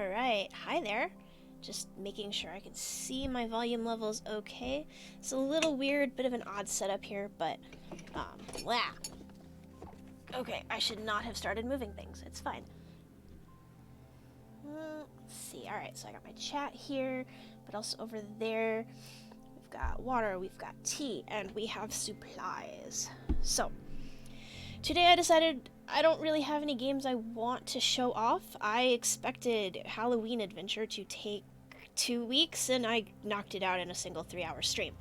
Alright, hi there. Just making sure I can see my volume levels okay. It's a little weird, bit of an odd setup here, but, blah. Okay, I should not have started moving things. It's fine. Let's see. Alright, so I got my chat here, but also over there, we've got water, we've got tea, and we have supplies. So, today I decided I don't really have any games I want to show off. I expected Halloween Adventure to take 2 weeks, and I knocked it out in a single 3-hour stream.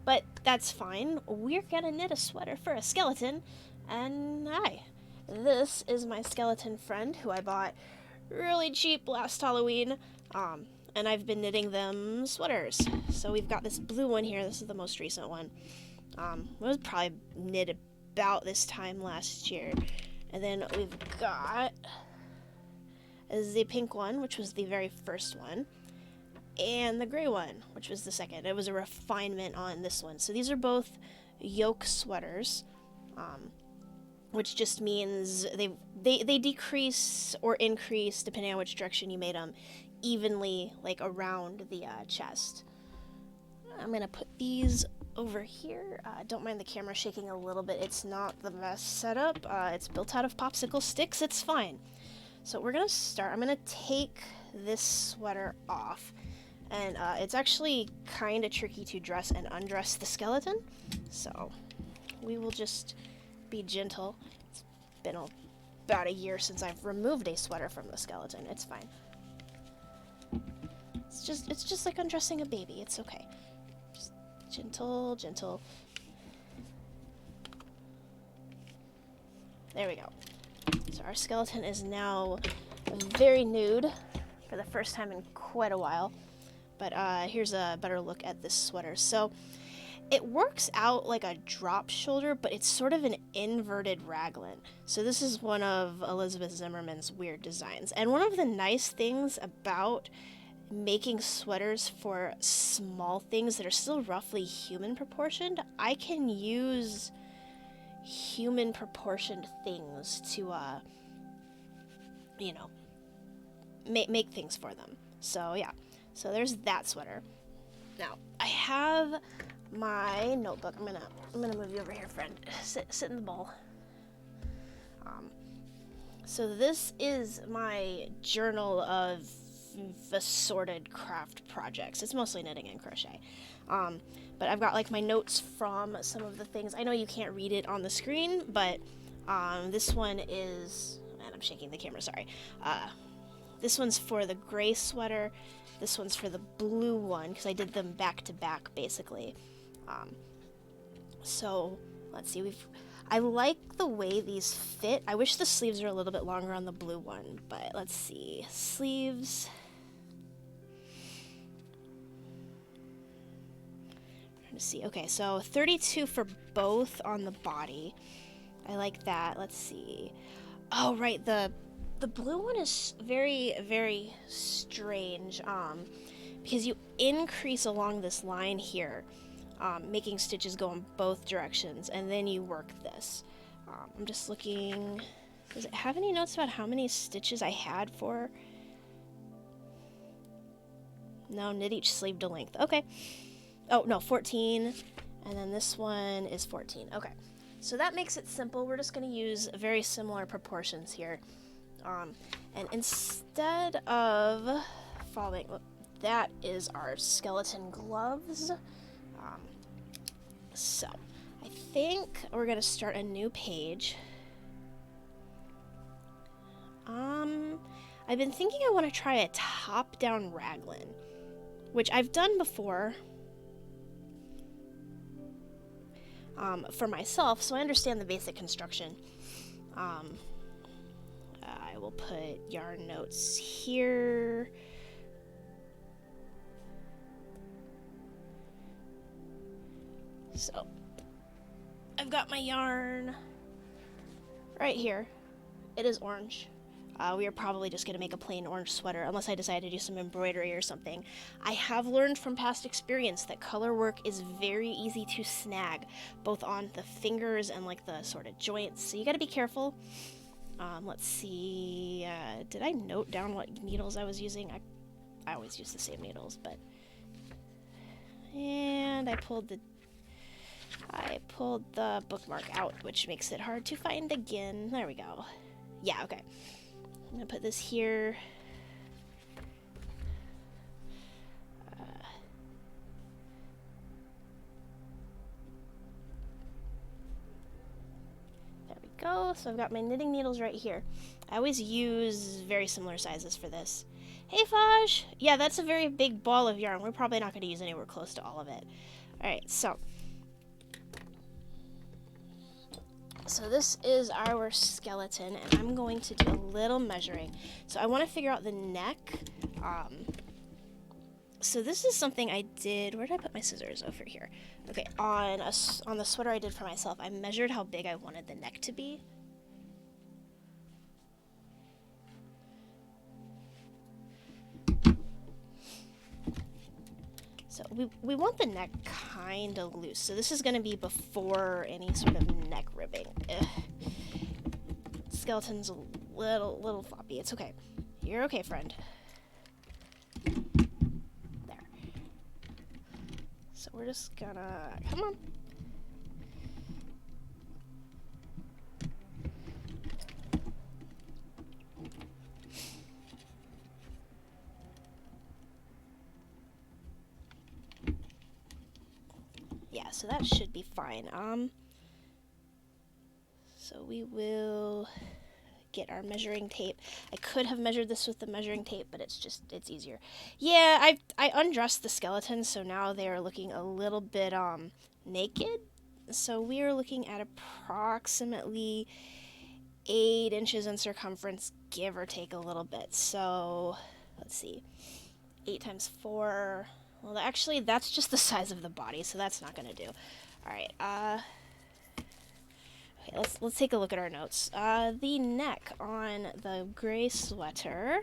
But that's fine. We're gonna knit a sweater for a skeleton, and hi. This is my skeleton friend who I bought really cheap last Halloween, and I've been knitting them sweaters. So we've got this blue one here. This is the most recent one. It was probably knit about this time last year. And then we've got the pink one, which was the very first one, and the gray one, which was the second. It was a refinement on this one. So these are both yoke sweaters, which just means they decrease or increase, depending on which direction you made them, evenly, like around the chest. I'm going to put these over here. Don't mind the camera shaking a little bit. It's not the best setup. It's built out of popsicle sticks. It's fine. So we're going to start. I'm going to take this sweater off. And it's actually kind of tricky to dress and undress the skeleton. So we will just be gentle. It's been about a year since I've removed a sweater from the skeleton. It's fine. It's just like undressing a baby. It's okay. Gentle, gentle. There we go. So our skeleton is now very nude for the first time in quite a while. But here's a better look at this sweater. So it works out like a drop shoulder, but it's sort of an inverted raglan. So this is one of Elizabeth Zimmerman's weird designs. And one of the nice things about making sweaters for small things that are still roughly human proportioned, I can use human proportioned things to, make things for them. So yeah, so there's that sweater. Now I have my notebook. I'm gonna move you over here, friend. Sit in the bowl. So this is my journal of assorted craft projects. It's mostly knitting and crochet. But I've got like my notes from some of the things. I know you can't read it on the screen, but this one is, and I'm shaking the camera, sorry. This one's for the gray sweater. This one's for the blue one, because I did them back to back, basically. So let's see, I like the way these fit. I wish the sleeves are a little bit longer on the blue one, but let's see. Sleeves. Trying to see. Okay, so 32 for both on the body. I like that. Let's see. Oh, right, the blue one is very, very strange, because you increase along this line here, making stitches go in both directions, and then you work this. I'm just looking. Does it have any notes about how many stitches I had for? No, knit each sleeve to length. Okay. Oh, no, 14. And then this one is 14. Okay. So that makes it simple. We're just going to use very similar proportions here. And instead of following, that is our skeleton gloves. So I think we're going to start a new page. I've been thinking I want to try a top-down raglan, which I've done before for myself, so I understand the basic construction. I will put yarn notes here. So I've got my yarn right here. It is orange. We are probably just going to make a plain orange sweater unless I decide to do some embroidery or something. I have learned from past experience that color work is very easy to snag, both on the fingers and like the sort of joints, so you got to be careful. Let's see, did I note down what needles I was using? I always use the same needles, but... And I pulled the bookmark out, which makes it hard to find again. There we go. Yeah, okay. I'm gonna put this here. There we go. So I've got my knitting needles right here. I always use very similar sizes for this. Hey, Faj! Yeah, that's a very big ball of yarn. We're probably not going to use anywhere close to all of it. Alright, so this is our skeleton, and I'm going to do a little measuring. So I want to figure out the neck. So this is something I did. Where did I put my scissors? Over here. Okay, on the sweater I did for myself, I measured how big I wanted the neck to be. So we want the neck kind of loose. So this is going to be before any sort of neck ribbing. Ugh. Skeleton's a little floppy. It's okay. You're okay, friend. There. So we're just gonna... Come on. Yeah, so that should be fine. So we will get our measuring tape. I could have measured this with the measuring tape, but it's easier. Yeah, I undressed the skeleton, so now they are looking a little bit naked. So we are looking at approximately 8 inches in circumference, give or take a little bit. So let's see, 8 times 4. Well, actually, that's just the size of the body, so that's not gonna do. All right. Okay, let's take a look at our notes. The neck on the gray sweater.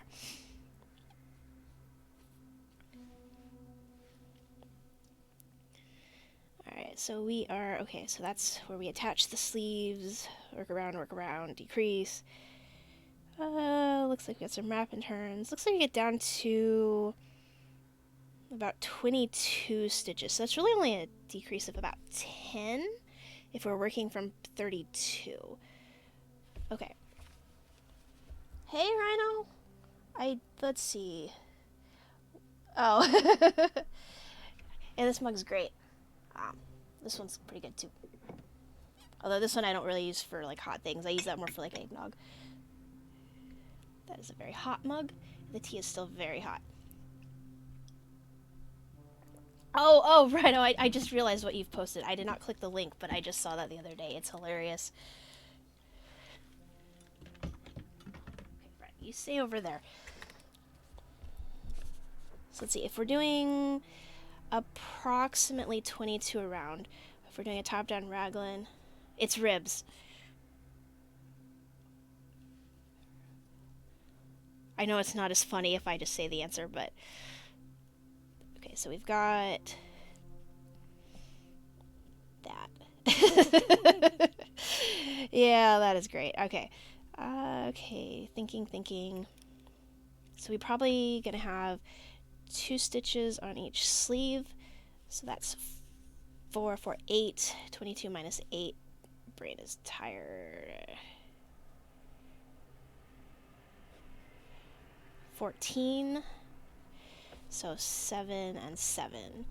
Alright, so we are, okay, so that's where we attach the sleeves, work around, decrease. Looks like we got some wrap and turns. Looks like we get down to about 22 stitches. So that's really only a decrease of about 10 if we're working from 32. Okay. Hey, Rhino! Let's see. Oh. Yeah, this mug's great. This one's pretty good too. Although this one I don't really use for like hot things. I use that more for like eggnog. That is a very hot mug. The tea is still very hot. Oh, Rhino, I just realized what you've posted. I did not click the link, but I just saw that the other day. It's hilarious. Okay, Rhino, you stay over there. So let's see, if we're doing approximately 22 around, if we're doing a top-down raglan, it's ribs. I know it's not as funny if I just say the answer, but... Okay, so we've got... that. Yeah, that is great. Okay. Okay, thinking. So we're probably gonna have 2 stitches on each sleeve. So that's 4, 8. 22 minus 8. Brain is tired. 14. So 7 and 7.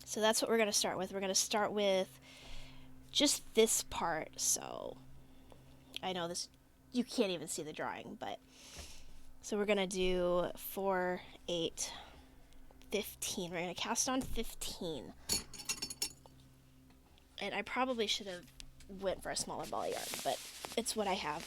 So that's what we're going to start with. We're going to start with just this part. So I know this, you can't even see the drawing, but so we're going to do 4, 8, 15. We're going to cast on 15. And I probably should have went for a smaller ball of yarn, but it's what I have.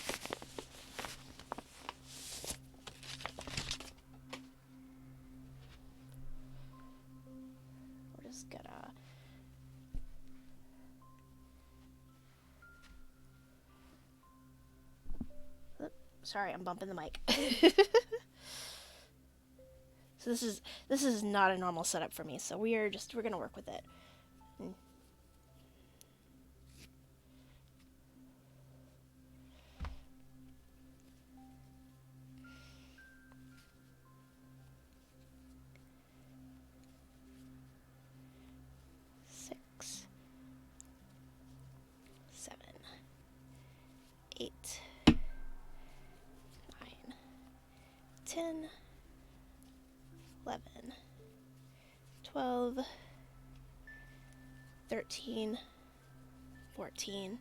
We're just gonna... Oops, sorry, I'm bumping the mic. So this is not a normal setup for me, so we're gonna work with it. 11, 12, 13, 14,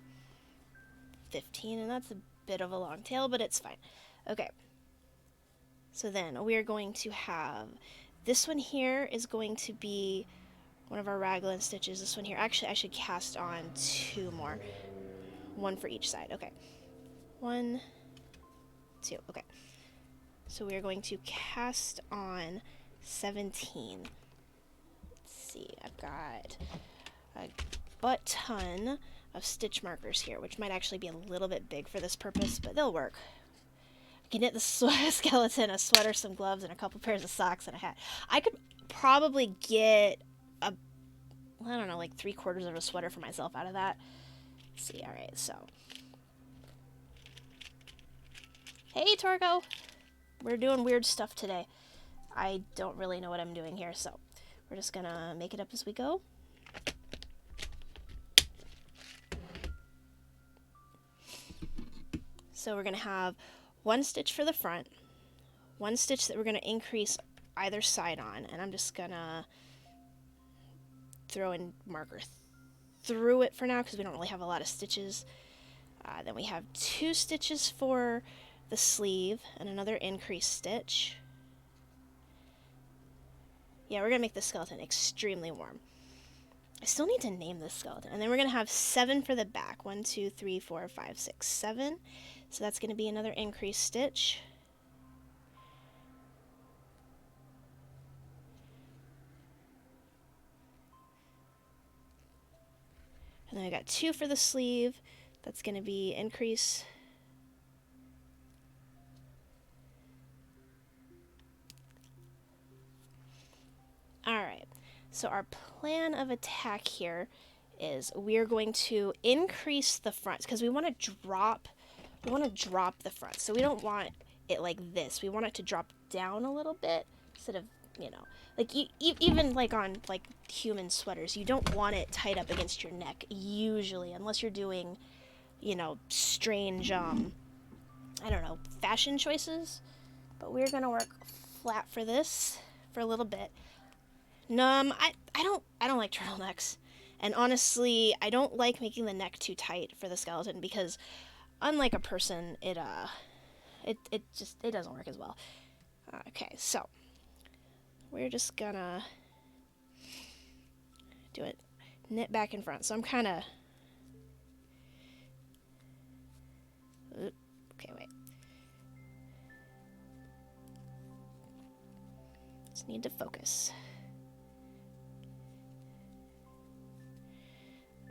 15, and that's a bit of a long tail, but it's fine. Okay, so then we're going to have, this one here is going to be one of our raglan stitches. This one here, actually I should cast on 2 more, 1 for each side. Okay, 1, 2, okay. So we are going to cast on 17. Let's see, I've got a butt ton of stitch markers here, which might actually be a little bit big for this purpose, but they'll work. I can knit the skeleton, a sweater, some gloves, and a couple pairs of socks and a hat. I could probably get a, I don't know, like 3/4 of a sweater for myself out of that. Let's see, alright, so. Hey, Torgo! We're doing weird stuff today. I don't really know what I'm doing here, so we're just gonna make it up as we go. So we're gonna have 1 stitch for the front, 1 stitch that we're gonna increase either side on, and I'm just gonna throw in marker through it for now because we don't really have a lot of stitches. Then we have 2 stitches for the sleeve and another increased stitch. Yeah, we're gonna make the skeleton extremely warm. I still need to name this skeleton. And then we're gonna have 7 for the back. 1, 2, 3, 4, 5, 6, 7. So that's gonna be another increased stitch. And then I got 2 for the sleeve. That's gonna be increase. Alright, so our plan of attack here is we're going to increase the fronts because we want to drop the front. So we don't want it like this. We want it to drop down a little bit instead of, you know, like even like on like human sweaters, you don't want it tight up against your neck usually, unless you're doing, you know, strange I don't know, fashion choices. But we're gonna work flat for this for a little bit. I don't like turtlenecks, and honestly, I don't like making the neck too tight for the skeleton because, unlike a person, it doesn't work as well. Okay, so we're just gonna do it, knit back in front. So I'm kind of, okay, wait. Just need to focus.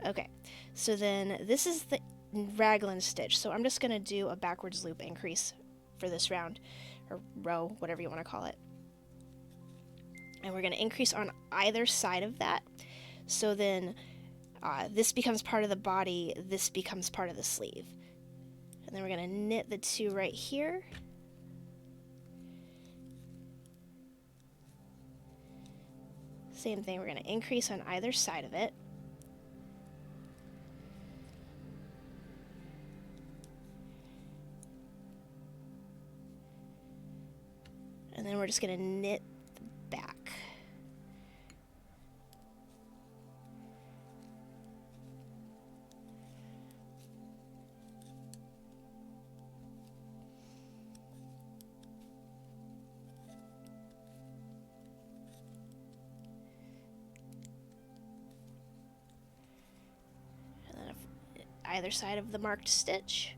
Okay, so then this is the raglan stitch, so I'm just going to do a backwards loop increase for this round, or row, whatever you want to call it. And we're going to increase on either side of that, so then this becomes part of the body, this becomes part of the sleeve. And then we're going to knit the 2 right here. Same thing, we're going to increase on either side of it. And then we're just going to knit the back. And then either side of the marked stitch.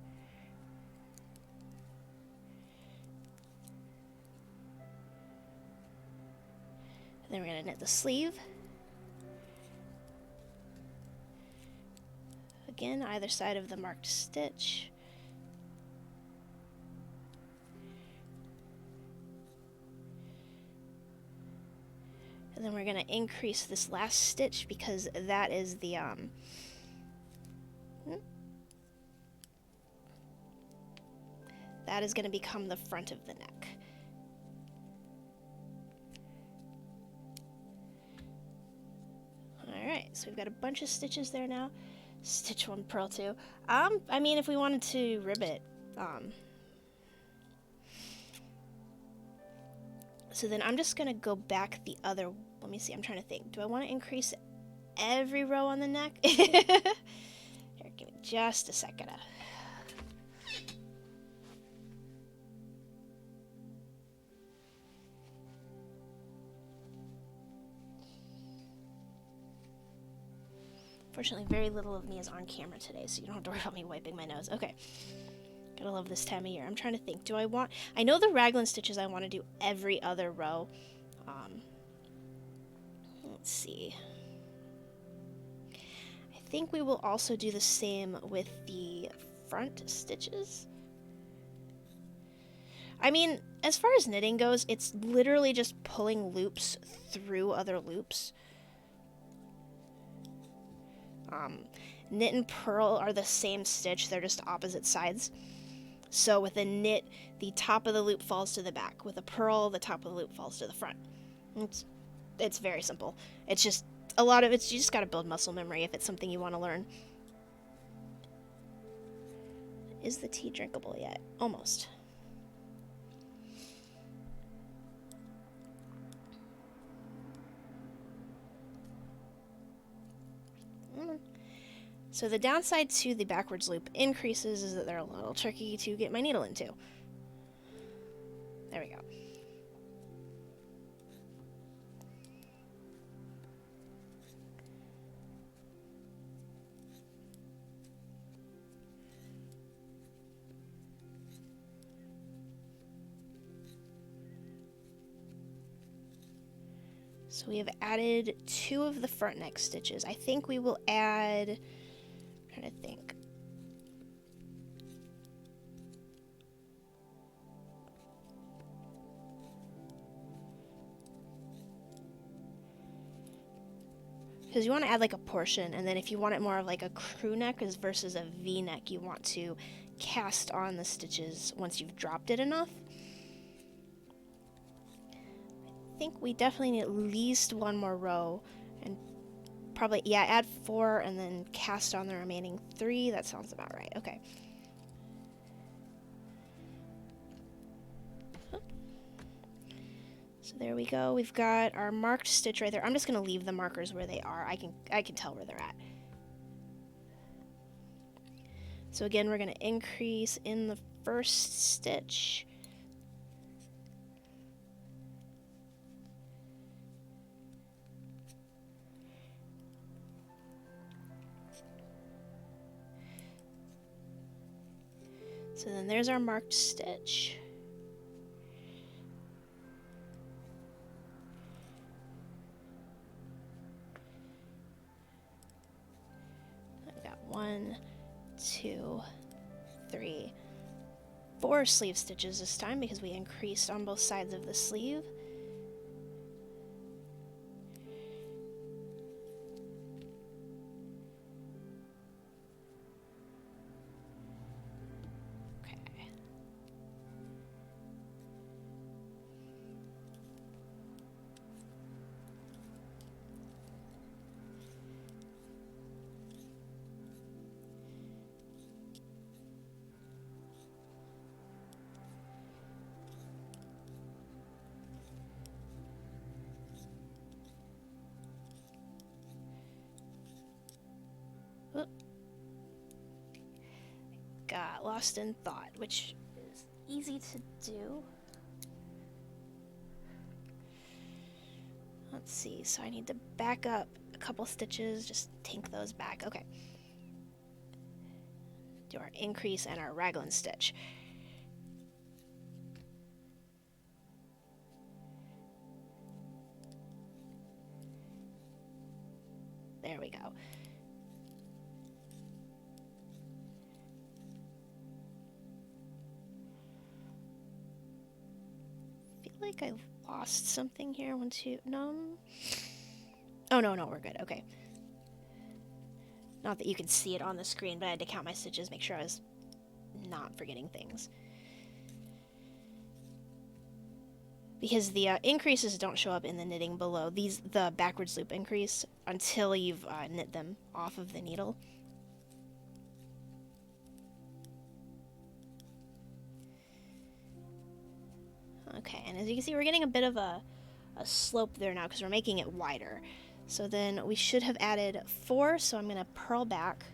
Then we're going to knit the sleeve. Again, either side of the marked stitch. And then we're going to increase this last stitch because that is the that is going to become the front of the neck. Alright, so we've got a bunch of stitches there now. Stitch 1, purl 2. I mean, if we wanted to ribbit, So then I'm just gonna go back the other, let me see, I'm trying to think. Do I want to increase every row on the neck? Here, give me just a second. Fortunately, very little of me is on camera today, so you don't have to worry about me wiping my nose. Okay. Gotta love this time of year. I'm trying to think. I know the raglan stitches I want to do every other row. Let's see. I think we will also do the same with the front stitches. I mean, as far as knitting goes, it's literally just pulling loops through other loops. Knit and purl are the same stitch, they're just opposite sides. So with a knit, the top of the loop falls to the back. With a purl, the top of the loop falls to the front. It's very simple. It's just a lot of it's, you just gotta build muscle memory if it's something you want to learn. Is the tea drinkable yet? Almost. So the downside to the backwards loop increases is that they're a little tricky to get my needle into. There we go. So we have added 2 of the front neck stitches. I think we will add, I'm trying to think. Because you want to add like a portion, and then if you want it more of like a crew neck versus a V-neck, you want to cast on the stitches once you've dropped it enough. I think we definitely need at least 1 more row, and probably, yeah, add 4 and then cast on the remaining 3. That sounds about right. Okay. So there we go. We've got our marked stitch right there. I'm just going to leave the markers where they are. I can tell where they're at. So again, we're going to increase in the first stitch. So then there's our marked stitch. I've got 1, 2, 3, 4 sleeve stitches this time because we increased on both sides of the sleeve. Got lost in thought, which is easy to do. Let's see, so I need to back up a couple stitches, just tink those back. Okay. Do our increase and our raglan stitch. There we go. Like I lost something here. 1, 2, no. Oh, no, we're good. Okay. Not that you can see it on the screen, but I had to count my stitches, make sure I was not forgetting things. Because the increases don't show up in the knitting below. The backwards loop increase until you've knit them off of the needle. Okay, and as you can see, we're getting a bit of a slope there now because we're making it wider. So then we should have added 4, so I'm going to purl back.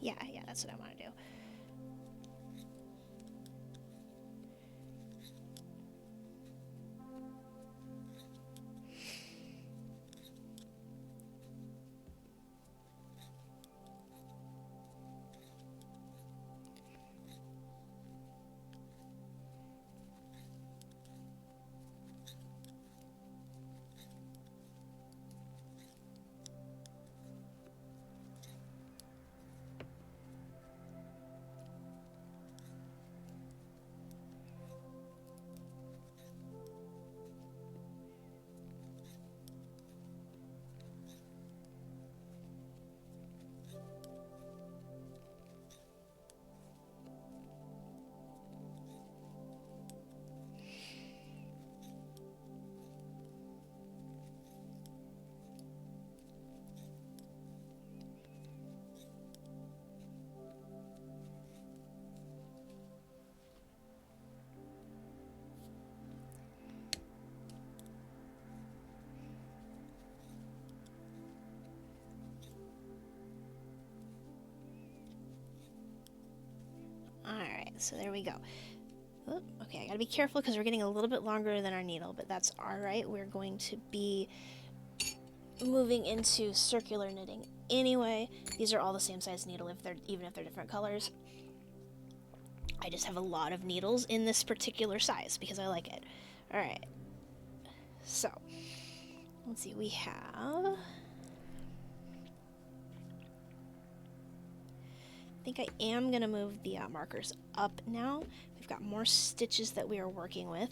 Yeah, that's what I want to do. Alright, so there we go. Oop, okay, I gotta be careful because we're getting a little bit longer than our needle, but that's alright. We're going to be moving into circular knitting anyway. These are all the same size needle, even if they're different colors. I just have a lot of needles in this particular size because I like it. Alright, so let's see, we have... I think I am going to move the markers up now. We've got more stitches that we are working with.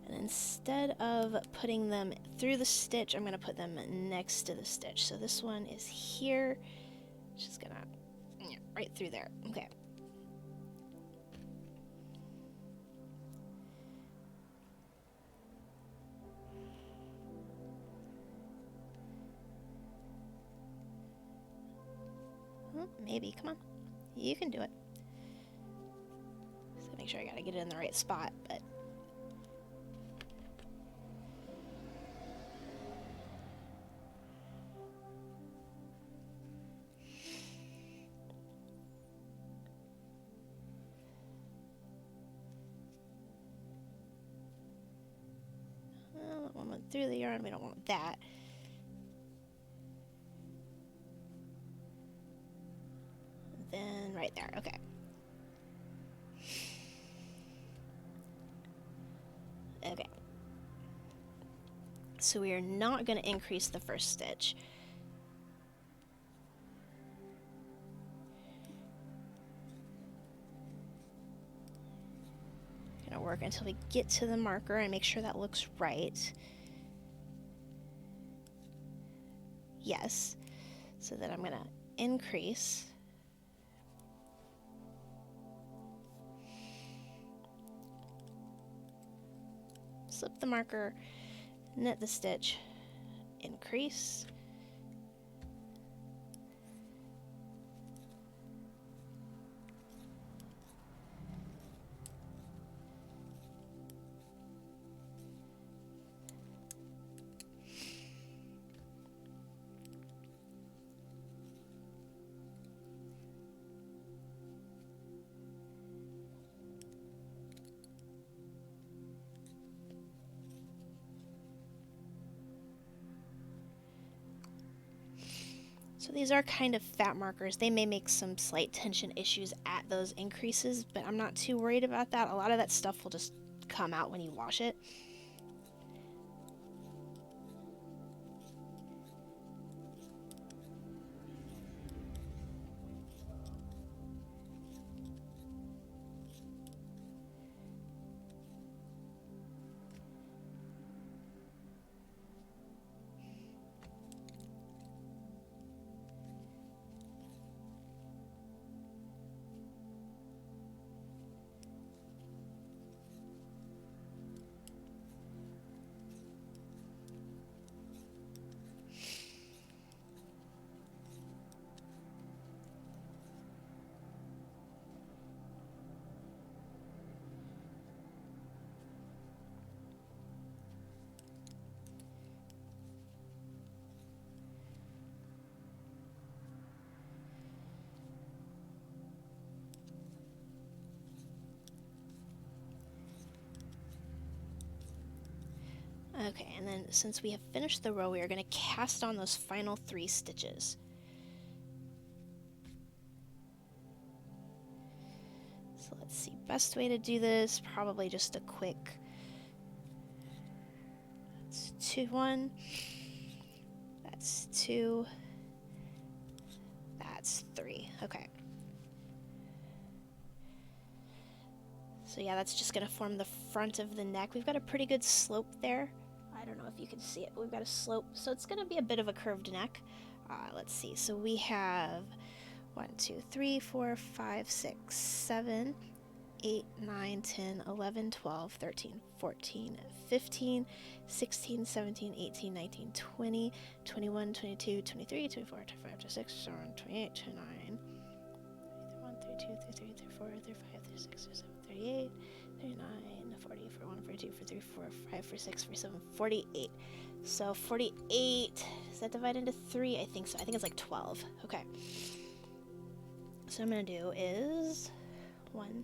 And instead of putting them through the stitch, I'm going to put them next to the stitch. So this one is here. Just going to, right through there. Okay. Maybe, come on. You can do it. So make sure I gotta get it in the right spot, but... well, that one went through the yarn, we don't want that. Then right there, okay. Okay. So we are not going to increase the first stitch. Going to work until we get to the marker and make sure that looks right. Yes. So then I'm going to increase. Slip the marker, knit the stitch, increase. So these are kind of fat markers. They may make some slight tension issues at those increases, but I'm not too worried about that. A lot of that stuff will just come out when you wash it. Okay, and then since we have finished the row, we are going to cast on those final 3 stitches. So let's see, best way to do this, probably just a quick, that's 2, 1, that's 2, that's 3, okay. So yeah, that's just going to form the front of the neck. We've got a pretty good slope there. I don't know if you can see it, but we've got a slope, so it's going to be a bit of a curved neck. Let's see, so we have 1, 2, 3, 4, 5, 6, 7, 8, 9, 10, 11, 12, 13, 14, 15, 16, 17, 18, 19, 20, 21, 22, 23, 24, 25, 26, 27, 28, 29, 31, 32, 33, 34, 35, 36, 37, 38, 39, 40, 41, 42, 43, 45, 46, 47, 48. So 48, does that divide into 3? I think so. I think it's like 12. Okay. So what I'm going to do is 1,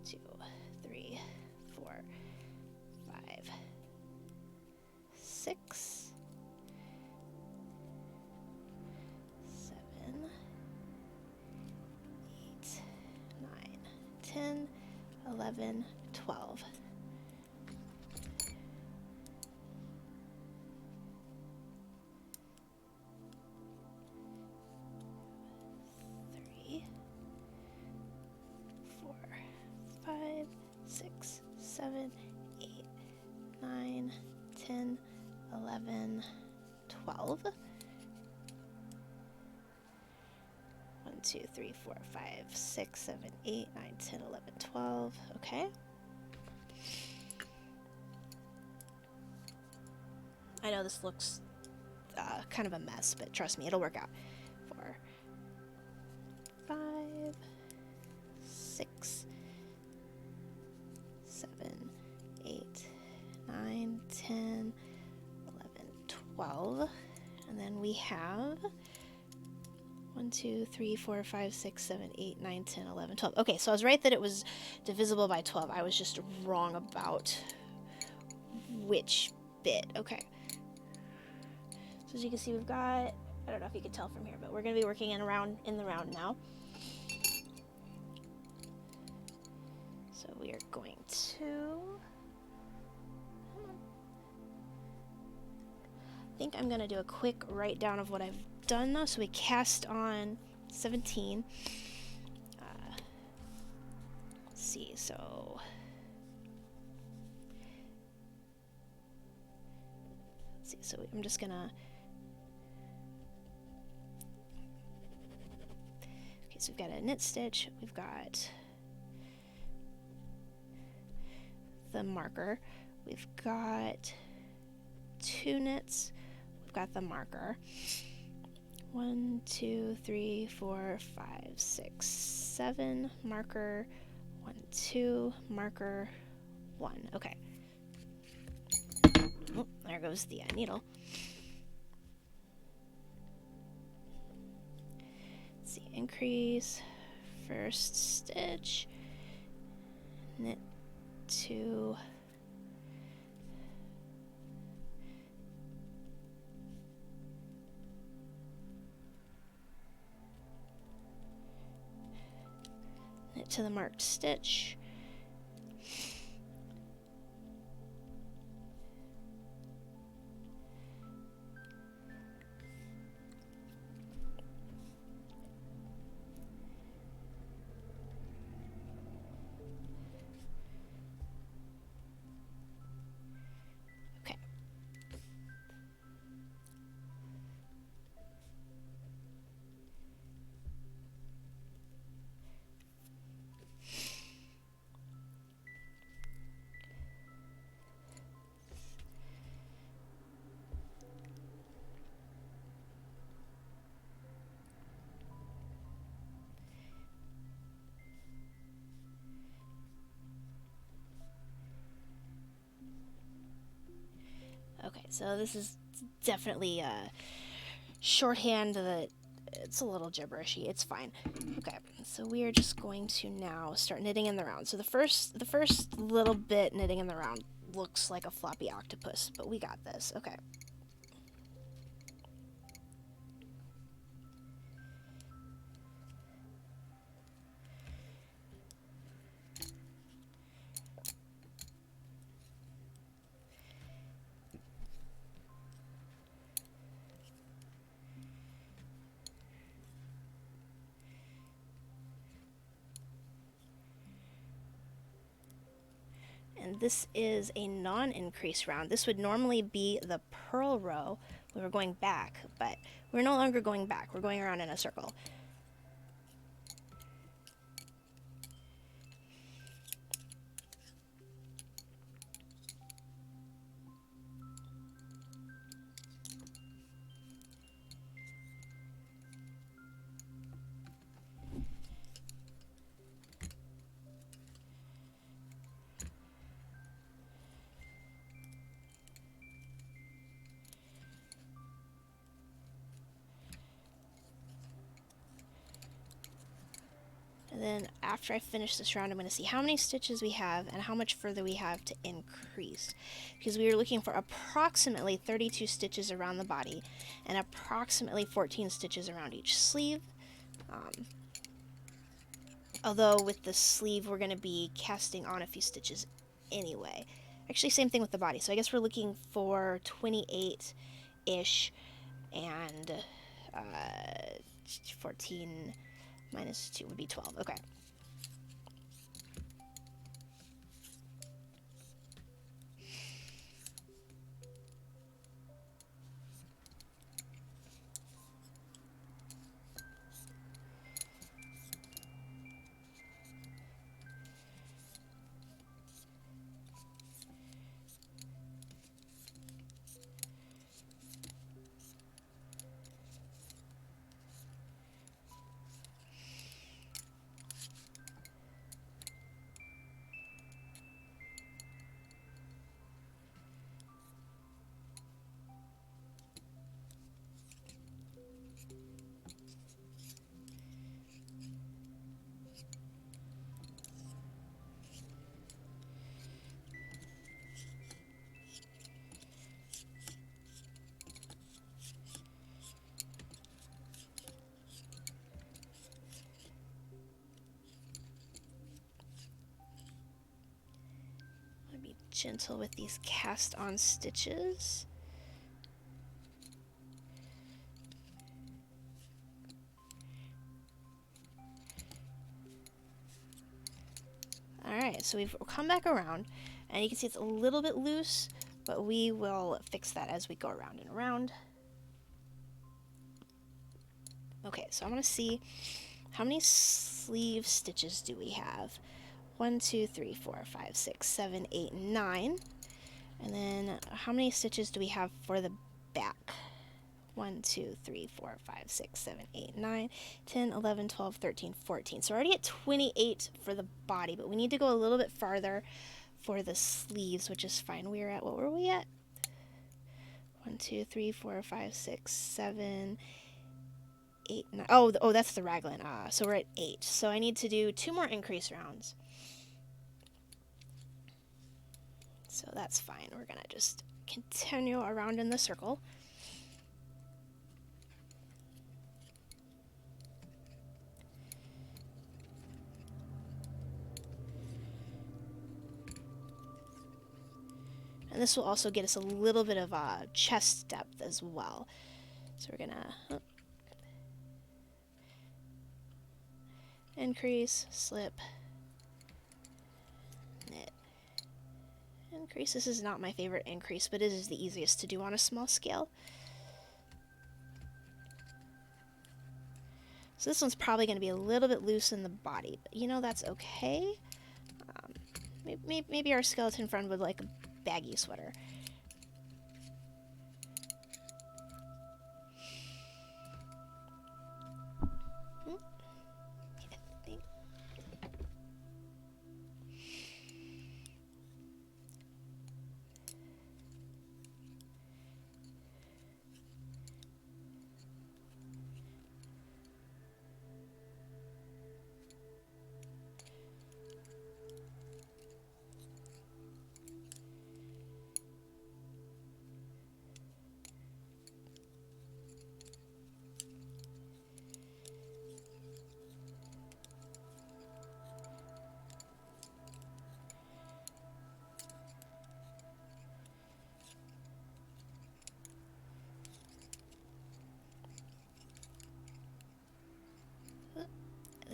2, 3, 4, 5, 6, 7, 8, 9, 10, 11, 12. Five, 6, 7, 8, 9, 10, 11, 12. 1, 2, 3, 4, 5, 6, 7, 8, 9, 10, 11, 12. Okay. I know this looks kind of a mess, but trust me, it'll work out. 4, 5, 6, 7, 8, 9, 10, 11, 12. And then we have 1, 2, 3, 4, 5, 6, 7, 8, 9, 10, 11, 12. Okay, so I was right that it was divisible by 12. I was just wrong about which bit. Okay. So as you can see, we've got, I don't know if you can tell from here, but we're going to be working in the round now. So we are going to, I think I'm going to do a quick write down of what I've done though. So we cast on 17. Let's see, so I'm just going to, okay, so we've got a knit stitch, we've got the marker, we've got 2 knits, we've got the marker. 1, 2, 3, 4, 5, 6, 7, marker, 1, 2, marker, 1. Okay. Oh, there goes the needle. Let's see, increase, first stitch, knit 2, knit to the marked stitch, Okay, so this is definitely shorthand that it's a little gibberishy. It's fine. Okay, so we are just going to now start knitting in the round. So the first little bit knitting in the round looks like a floppy octopus, but we got this. Okay. And this is a non-increase round. This would normally be the pearl row. We were going back, but we're no longer going back. We're going around in a circle. And then after I finish this round, I'm going to see how many stitches we have and how much further we have to increase. Because we were looking for approximately 32 stitches around the body and approximately 14 stitches around each sleeve. Although with the sleeve, we're going to be casting on a few stitches anyway. Actually, same thing with the body. So I guess we're looking for 28-ish and 14 minus 2 would be 12. Okay. Be gentle with these cast on stitches. Alright, so we've come back around and you can see it's a little bit loose, but we will fix that as we go around and around. Okay, so I want to see how many sleeve stitches do we have. 1, 2, 3, 4, 5, 6, 7, 8, 9. And then how many stitches do we have for the back? 1, 2, 3, 4, 5, 6, 7, 8, 9, 10, 11, 12, 13, 14. So we're already at 28 for the body, but we need to go a little bit farther for the sleeves, which is fine. We're at, what were we at? 1, 2, 3, 4, 5, 6, 7, 8, 9. Oh, that's the raglan. So we're at 8. So I need to do 2 more increase rounds. So that's fine. We're going to just continue around in the circle. And this will also get us a little bit of chest depth as well. So we're going to increase, slip, knit. Increase. This is not my favorite increase, but it is the easiest to do on a small scale. So this one's probably going to be a little bit loose in the body, but you know, that's okay. Maybe our skeleton friend would like a baggy sweater.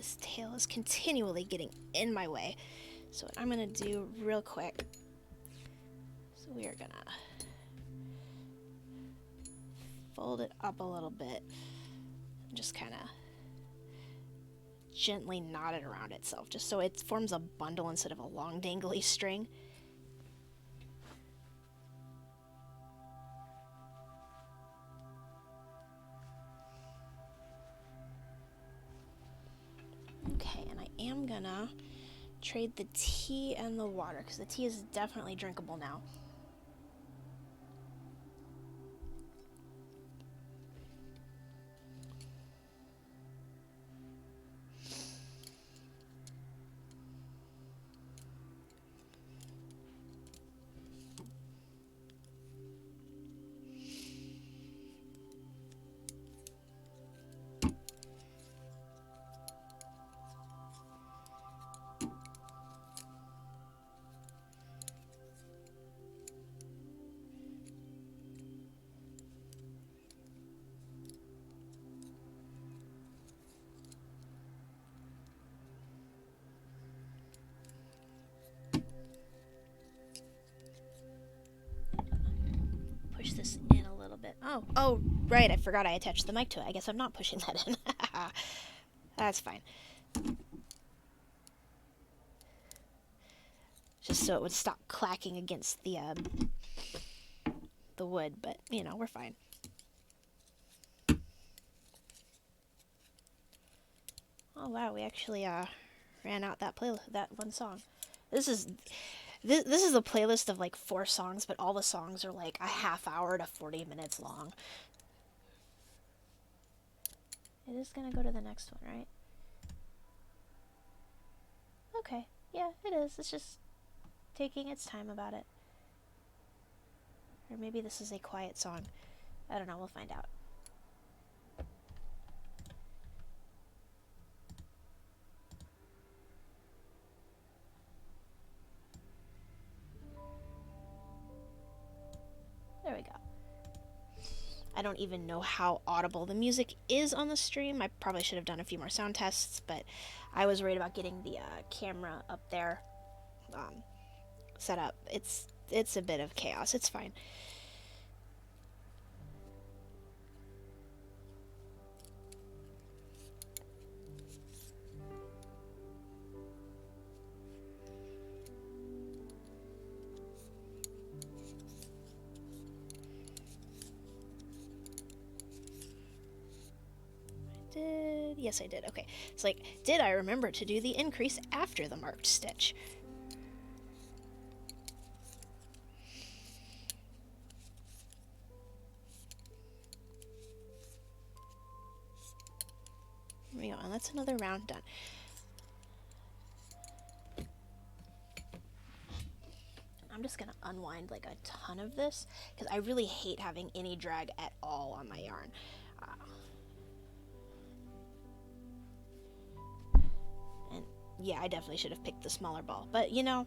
this tail is continually getting in my way. So what I'm gonna do real quick, so we are gonna fold it up a little bit and just kind of gently knot it around itself, just so it forms a bundle instead of a long dangly string. Okay, and I am gonna trade the tea and the water, because the tea is definitely drinkable now. Push this in a little bit. Oh, right, I forgot I attached the mic to it. I guess I'm not pushing that in. That's fine. Just so it would stop clacking against the wood, but, you know, we're fine. Oh, wow, we actually, ran out that one song. This is a playlist of, like, 4 songs, but all the songs are, like, a half hour to 40 minutes long. It is gonna go to the next one, right? Okay, yeah, it is. It's just taking its time about it. Or maybe this is a quiet song. I don't know, we'll find out. There we go. I don't even know how audible the music is on the stream. I probably should have done a few more sound tests, but I was worried about getting the camera up there set up. It's a bit of chaos. It's fine. Yes, I did. Okay. It's like, did I remember to do the increase after the marked stitch? There we go. And that's another round done. I'm just going to unwind like a ton of this, because I really hate having any drag at all on my yarn. Yeah, I definitely should have picked the smaller ball. But, you know,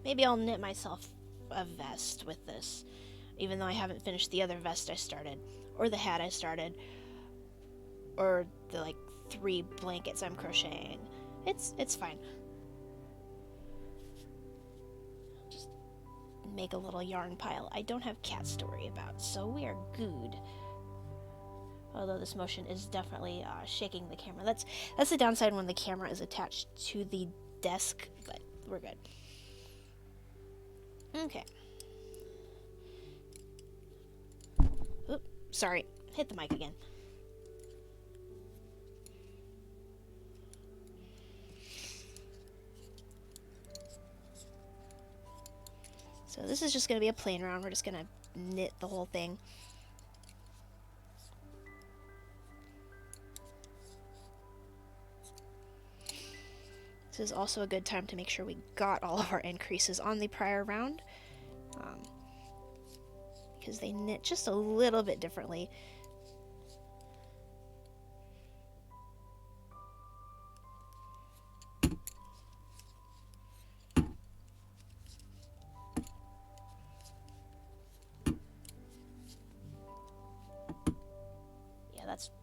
maybe I'll knit myself a vest with this, even though I haven't finished the other vest I started, or the hat I started, or the, like, 3 blankets I'm crocheting. It's fine. Just make a little yarn pile. I don't have cats to worry about, so we are good. Although this motion is definitely shaking the camera. That's the downside when the camera is attached to the desk, but we're good. Okay. Oop, sorry. Hit the mic again. So this is just going to be a plain round. We're just going to knit the whole thing. This is also a good time to make sure we got all of our increases on the prior round, because they knit just a little bit differently.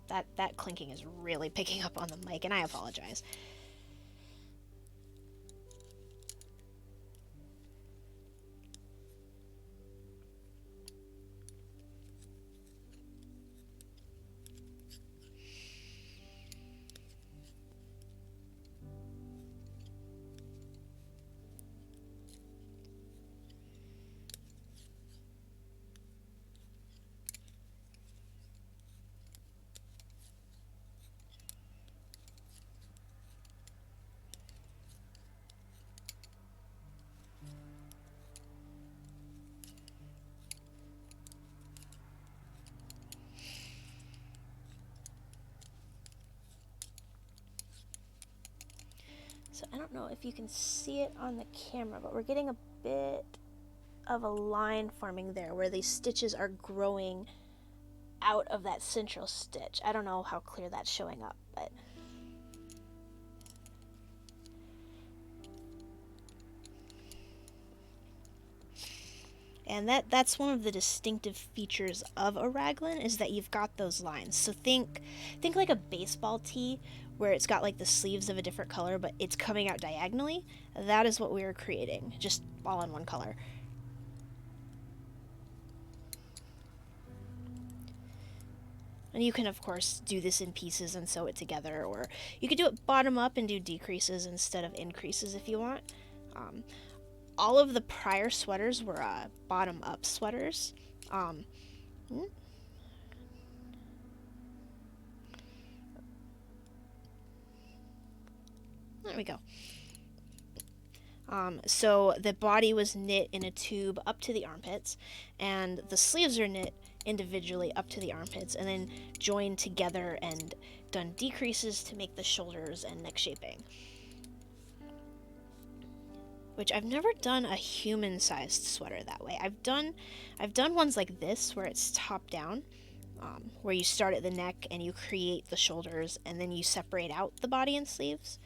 that clinking is really picking up on the mic, and I apologize. So I don't know if you can see it on the camera, but we're getting a bit of a line forming there where these stitches are growing out of that central stitch. I don't know how clear that's showing up, but and that's one of the distinctive features of a raglan, is that you've got those lines. So think like a baseball tee where it's got like the sleeves of a different color, but it's coming out diagonally. That is what we are creating, just all in one color. And you can, of course, do this in pieces and sew it together, or you could do it bottom up and do decreases instead of increases if you want. All of the prior sweaters were bottom up sweaters. There we go. So the body was knit in a tube up to the armpits, and the sleeves are knit individually up to the armpits and then joined together and done decreases to make the shoulders and neck shaping. Which I've never done a human-sized sweater that way. I've done ones like this where it's top down, where you start at the neck and you create the shoulders and then you separate out the body and sleeves.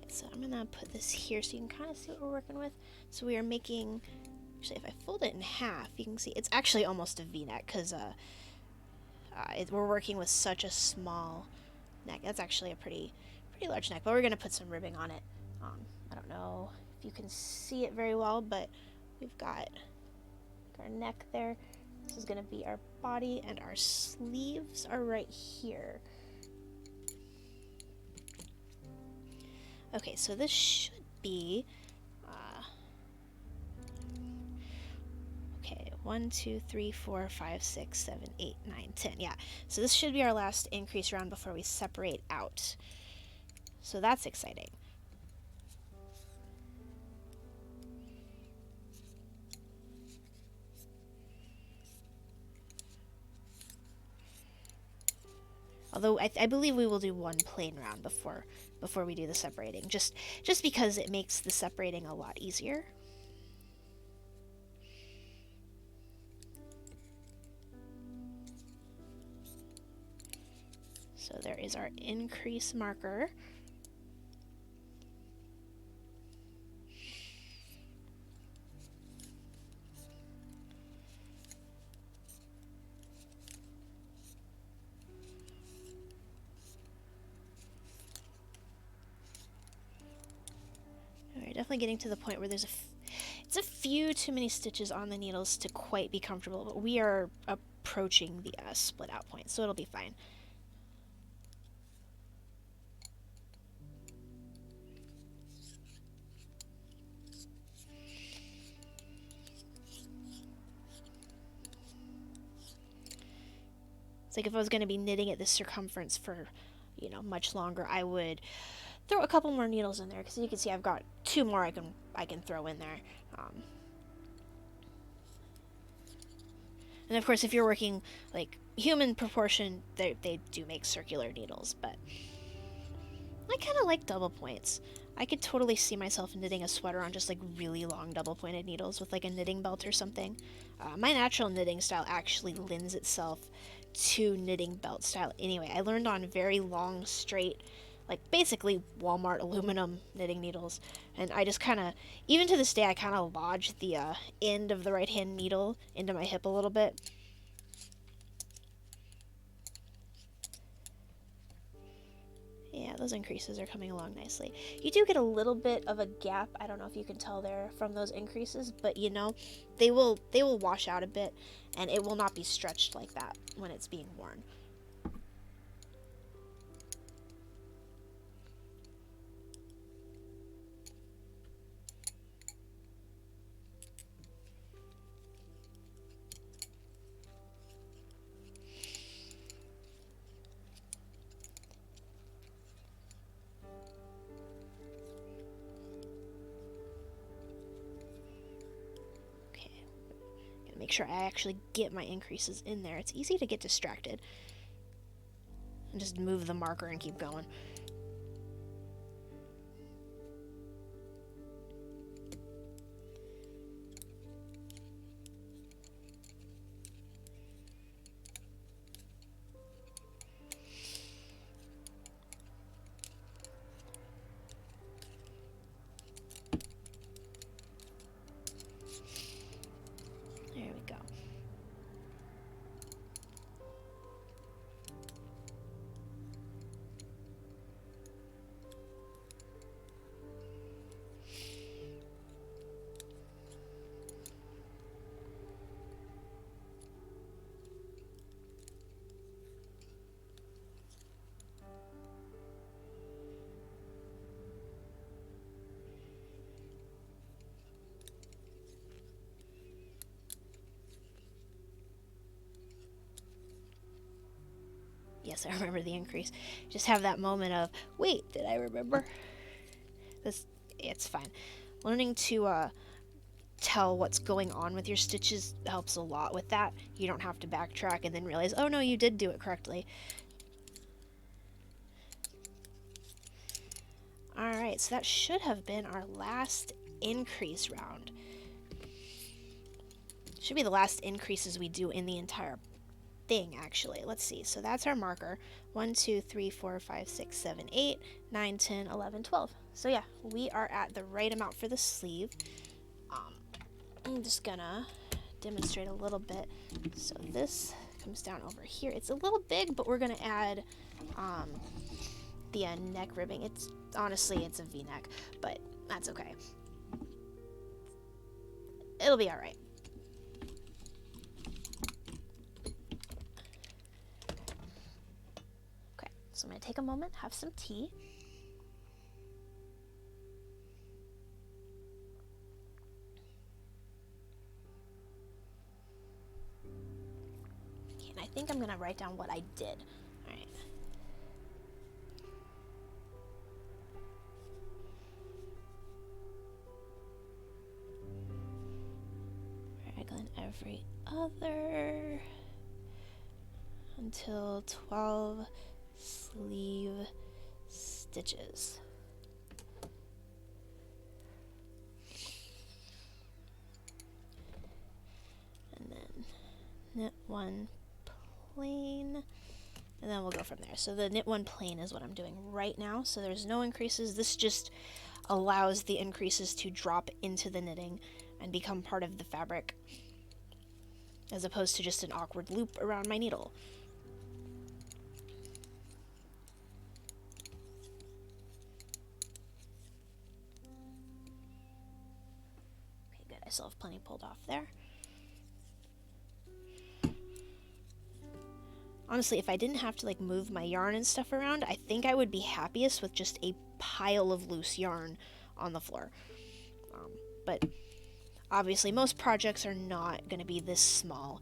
So I'm gonna put this here so you can kind of see what we're working with. So we are making, actually if I fold it in half, you can see it's actually almost a V-neck because we're working with such a small neck. That's actually a pretty large neck, but we're gonna put some ribbing on it. I don't know if you can see it very well, but we've got our neck there. This is gonna be our body, and our sleeves are right here. Okay, so this should be, okay, 1, 2, 3, 4, 5, 6, 7, 8, 9, 10. Yeah, so this should be our last increase round before we separate out. So that's exciting. Although I believe we will do one plain round before we do the separating, just because it makes the separating a lot easier. So there is our increase marker. Definitely getting to the point where there's it's a few too many stitches on the needles to quite be comfortable, but we are approaching the split out point, so it'll be fine. It's like if I was going to be knitting at this circumference for, much longer, I would throw a couple more needles in there, because you can see I've got 2 more I can throw in there. And of course, if you're working like human proportion, they do make circular needles, but I kind of like double points. I could totally see myself knitting a sweater on just like really long double pointed needles with like a knitting belt or something. My natural knitting style actually lends itself to knitting belt style anyway. I learned on very long, straight, like basically Walmart aluminum knitting needles, and I just kind of, even to this day, I kind of lodge the end of the right hand needle into my hip a little bit. Yeah, those increases are coming along nicely. You do get a little bit of a gap. I don't know if you can tell there from those increases, but you know, they will wash out a bit, and it will not be stretched like that when it's being worn. Make sure I actually get my increases in there. It's easy to get distracted and just move the marker and keep going. There we go. Yes, I remember the increase. Just have that moment of, wait, did I remember? It's fine. Learning to tell what's going on with your stitches helps a lot with that. You don't have to backtrack and then realize, oh no, you did do it correctly. Alright, so that should have been our last increase round. Should be the last increases we do in the entire thing, actually. Let's see. So that's our marker. 1, 2, 3, 4, 5, 6, 7, 8, 9, 10, 11, 12. So yeah, we are at the right amount for the sleeve. I'm just gonna demonstrate a little bit. So this comes down over here. It's a little big, but we're gonna add the neck ribbing. It's honestly, it's a V-neck, but that's okay. It'll be all right. Okay, so I'm gonna take a moment, have some tea. Okay, and I think I'm gonna write down what I did. All right. Raglan every other until 12 sleeve stitches. And then knit one plain, and then we'll go from there. So the knit one plain is what I'm doing right now, so there's no increases. This just allows the increases to drop into the knitting and become part of the fabric, as opposed to just an awkward loop around my needle. Okay, good. I still have plenty pulled off there. Honestly, if I didn't have to like move my yarn and stuff around, I think I would be happiest with just a pile of loose yarn on the floor. But obviously, most projects are not going to be this small.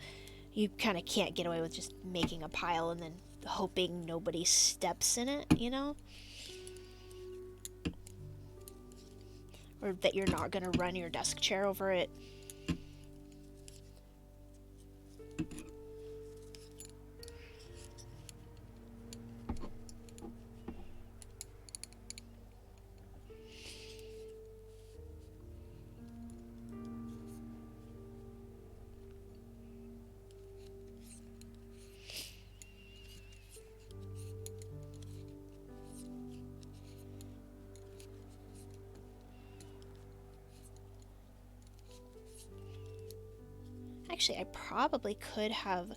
You kind of can't get away with just making a pile and then hoping nobody steps in it, you know? Or that you're not going to run your desk chair over it. actually, I probably could have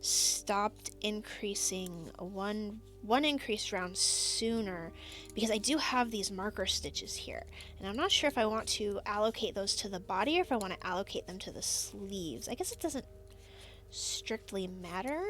stopped increasing one increased round sooner, because I do have these marker stitches here, and I'm not sure if I want to allocate those to the body or if I want to allocate them to the sleeves. I guess it doesn't strictly matter.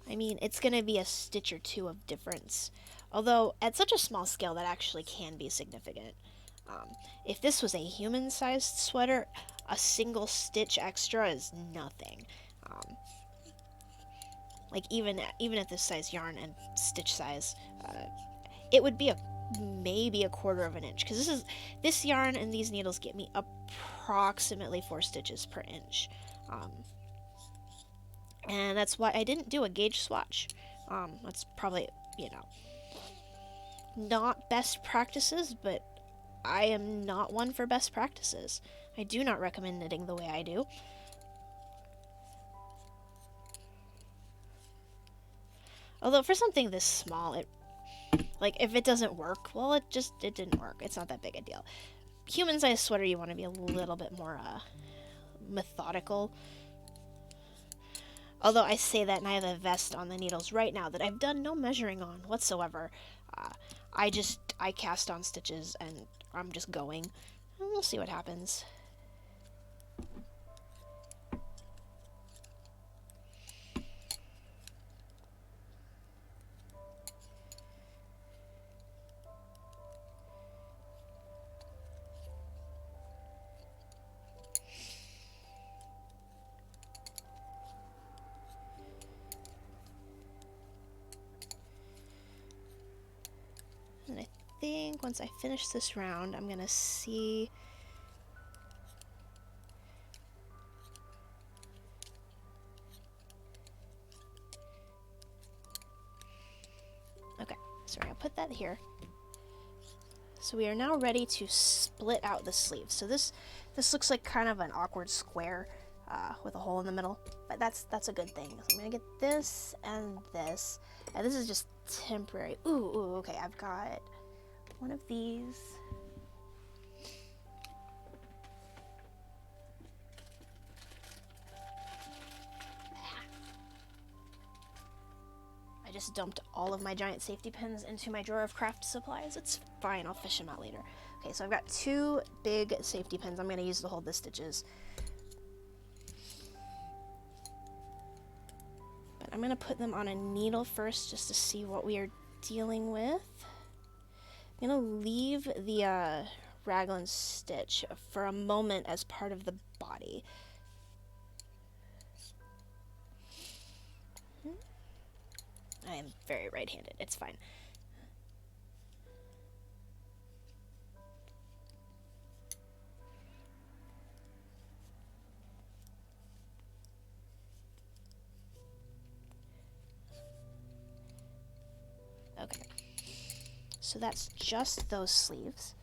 I mean, it's going to be a stitch or two of difference. Although, at such a small scale, that actually can be significant. If this was a human-sized sweater, a single stitch extra is nothing. Like, even at this size yarn and stitch size, it would be maybe a quarter of an inch. Because this yarn and these needles get me approximately 4 stitches per inch. And that's why I didn't do a gauge swatch. That's probably, not best practices, but I am not one for best practices. I do not recommend knitting the way I do. Although for something this small, if it doesn't work, well, it didn't work. It's not that big a deal. Human-sized sweater, you want to be a little bit more methodical. Although I say that, and I have a vest on the needles right now that I've done no measuring on whatsoever. I cast on stitches and I'm just going. And we'll see what happens. And I think once I finish this round, I'm gonna see. Okay, so we're gonna put that here. So we are now ready to split out the sleeves. So this looks like kind of an awkward square with a hole in the middle, but that's a good thing. So I'm gonna get this and this, and this is just temporary. Ooh, okay, I've got one of these. I just dumped all of my giant safety pins into my drawer of craft supplies. It's fine, I'll fish them out later. Okay, so I've got 2 big safety pins I'm going to use to hold the stitches. But I'm going to put them on a needle first just to see what we are dealing with. I'm going to leave the raglan stitch for a moment as part of the body. I am very right-handed. It's fine. Okay. So that's just those sleeves.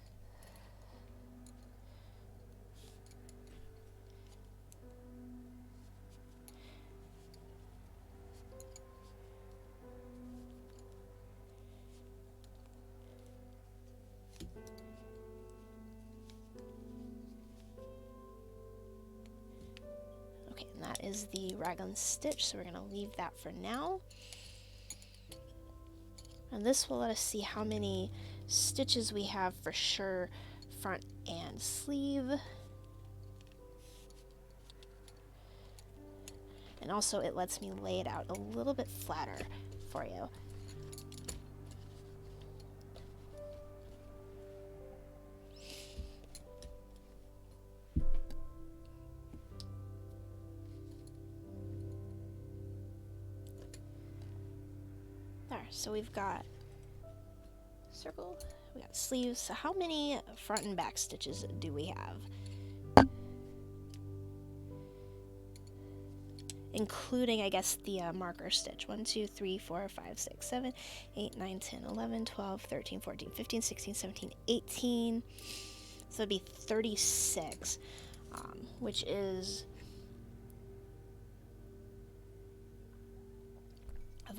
Okay, and that is the raglan stitch, so we're going to leave that for now. And this will let us see how many stitches we have for sure, front and sleeve. And also it lets me lay it out a little bit flatter for you. So we've got circle, we got sleeves. So how many front and back stitches do we have? Including, I guess, the marker stitch. 1, 2, 3, 4, 5, 6, 7, 8, 9, 10, 11, 12, 13, 14, 15, 16, 17, 18. So it'd be 36, which is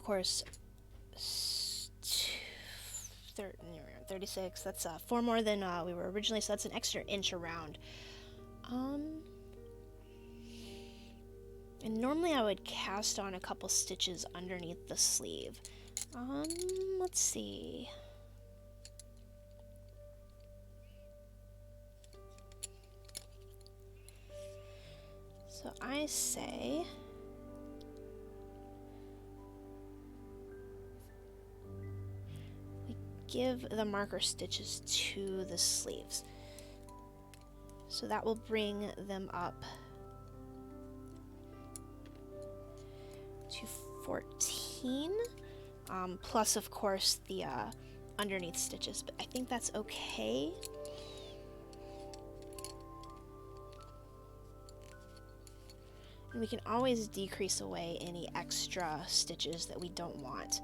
course, 36. That's 4 more than we were originally, so that's an extra inch around. And normally I would cast on a couple stitches underneath the sleeve. Let's see. So I say we give the marker stitches to the sleeves. So that will bring them up to 14, plus of course the underneath stitches, but I think that's okay. And we can always decrease away any extra stitches that we don't want.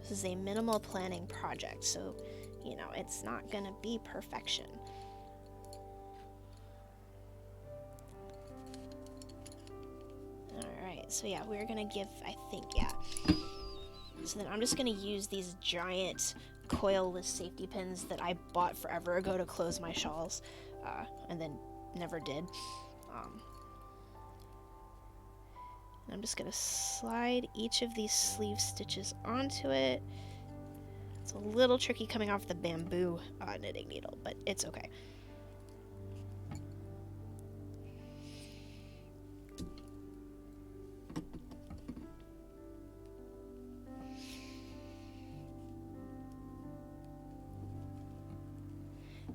This is a minimal planning project, so you know it's not gonna be perfection. So yeah, we're gonna give, I think, yeah. So then I'm just gonna use these giant coilless safety pins that I bought forever ago to close my shawls, and then never did. And I'm just gonna slide each of these sleeve stitches onto it. It's a little tricky coming off the bamboo knitting needle, but it's okay.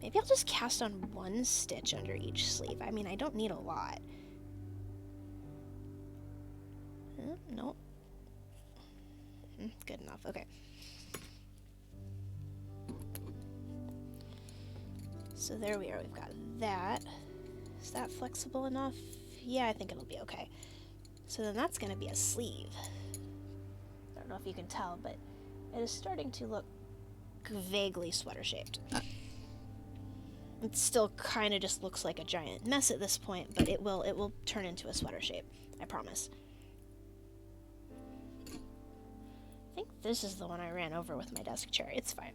Maybe I'll just cast on one stitch under each sleeve. I mean, I don't need a lot. Nope. Good enough. Okay. So there we are. We've got that. Is that flexible enough? Yeah, I think it'll be okay. So then that's going to be a sleeve. I don't know if you can tell, but it is starting to look vaguely sweater shaped. It still kind of just looks like a giant mess at this point, but it will turn into a sweater shape. I promise. I think this is the one I ran over with my desk chair. It's fine.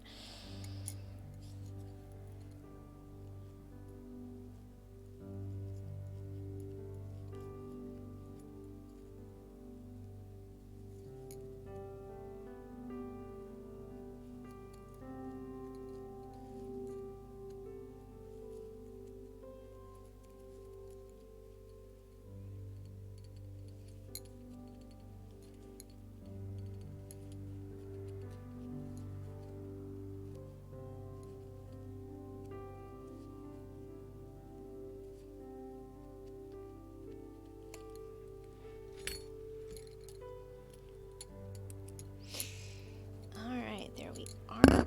There we are.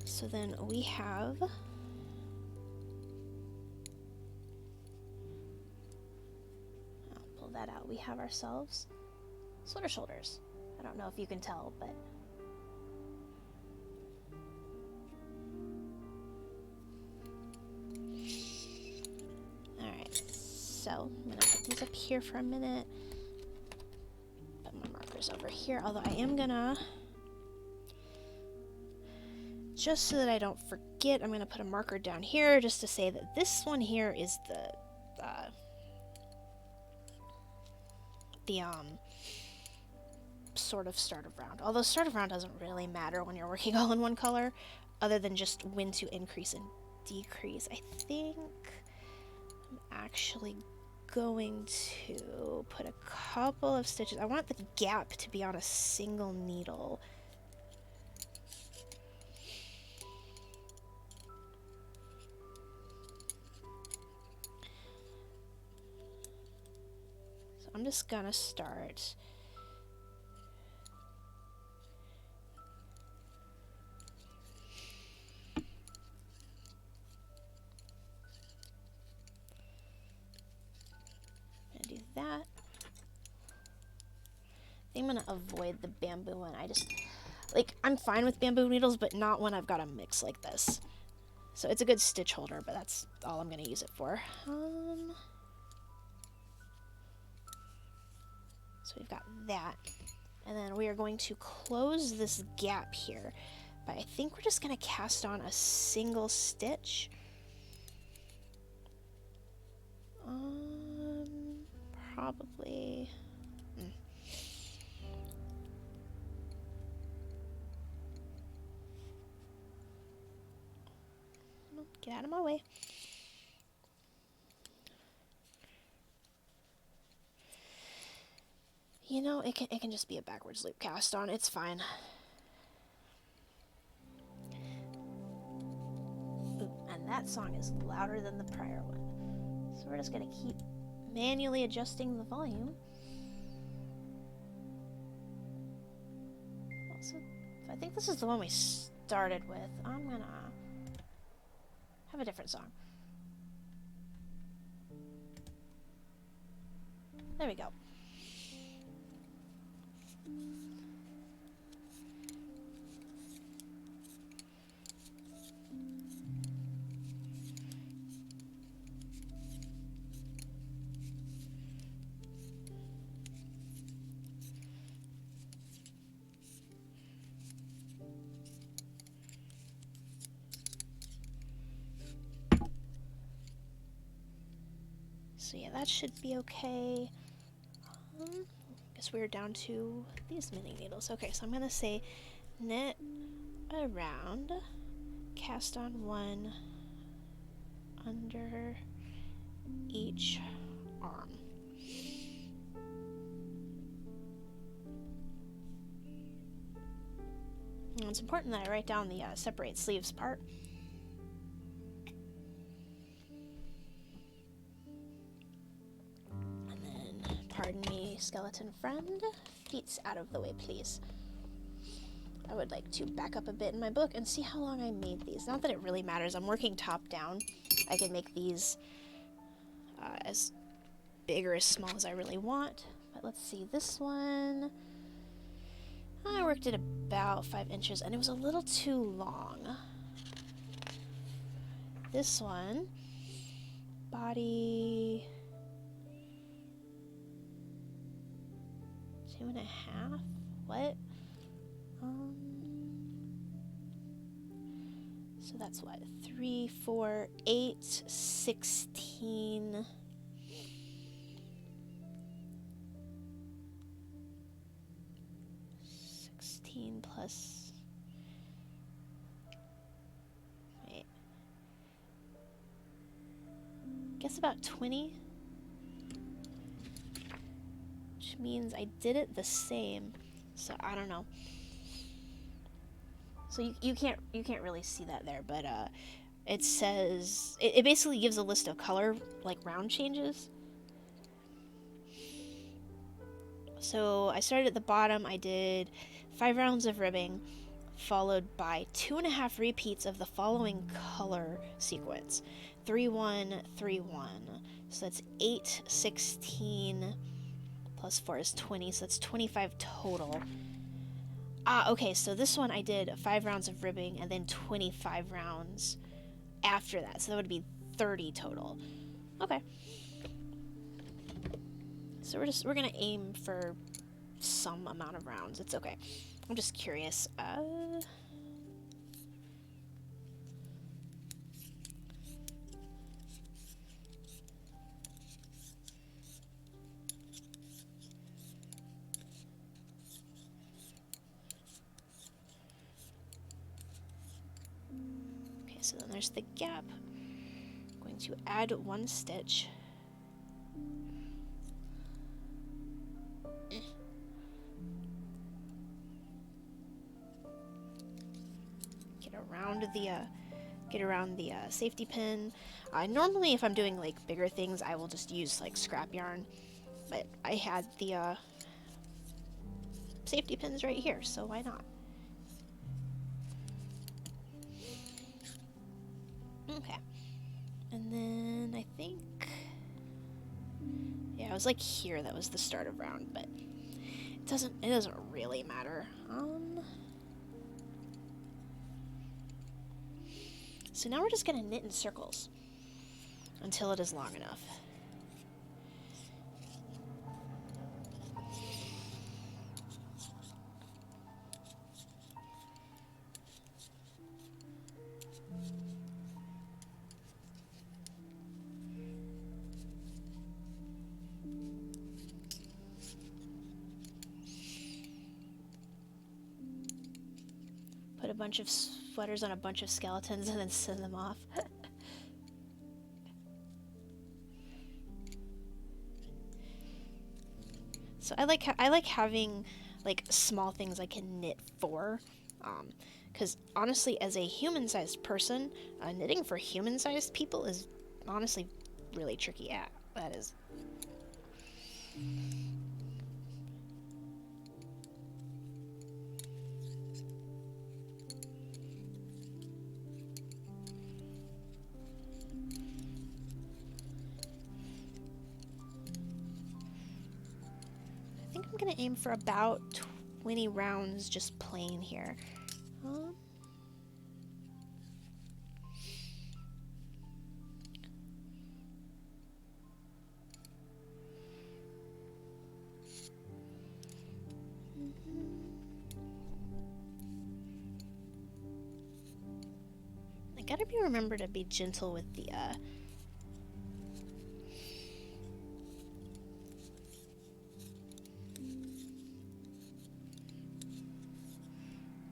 So then we have I'll pull that out. We have ourselves sweater shoulders. I don't know if you can tell, but alright, so I'm gonna put these up here for a minute. Put my markers over here, although I am gonna, just so that I don't forget, I'm going to put a marker down here just to say that this one here is the sort of start of round. Although start of round doesn't really matter when you're working all in one color, other than just when to increase and decrease. I think I'm actually going to put a couple of stitches. I want the gap to be on a single needle. I'm just gonna start and do that. I think I'm gonna avoid the bamboo one. I'm fine with bamboo needles, but not when I've got a mix like this. So it's a good stitch holder, but that's all I'm gonna use it for. So we've got that. And then we are going to close this gap here. But I think we're just going to cast on a single stitch. Probably. Get out of my way. You know, it can just be a backwards loop cast on. It's fine. Ooh, and that song is louder than the prior one. So we're just going to keep manually adjusting the volume. So I think this is the one we started with. I'm going to have a different song. There we go. So yeah, that should be okay. Guess we're down to these knitting needles. Okay, so I'm gonna say knit around, cast on one under each arm. And it's important that I write down the separate sleeves part. And then, pardon me, skeleton friend, feet's out of the way, please. I would like to back up a bit in my book and see how long I made these. Not that it really matters. I'm working top down. I can make these as big or as small as I really want. But let's see, this one, I worked it about 5 inches and it was a little too long. This one, body 2.5. What? So that's what? 3, 4, 8, 16. 16 plus. Wait. Guess about 20. Which means I did it the same. So I don't know. So you can't really see that there, but it says it basically gives a list of color like round changes. So I started at the bottom. I did 5 rounds of ribbing, followed by 2.5 repeats of the following color sequence: 3, 1, 3, 1. So that's 8, 16 plus 4 is 20. So that's 25 total. Okay, so this one I did 5 rounds of ribbing and then 25 rounds after that. So that would be 30 total. Okay. So we're gonna aim for some amount of rounds. It's okay. I'm just curious. So then there's the gap. I'm going to add 1 stitch. Get around the safety pin. Normally, if I'm doing like bigger things, I will just use like scrap yarn, but I had the safety pins right here, so why not? Okay. And then I think, yeah, it was like here that was the start of round, but it doesn't really matter. So now we're just gonna knit in circles until it is long enough. bunch of sweaters on a bunch of skeletons and then send them off. So I like having like small things I can knit for, because honestly, as a human-sized person, knitting for human-sized people is honestly really tricky. Yeah, that is. I think I'm gonna aim for about 20 rounds just plain here. I gotta remember to be gentle with the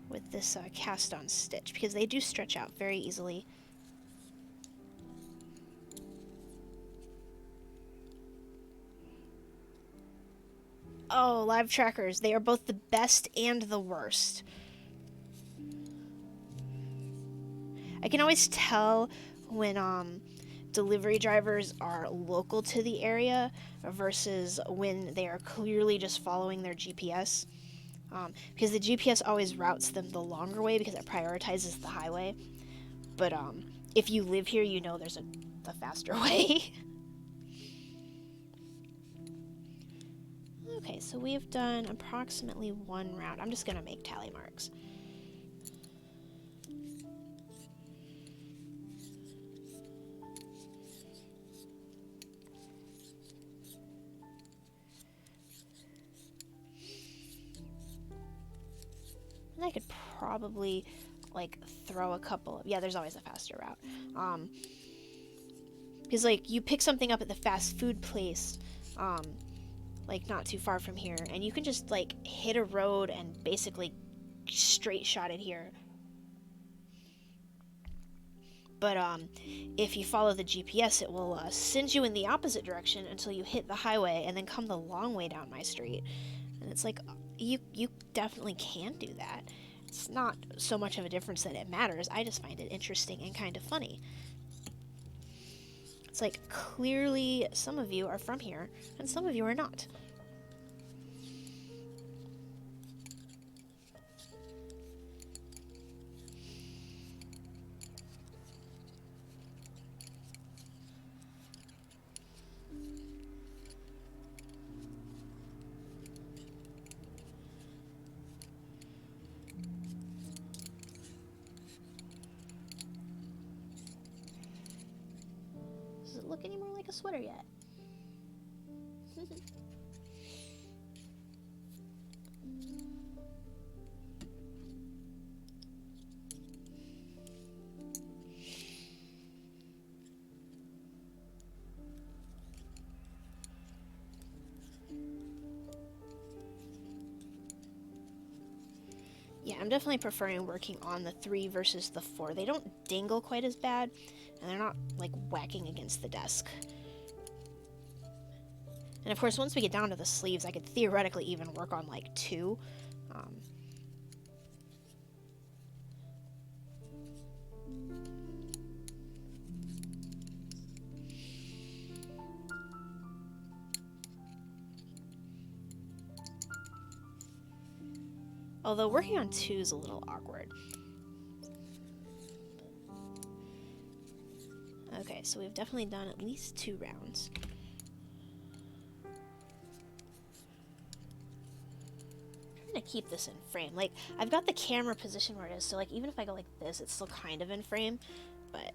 with this cast on stitch, because they do stretch out very easily. Oh, live trackers, they are both the best and the worst. I can always tell when delivery drivers are local to the area versus when they are clearly just following their GPS. Because the GPS always routes them the longer way because it prioritizes the highway. But if you live here, you know there's a faster way. Okay, so we've done approximately 1 round. I'm just gonna make tally marks. And I could probably like throw a couple. Yeah, there's always a faster route. Because like you pick something up at the fast food place, like not too far from here, and you can just like hit a road and basically straight shot it here. But if you follow the GPS, it will send you in the opposite direction until you hit the highway and then come the long way down my street. And it's like, you definitely can do that. It's not so much of a difference that it matters. I just find it interesting and kind of funny. It's like, clearly some of you are from here and some of you are not. Does it look any more like a sweater yet? Yeah, I'm definitely preferring working on the 3 versus the 4. They don't dangle quite as bad, and they're not, like, whacking against the desk. And of course, once we get down to the sleeves, I could theoretically even work on, like, 2. Although working on 2 is a little awkward. Okay, so we've definitely done at least 2 rounds. I'm trying to keep this in frame. Like, I've got the camera position where it is, so like even if I go like this, it's still kind of in frame, but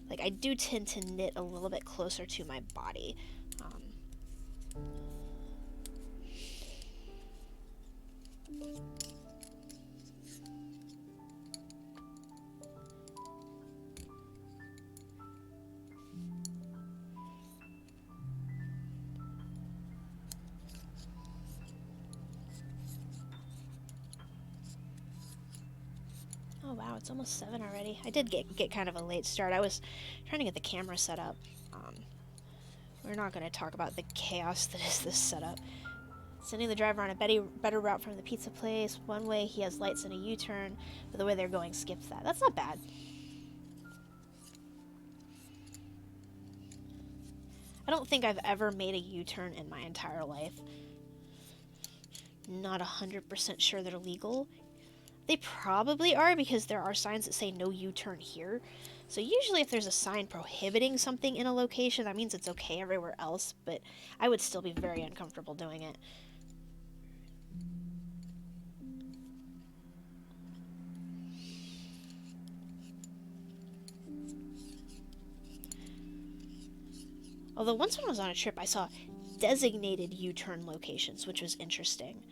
like I do tend to knit a little bit closer to my body. Oh wow, it's almost 7 already. I did get kind of a late start. I was trying to get the camera set up. We're not going to talk about the chaos that is this setup. Sending the driver on a better route from the pizza place. One way he has lights and a U-turn, but the way they're going skips that. That's not bad. I don't think I've ever made a U-turn in my entire life. Not 100% sure they're legal. They probably are because there are signs that say no U-turn here. So usually if there's a sign prohibiting something in a location, that means it's okay everywhere else, but I would still be very uncomfortable doing it. Although once when I was on a trip, I saw designated U-turn locations, which was interesting.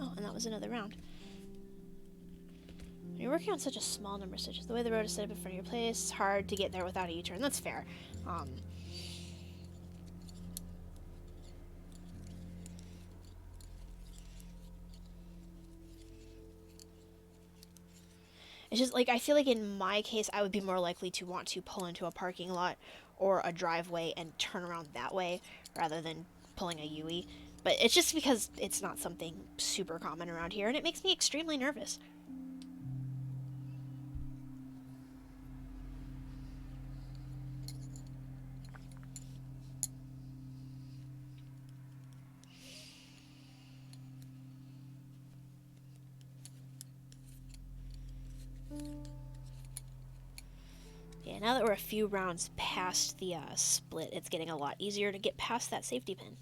Oh, and that was another round. When you're working on such a small number of stitches, the way the road is set up in front of your place, it's hard to get there without a U-turn. That's fair. It's just, like, I feel like in my case, I would be more likely to want to pull into a parking lot or a driveway and turn around that way rather than pulling a UE. But it's just because it's not something super common around here, and it makes me extremely nervous. Yeah, now that we're a few rounds past the split, it's getting a lot easier to get past that safety pin.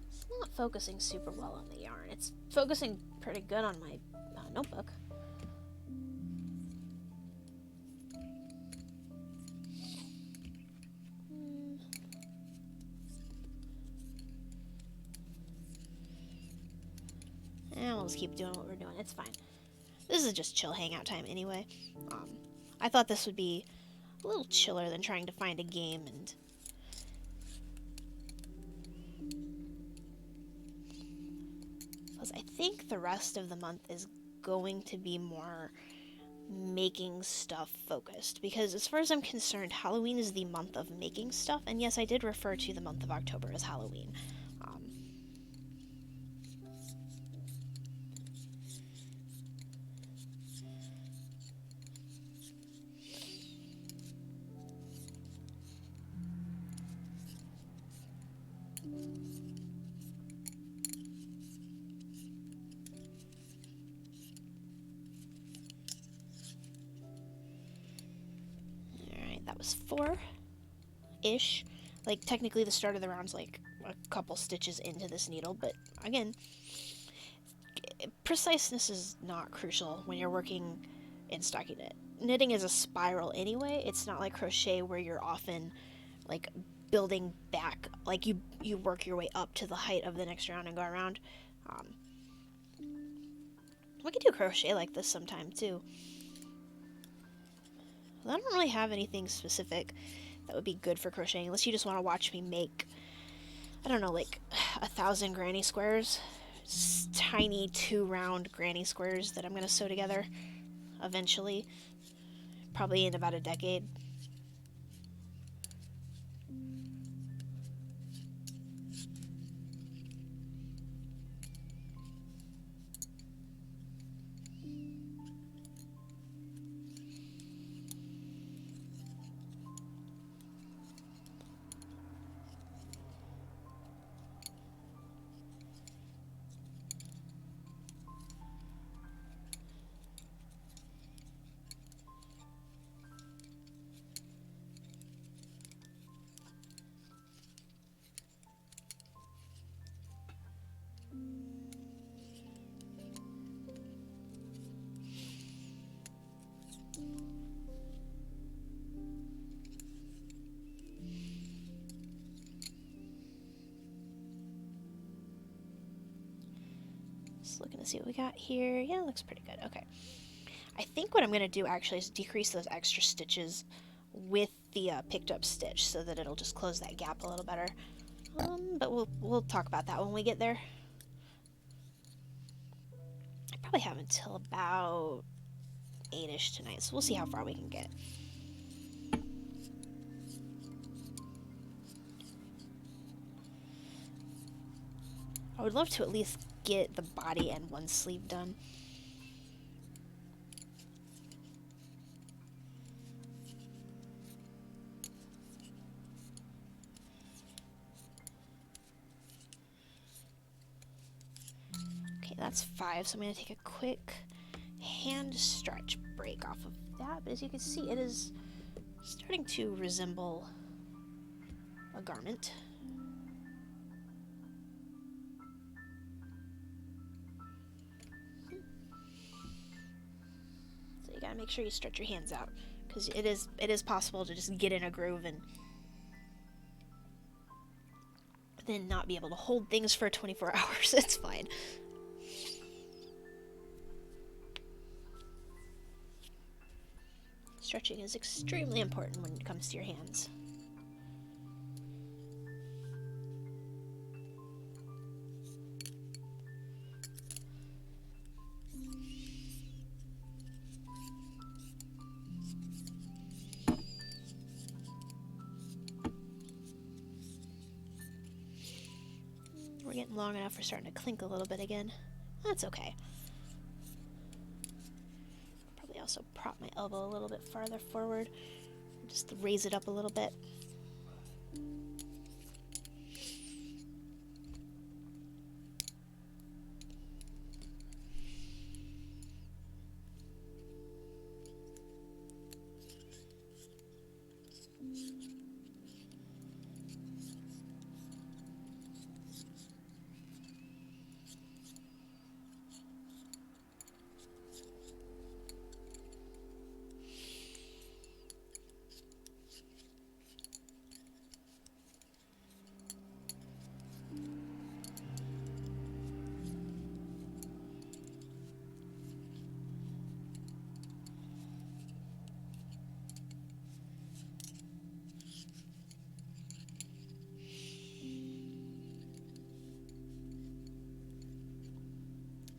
It's not focusing super well on the yarn. It's focusing pretty good on my notebook. And we'll just keep doing what we're doing. It's fine. This is just chill hangout time anyway. I thought this would be a little chiller than trying to find a game and... Plus, I think the rest of the month is going to be more making stuff focused. Because as far as I'm concerned, Halloween is the month of making stuff. And yes, I did refer to the month of October as Halloween. That was 4-ish. Like, technically the start of the round's like a couple stitches into this needle, but again, preciseness is not crucial when you're working in stockinette. Knitting is a spiral anyway. It's not like crochet where you're often like building back, like you work your way up to the height of the next round and go around. We could do crochet like this sometime too. I don't really have anything specific that would be good for crocheting, unless you just want to watch me make, I don't know, like 1,000 granny squares. Tiny 2-round granny squares that I'm going to sew together eventually, probably in about a decade. Just looking to see what we got here. Yeah, looks pretty good. Okay. I think what I'm going to do actually is decrease those extra stitches with the picked up stitch so that it'll just close that gap a little better. But we'll talk about that when we get there. I probably have until about 8-ish tonight, so we'll see how far we can get. I would love to at least get the body and one sleeve done. Okay, that's 5, so I'm going to take a quick hand stretch break off of that. But as you can see, it is starting to resemble a garment. So you gotta make sure you stretch your hands out, because it is possible to just get in a groove and then not be able to hold things for 24 hours. It's fine. Stretching is extremely important when it comes to your hands. We're getting long enough, we're starting to clink a little bit again. That's okay. Probably also prop my elbow a little bit farther forward. Just raise it up a little bit.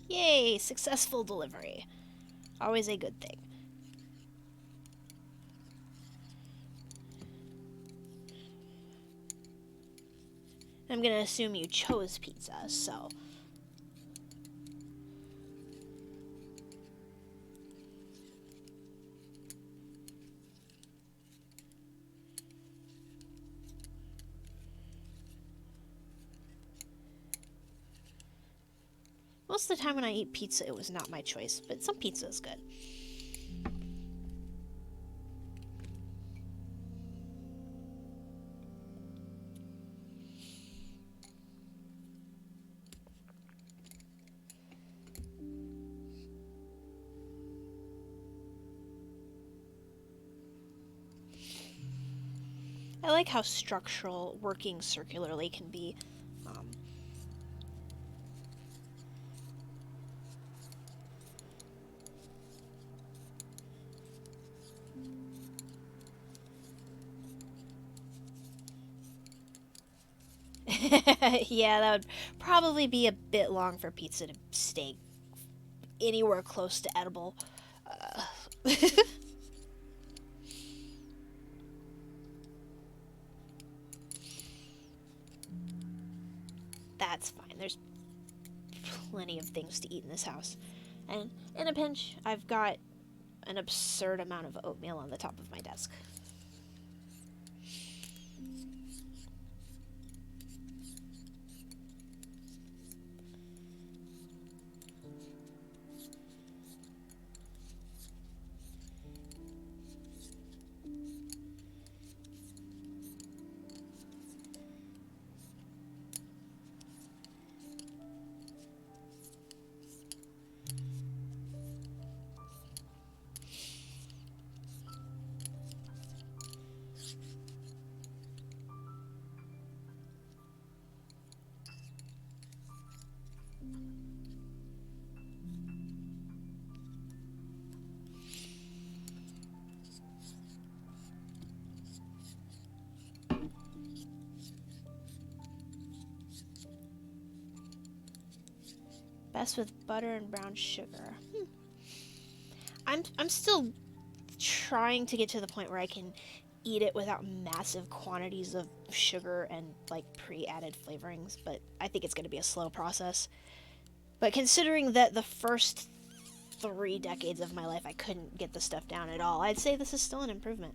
Yay! Successful delivery. Always a good thing. I'm gonna assume you chose pizza, so... Most of the time when I eat pizza, it was not my choice, but some pizza is good. I like how structural working circularly can be. Yeah, that would probably be a bit long for pizza to stay anywhere close to edible. That's fine. There's plenty of things to eat in this house. And in a pinch, I've got an absurd amount of oatmeal on the top of my desk. Best with butter and brown sugar. I'm still trying to get to the point where I can eat it without massive quantities of sugar and like pre-added flavorings, but I think it's going to be a slow process. But considering that the first 3 decades of my life I couldn't get the stuff down at all, I'd say this is still an improvement.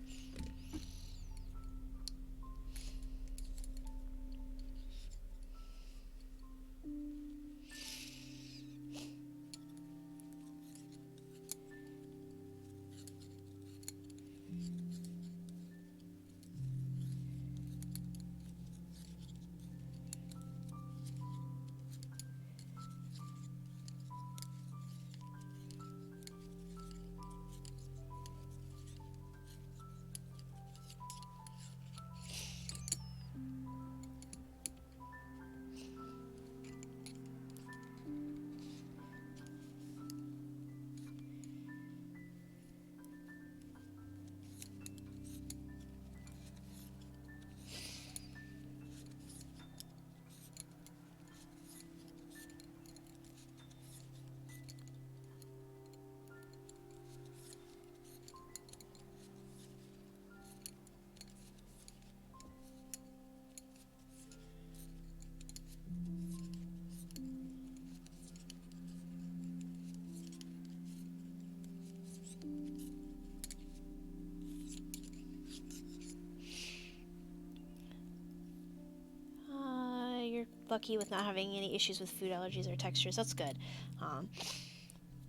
You're lucky with not having any issues with food allergies or textures. That's good.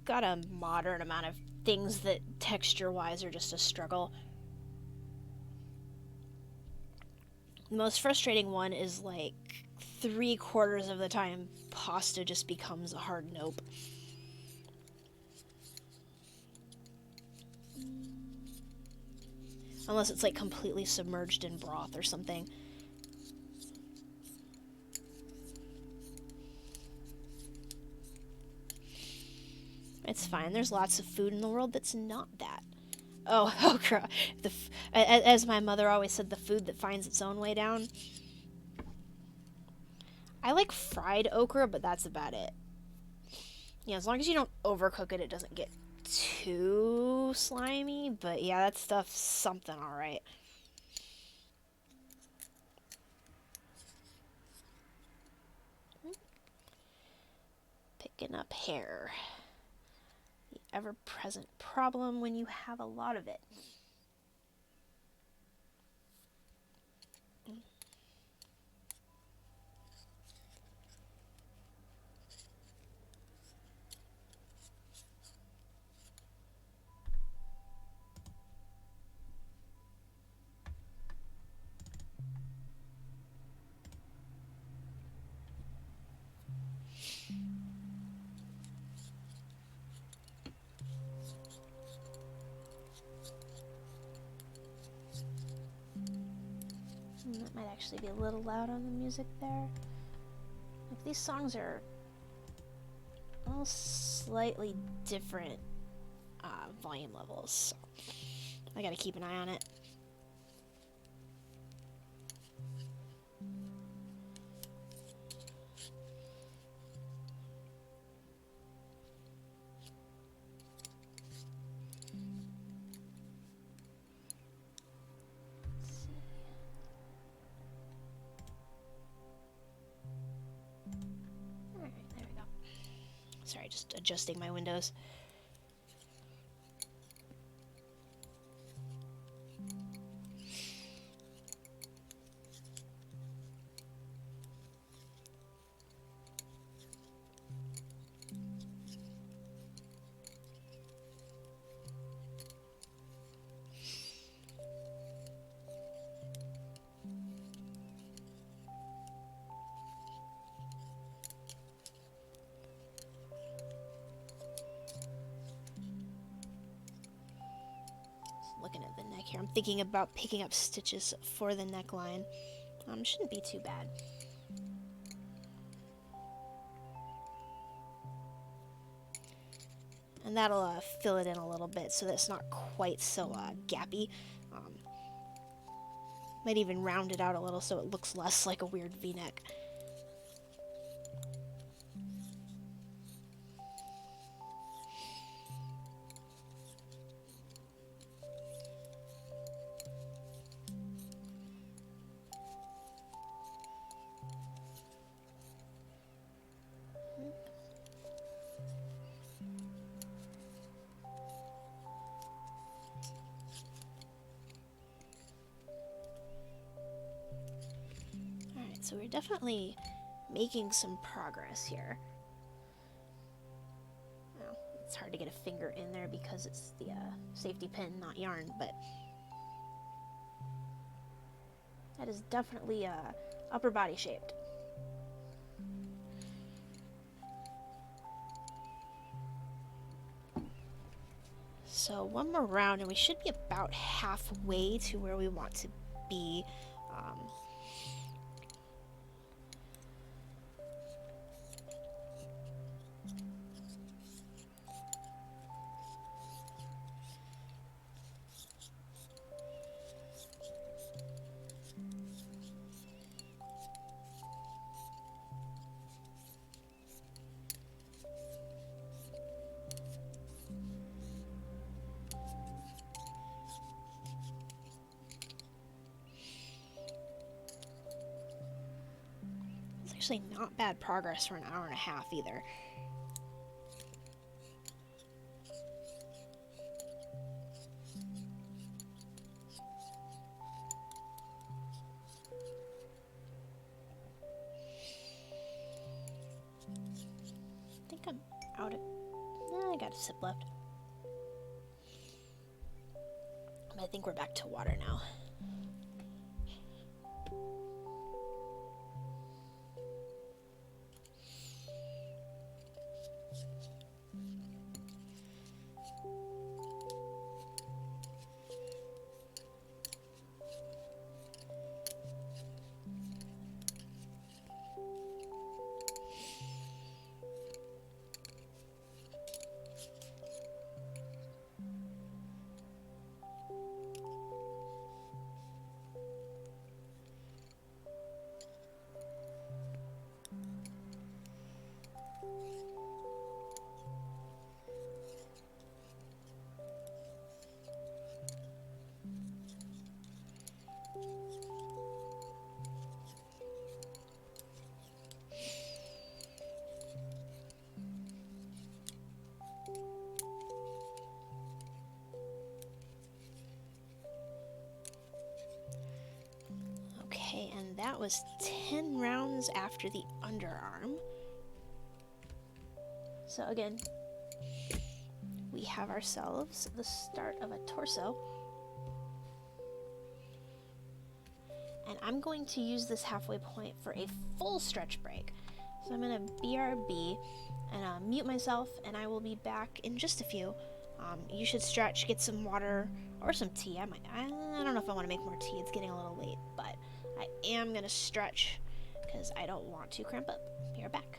Got a moderate amount of things that texture-wise are just a struggle. The most frustrating one is like 3/4 of the time pasta just becomes a hard nope. Unless it's like completely submerged in broth or something. It's fine. There's lots of food in the world that's not that. Oh, okra. As my mother always said, the food that finds its own way down. I like fried okra, but that's about it. Yeah, as long as you don't overcook it, it doesn't get too slimy. But yeah, that stuff's something alright. Picking up hair. The ever-present problem when you have a lot of it. That might actually be a little loud on the music there. Like, these songs are all slightly different volume levels, so I gotta keep an eye on it. Alright, there we go. Sorry, just adjusting my windows. Looking at the neck here, I'm thinking about picking up stitches for the neckline. Shouldn't be too bad. And that'll fill it in a little bit so that it's not quite so gappy. Might even round it out a little so it looks less like a weird V-neck. So we're definitely making some progress here. Well, it's hard to get a finger in there because it's the safety pin, not yarn, but that is definitely upper body shaped. So one more round and we should be about halfway to where we want to be. It's actually not bad progress for an hour and a half either. I think I'm out of... I got a sip left. But I think we're back to water now. Okay, and that was 10 rounds after the underarm. So again, we have ourselves the start of a torso. And I'm going to use this halfway point for a full stretch break. So I'm going to BRB and mute myself, and I will be back in just a few. You should stretch, get some water or some tea. I don't know if I want to make more tea. It's getting a little late, but I am going to stretch because I don't want to cramp up. Be right back.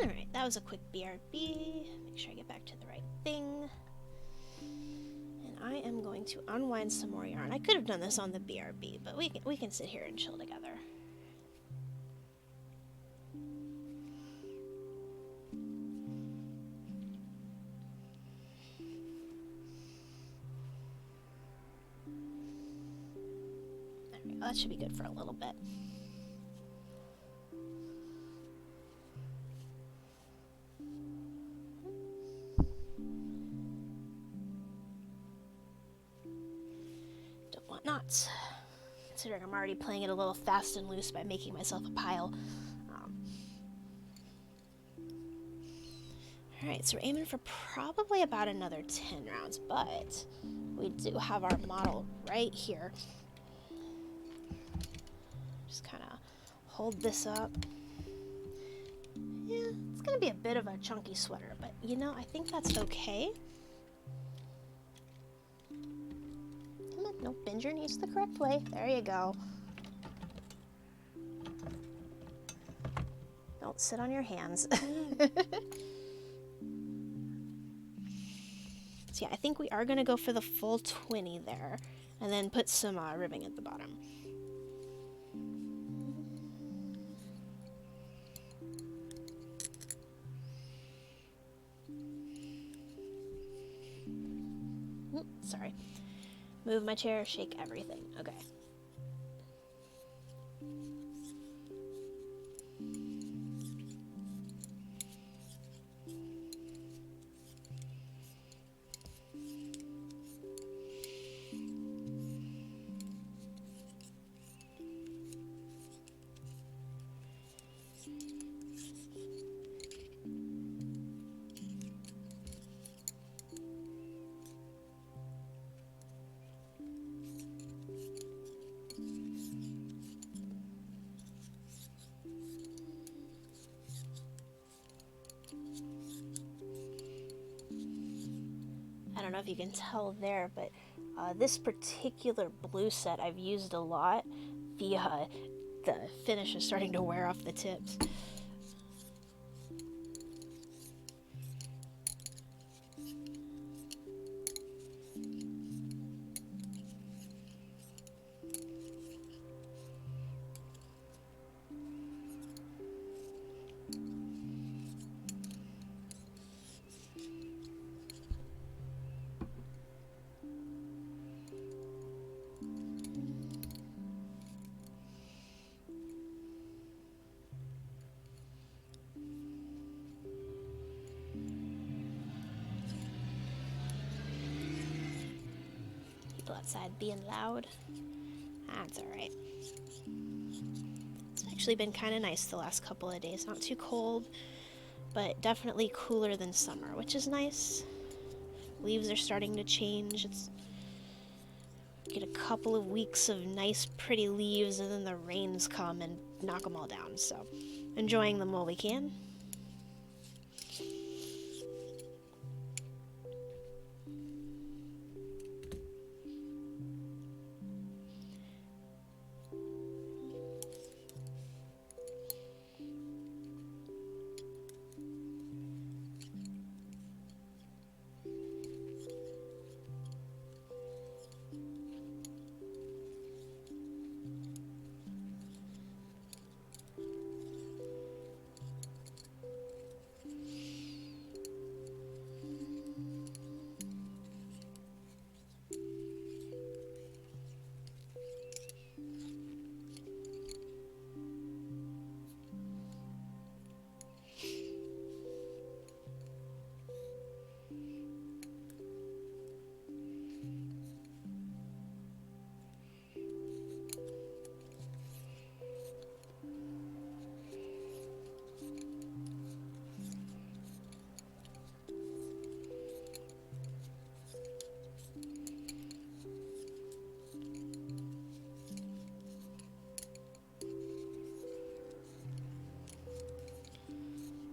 Alright, that was a quick BRB. Make sure I get back to the right thing. And I am going to unwind some more yarn. I could have done this on the BRB, but we can sit here and chill together. Alright, well, that should be good for a little bit. Not, considering I'm already playing it a little fast and loose by making myself a pile. Alright, so we're aiming for probably about another 10 rounds, but we do have our model right here. Just kind of hold this up. Yeah, it's going to be a bit of a chunky sweater, but you know, I think that's okay. No, bend your knees the correct way. There you go. Don't sit on your hands. So yeah, I think we are going to go for the full 20 there, and then put some ribbing at the bottom. Sorry. Move my chair, shake everything. Okay. I don't know if you can tell there, but this particular blue set I've used a lot. The finish is starting to wear off the tips. Outside being loud. That's alright. It's actually been kind of nice the last couple of days. Not too cold, but definitely cooler than summer, which is nice. Leaves are starting to change. Get a couple of weeks of nice, pretty leaves, and then the rains come and knock them all down. So, enjoying them while we can.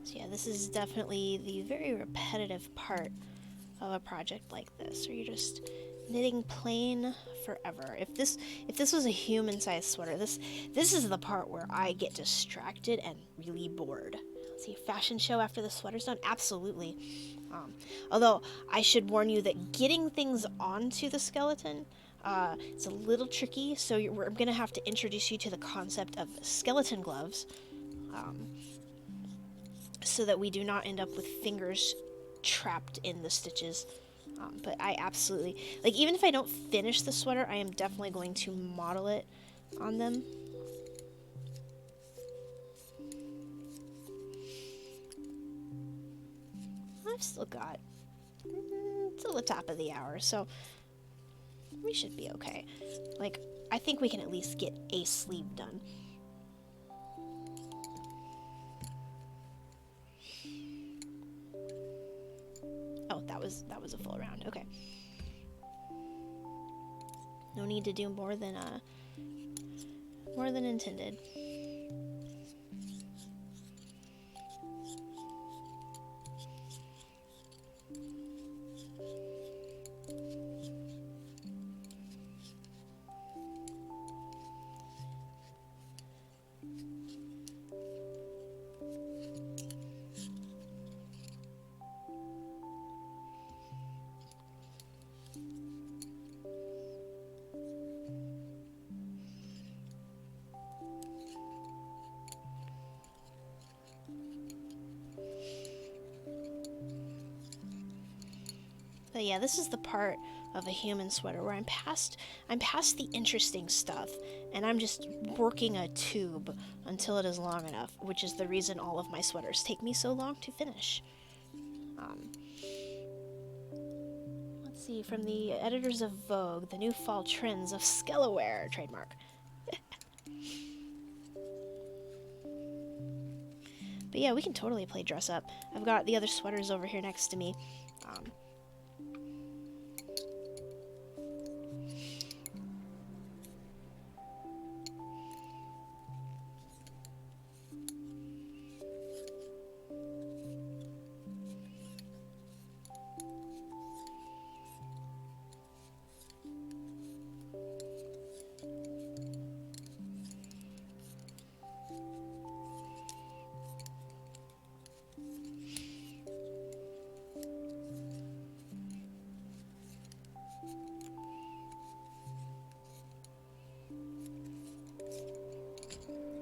Yeah, this is definitely the very repetitive part of a project like this, where you're just knitting plain forever. If this was a human-sized sweater, this is the part where I get distracted and really bored. Let's see, fashion show after the sweater's done? Absolutely. Although, I should warn you that getting things onto the skeleton, it's a little tricky, so we're going to have to introduce you to the concept of skeleton gloves, so that we do not end up with fingers trapped in the stitches. But I absolutely, like, even if I don't finish the sweater, I am definitely going to model it on them. I've still got till the top of the hour, so we should be okay. Like, I think we can at least get a sleeve done. Oh, that was a full round. Okay. No need to do more than intended. But yeah, this is the part of a human sweater where I'm past the interesting stuff, and I'm just working a tube until it is long enough, which is the reason all of my sweaters take me so long to finish. Let's see, from the editors of Vogue, the new fall trends of Skelaware, trademark. But yeah, we can totally play dress up. I've got the other sweaters over here next to me.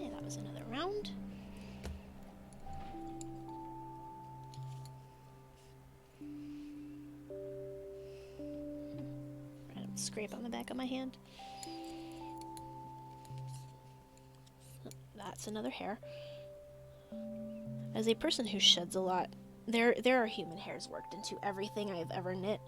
Yeah, that was another round. Random scrape on the back of my hand. That's another hair. As a person who sheds a lot, there are human hairs worked into everything I've ever knit.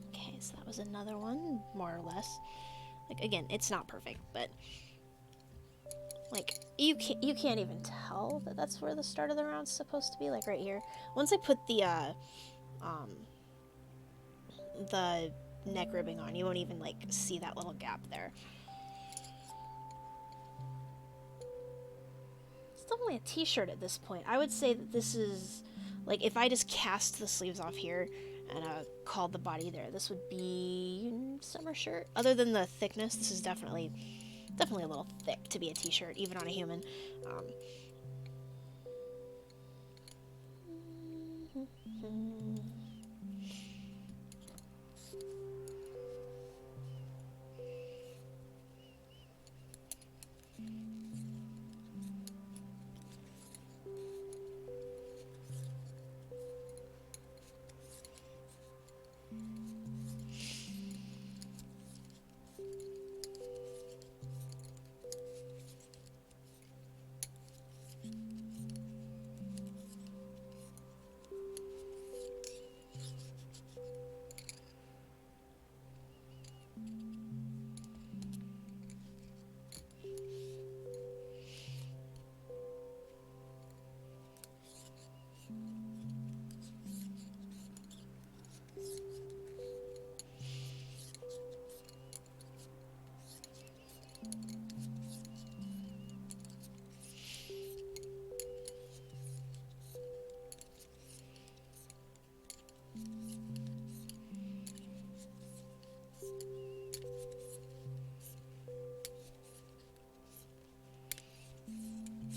Okay, so that was another one, more or less. Like, again, it's not perfect, but Like, you can't even tell that that's where the start of the round's supposed to be, like right here. Once I put the neck ribbing on, you won't even, like, see that little gap there. It's definitely a t-shirt at this point. I would say that this is, like, if I just cast the sleeves off here and called the body there, this would be summer shirt. Other than the thickness, this is definitely a little thick to be a t-shirt, even on a human.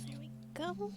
There we go.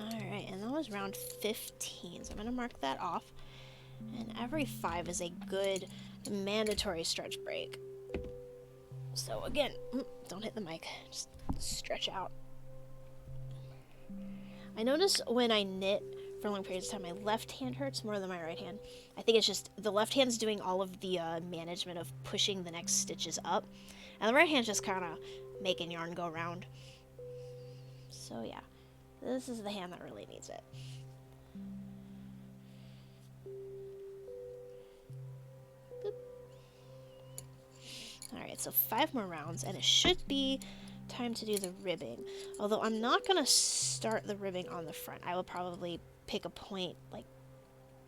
Alright, and that was round 15, so I'm going to mark that off. And every 5 is a good mandatory stretch break. So again, don't hit the mic, just stretch out. I notice when I knit for long periods of time, my left hand hurts more than my right hand. I think it's just the left hand's doing all of the management of pushing the next stitches up, and the right hand's just kind of making yarn go around. So yeah, this is the hand that really needs it. Alright, so 5 more rounds, and it should be time to do the ribbing. Although I'm not going to start the ribbing on the front. I will probably pick a point, like,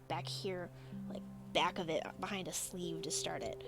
back here, like, back of it, behind a sleeve to start it.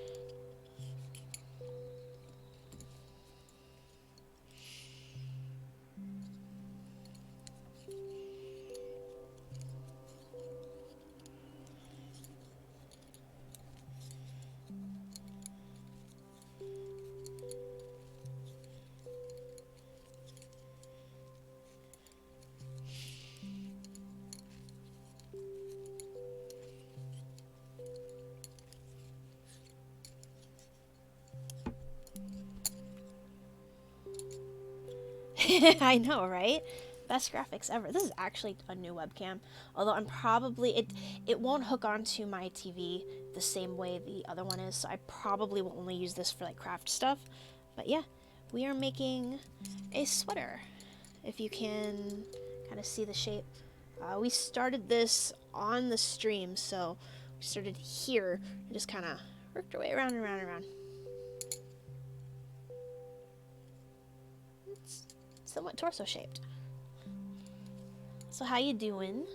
I know, right? Best graphics ever. This is actually a new webcam, although I'm probably, it won't hook onto my TV the same way the other one is, so I probably will only use this for like craft stuff. But yeah, we are making a sweater, if you can kind of see the shape. We started this on the stream, so we started here and just kind of worked our way around and around and around. It's somewhat torso shaped. So how you doing?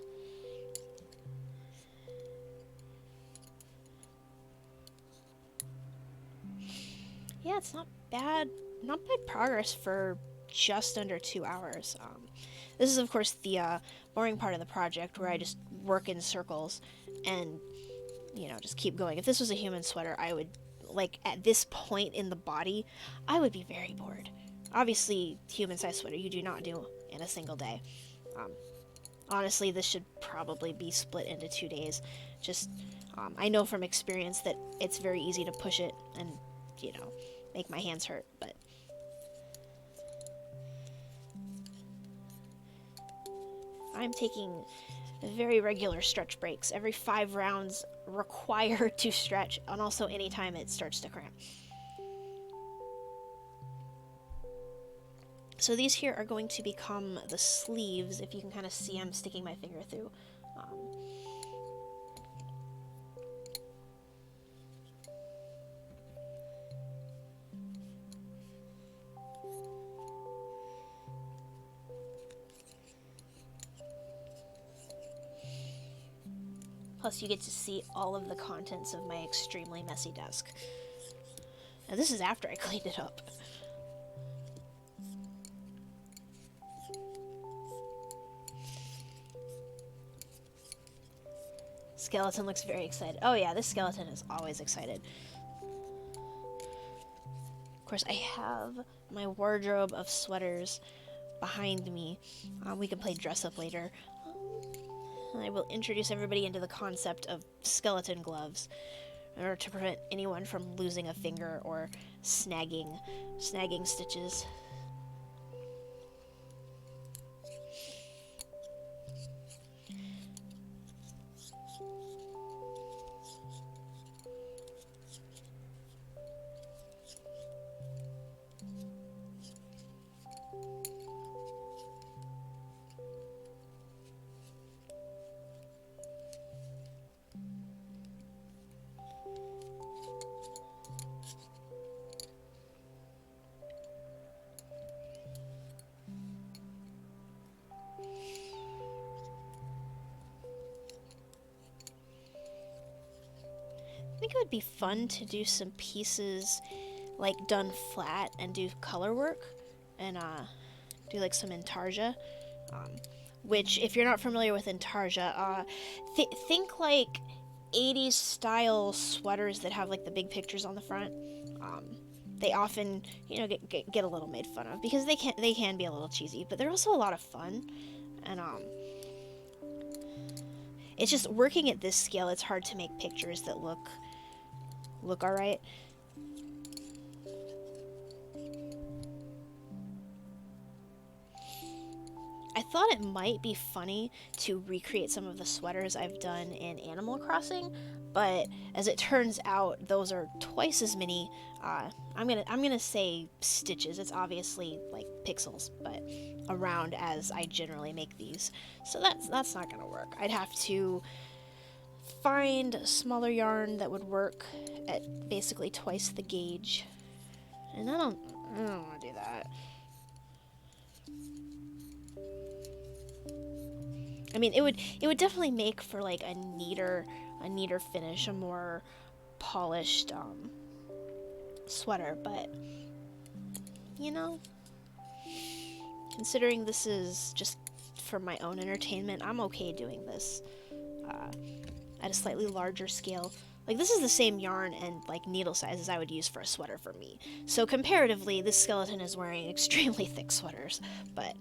Yeah, it's not bad progress for just under 2 hours. This is of course the boring part of the project where I just work in circles and, you know, just keep going. If this was a human sweater, I would, like, at this point in the body, I would be very bored. Obviously, human-sized sweater you do not do in a single day. Honestly, this should probably be split into 2 days. Just, I know from experience that it's very easy to push it and, you know, make my hands hurt, but I'm taking very regular stretch breaks. Every 5 rounds required to stretch, and also anytime it starts to cramp. So these here are going to become the sleeves. If you can kind of see, I'm sticking my finger through. Plus, you get to see all of the contents of my extremely messy desk. Now, this is after I cleaned it up. Skeleton looks very excited. Oh yeah, this skeleton is always excited. Of course, I have my wardrobe of sweaters behind me. We can play dress up later. I will introduce everybody into the concept of skeleton gloves in order to prevent anyone from losing a finger or snagging stitches. I think it would be fun to do some pieces like done flat and do color work and do like some intarsia, which if you're not familiar with intarsia, think like 80s style sweaters that have like the big pictures on the front. They often, you know, get a little made fun of because they can be a little cheesy, but they're also a lot of fun. And it's just working at this scale, it's hard to make pictures that look alright. I thought it might be funny to recreate some of the sweaters I've done in Animal Crossing, but as it turns out, those are twice as many. I'm gonna say stitches. It's obviously like pixels, but around as I generally make these, so that's not gonna work. I'd have to find smaller yarn that would work at basically twice the gauge, and I don't want to do that. I mean, it would definitely make for like a neater finish, a more polished sweater, but you know, considering this is just for my own entertainment, I'm okay doing this at a slightly larger scale. Like, this is the same yarn and like needle size as I would use for a sweater for me. So comparatively, this skeleton is wearing extremely thick sweaters, but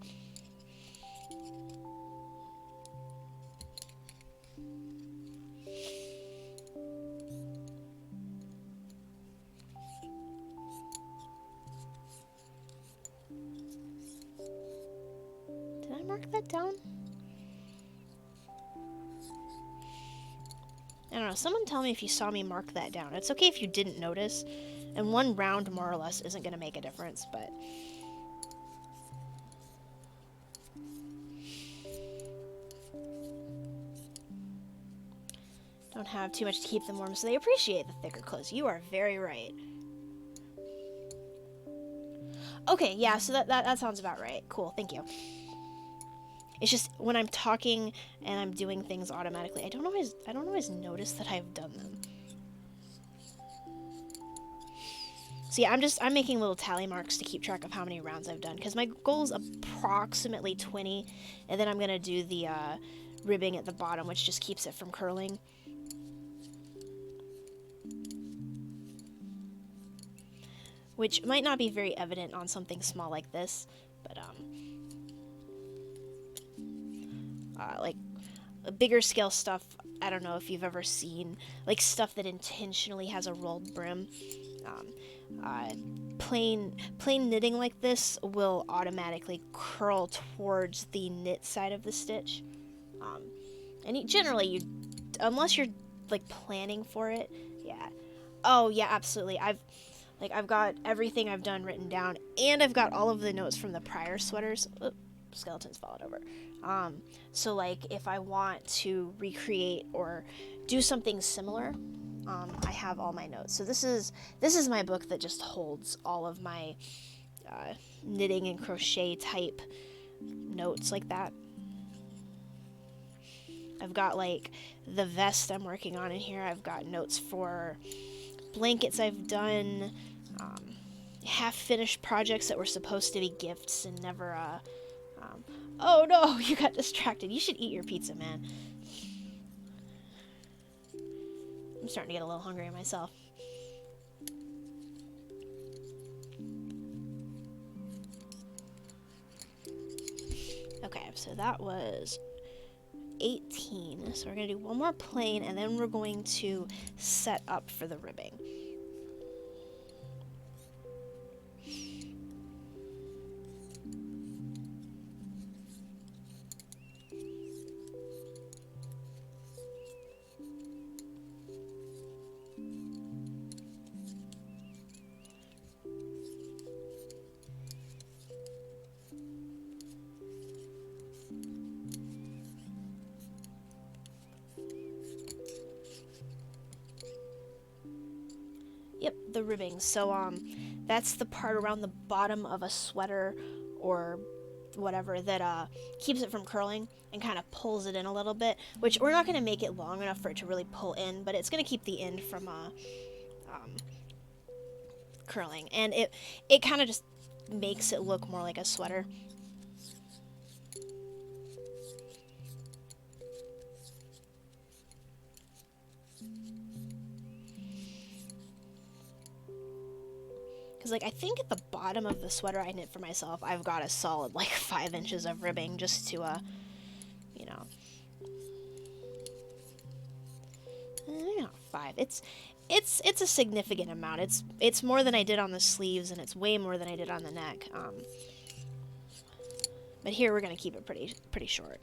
did I mark that down? I don't know, someone tell me if you saw me mark that down. It's okay if you didn't notice, and one round more or less isn't going to make a difference, but don't have too much to keep them warm, so they appreciate the thicker clothes. You are very right. Okay, yeah, so that sounds about right. Cool, thank you. It's just when I'm talking and I'm doing things automatically, I don't always notice that I've done them. So yeah, I'm making little tally marks to keep track of how many rounds I've done, because my goal is approximately 20, and then I'm gonna do the ribbing at the bottom, which just keeps it from curling. Which might not be very evident on something small like this, but like bigger scale stuff. I don't know if you've ever seen like stuff that intentionally has a rolled brim. Um, uh, plain knitting like this will automatically curl towards the knit side of the stitch. And generally, unless you're like planning for it, yeah. Oh yeah, absolutely. I've got everything I've done written down, and I've got all of the notes from the prior sweaters. Oops, skeletons falling over. So like if I want to recreate or do something similar, I have all my notes. So this is my book that just holds all of my knitting and crochet type notes like that. I've got like the vest I'm working on in here. I've got notes for blankets I've done, half-finished projects that were supposed to be gifts and never, oh no, you got distracted. You should eat your pizza, man. I'm starting to get a little hungry myself. Okay, so that was 18. So we're going to do one more plain, and then we're going to set up for the ribbing. Yep, the ribbing. So that's the part around the bottom of a sweater or whatever that keeps it from curling and kind of pulls it in a little bit, which we're not going to make it long enough for it to really pull in, but it's going to keep the end from curling, and it kind of just makes it look more like a sweater. Because, like, I think at the bottom of the sweater I knit for myself, I've got a solid, like, 5 inches of ribbing just to, you know. Not 5. It's a significant amount. It's more than I did on the sleeves, and it's way more than I did on the neck. But here we're gonna keep it pretty short.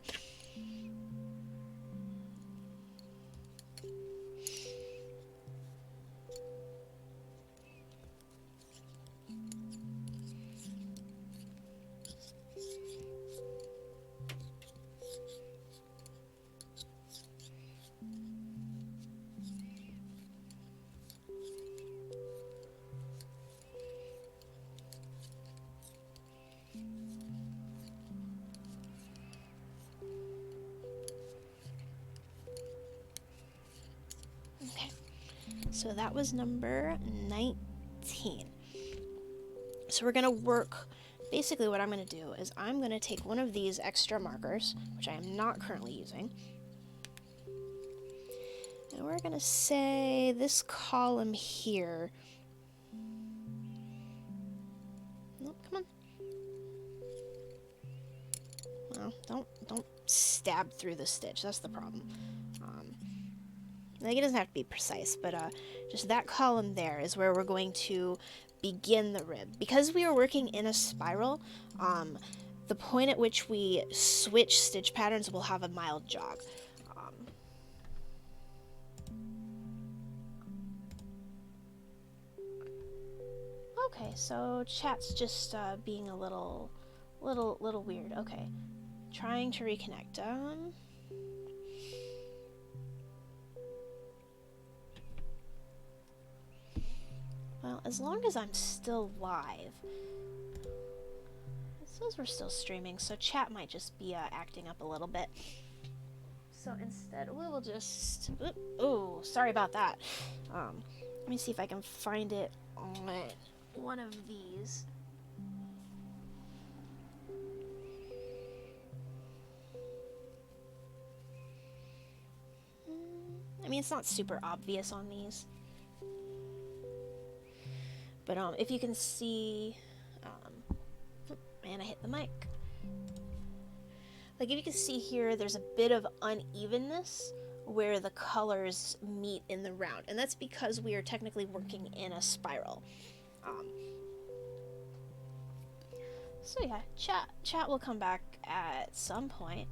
Okay, so that was number 19. So we're gonna work. Basically, what I'm gonna do is I'm gonna take one of these extra markers, which I am not currently using, and we're gonna say this column here. No, come on. Well, don't stab through the stitch. That's the problem. Like, it doesn't have to be precise, but just that column there is where we're going to begin the rib. Because we are working in a spiral, the point at which we switch stitch patterns will have a mild jog. Okay, so chat's just being a little weird. Okay, trying to reconnect. Well, as long as I'm still live. It says we're still streaming, so chat might just be acting up a little bit. So instead, we will just... Oh, sorry about that. Let me see if I can find it on one of these. I mean, it's not super obvious on these. But if you can see, man, I hit the mic. like if you can see here, there's a bit of unevenness where the colors meet in the round, and that's because we are technically working in a spiral. So yeah, chat will come back at some point.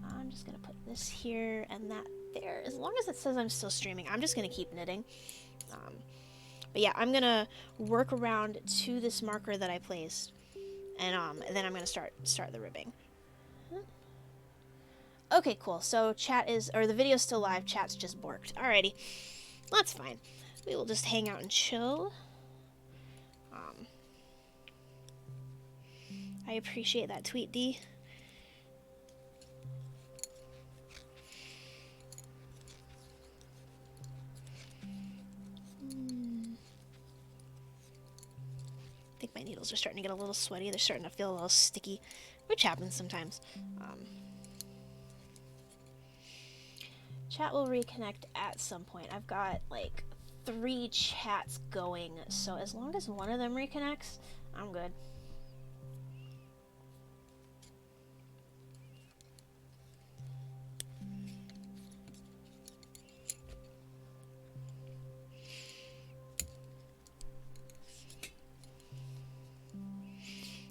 I'm just gonna put this here and that there. As long as it says I'm still streaming, I'm just gonna keep knitting. But yeah, I'm gonna work around to this marker that I placed, and then I'm gonna start the ribbing. Okay, cool. So the video's still live. Chat's just borked. Alrighty, that's fine. We will just hang out and chill. I appreciate that tweet, D. I think my needles are starting to get a little sweaty. They're starting to feel a little sticky, which happens sometimes. Chat will reconnect at some point. I've got like 3 chats going, so as long as one of them reconnects, I'm good.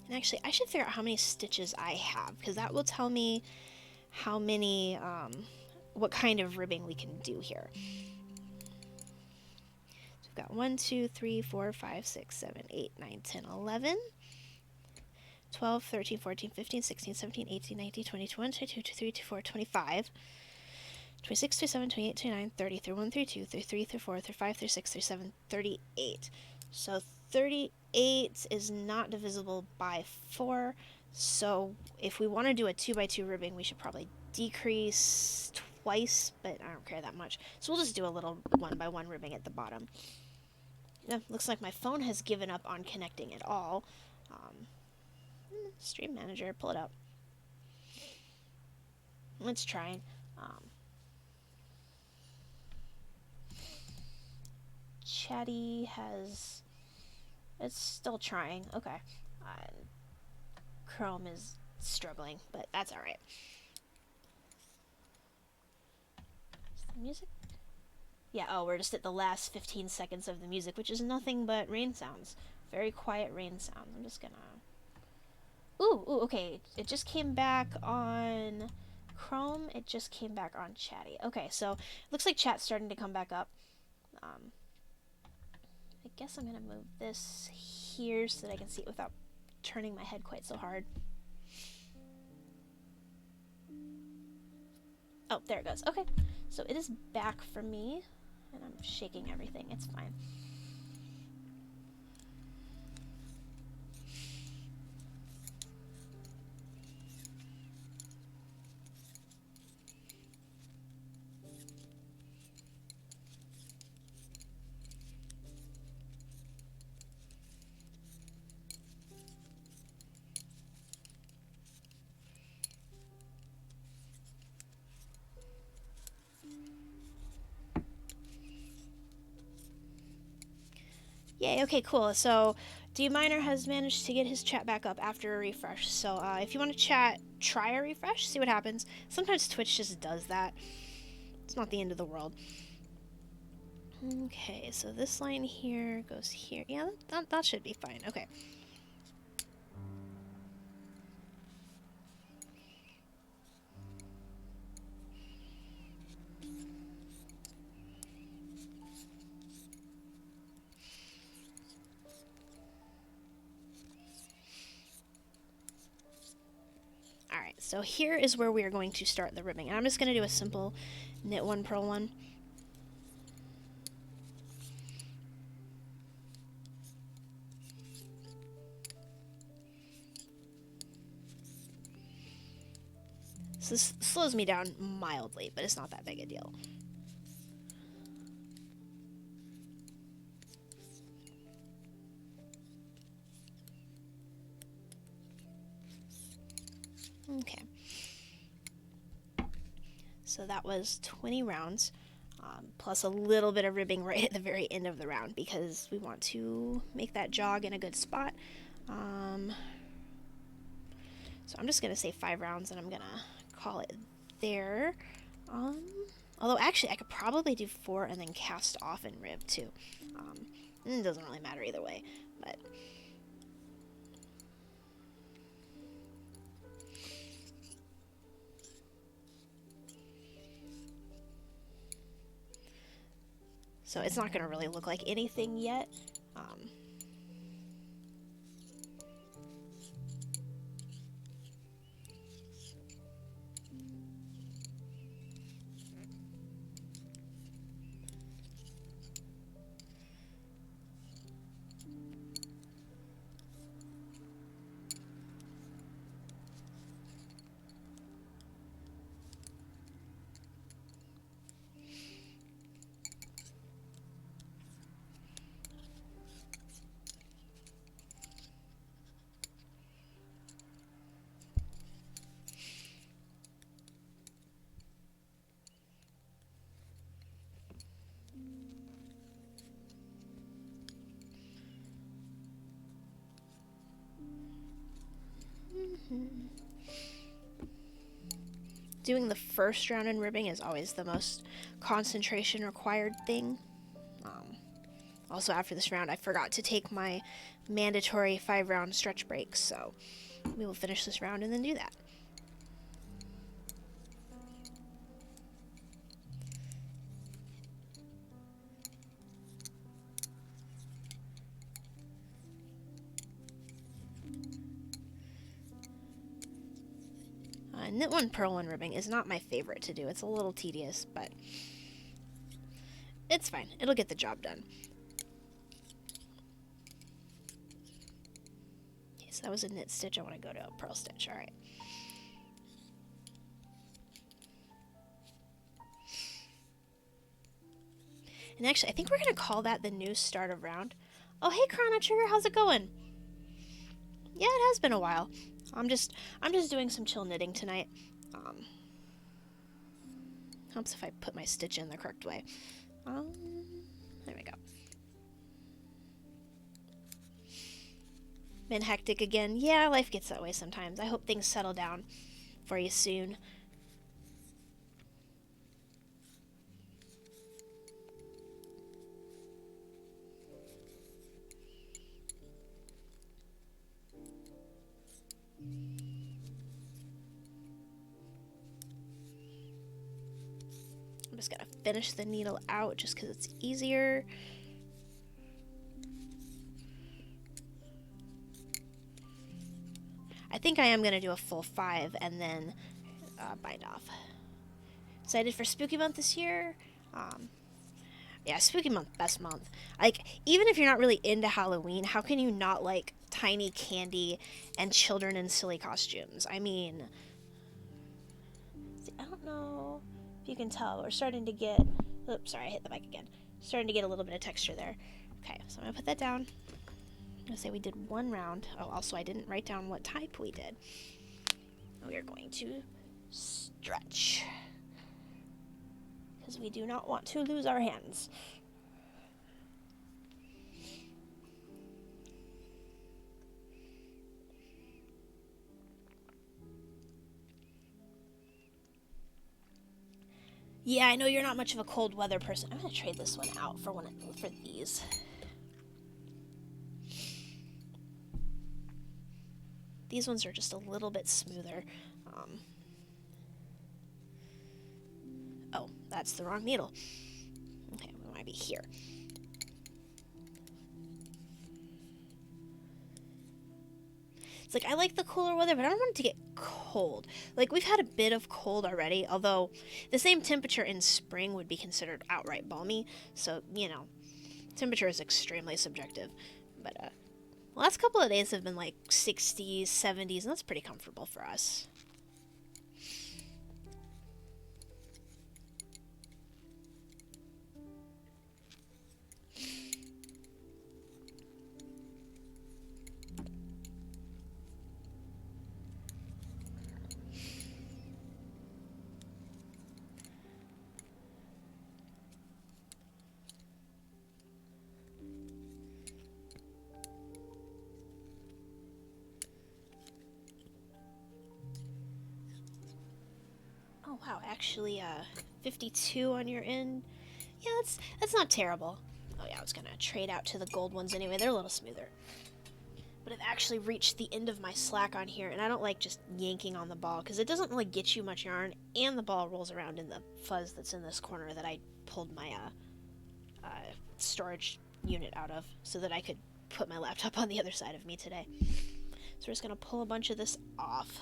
And actually, I should figure out how many stitches I have, because that will tell me how many, what kind of ribbing we can do here. So we've got 1, 2, 3, 4, 5, 6, 7, 8, 9, 10, 11, 12, 13, 14, 15, 16, 17, 18, 19, 20, 21, 22, 23, 24, 25, 26, 27, 28, 29, 30, 31, 32, 33, 34, 35, 36, 37, 38. So 38 is not divisible by 4, so if we want to do a 2x2 ribbing, we should probably decrease twice, but I don't care that much. So we'll just do a little 1x1 ribbing at the bottom. Yeah, looks like my phone has given up on connecting at all. Stream Manager, pull it up. Let's try. Chatty has... It's still trying. Okay. Chrome is struggling, but that's alright. Is the music? Yeah, oh, we're just at the last 15 seconds of the music, which is nothing but rain sounds. Very quiet rain sounds. I'm just gonna... Ooh, okay. It just came back on Chrome. It just came back on Chatty. Okay, so it looks like chat's starting to come back up. I guess I'm gonna move this here so that I can see it without turning my head quite so hard. Oh, there it goes. Okay, so it is back for me, and I'm shaking everything. It's fine. Yay, okay, cool. So D Minor has managed to get his chat back up after a refresh. So if you want to chat, try a refresh, see what happens. Sometimes Twitch just does that. It's not the end of the world. Okay, so this line here goes here. Yeah, that should be fine. Okay. Alright, so here is where we are going to start the ribbing. And I'm just going to do a simple knit 1, purl 1. So this slows me down mildly, but it's not that big a deal. Okay. So that was 20 rounds, plus a little bit of ribbing right at the very end of the round because we want to make that jog in a good spot. So I'm just going to say 5 rounds, and I'm going to call it there. Although, actually, I could probably do 4 and then cast off and rib, too. It doesn't really matter either way, but... So it's not going to really look like anything yet. Doing the first round in ribbing is always the most concentration required thing. Also, after this round, I forgot to take my mandatory 5-round stretch break, so we will finish this round and then do that. Knit one, purl one ribbing is not my favorite to do. It's a little tedious, but it's fine. It'll get the job done. Okay, so that was a knit stitch. I want to go to a purl stitch. All right. And actually, I think we're going to call that the new start of round. Oh, hey, Chrono Trigger, how's it going? Yeah, it has been a while. I'm just doing some chill knitting tonight. Helps if I put my stitch in the correct way. There we go. Been hectic again. Yeah, life gets that way sometimes. I hope things settle down for you soon. I'm just gonna finish the needle out just because it's easier. I think I am gonna do a full 5 and then bind off. Excited for Spooky Month this year. Yeah, Spooky Month, best month. Like, even if you're not really into Halloween, how can you not like tiny candy and children in silly costumes? I mean, I don't know if you can tell, we're starting to get, oops, sorry, I hit the mic again. Starting to get a little bit of texture there. Okay, so I'm gonna put that down. I'm gonna say we did 1 round. Oh, also I didn't write down what type we did. We are going to stretch, because we do not want to lose our hands. Yeah, I know you're not much of a cold weather person. I'm gonna trade this one out for these. These ones are just a little bit smoother. Oh, that's the wrong needle. Okay, we might be here. It's like, I like the cooler weather, but I don't want it to get cold. Like, we've had a bit of cold already, although the same temperature in spring would be considered outright balmy. So, you know, temperature is extremely subjective. But, the last couple of days have been like 60s, 70s, and that's pretty comfortable for us. Wow, actually, 52 on your end. Yeah, that's not terrible. Oh yeah, I was gonna trade out to the gold ones anyway. They're a little smoother. But I've actually reached the end of my slack on here, and I don't like just yanking on the ball because it doesn't really get you much yarn, and the ball rolls around in the fuzz that's in this corner that I pulled my storage unit out of so that I could put my laptop on the other side of me today. So we're just gonna pull a bunch of this off.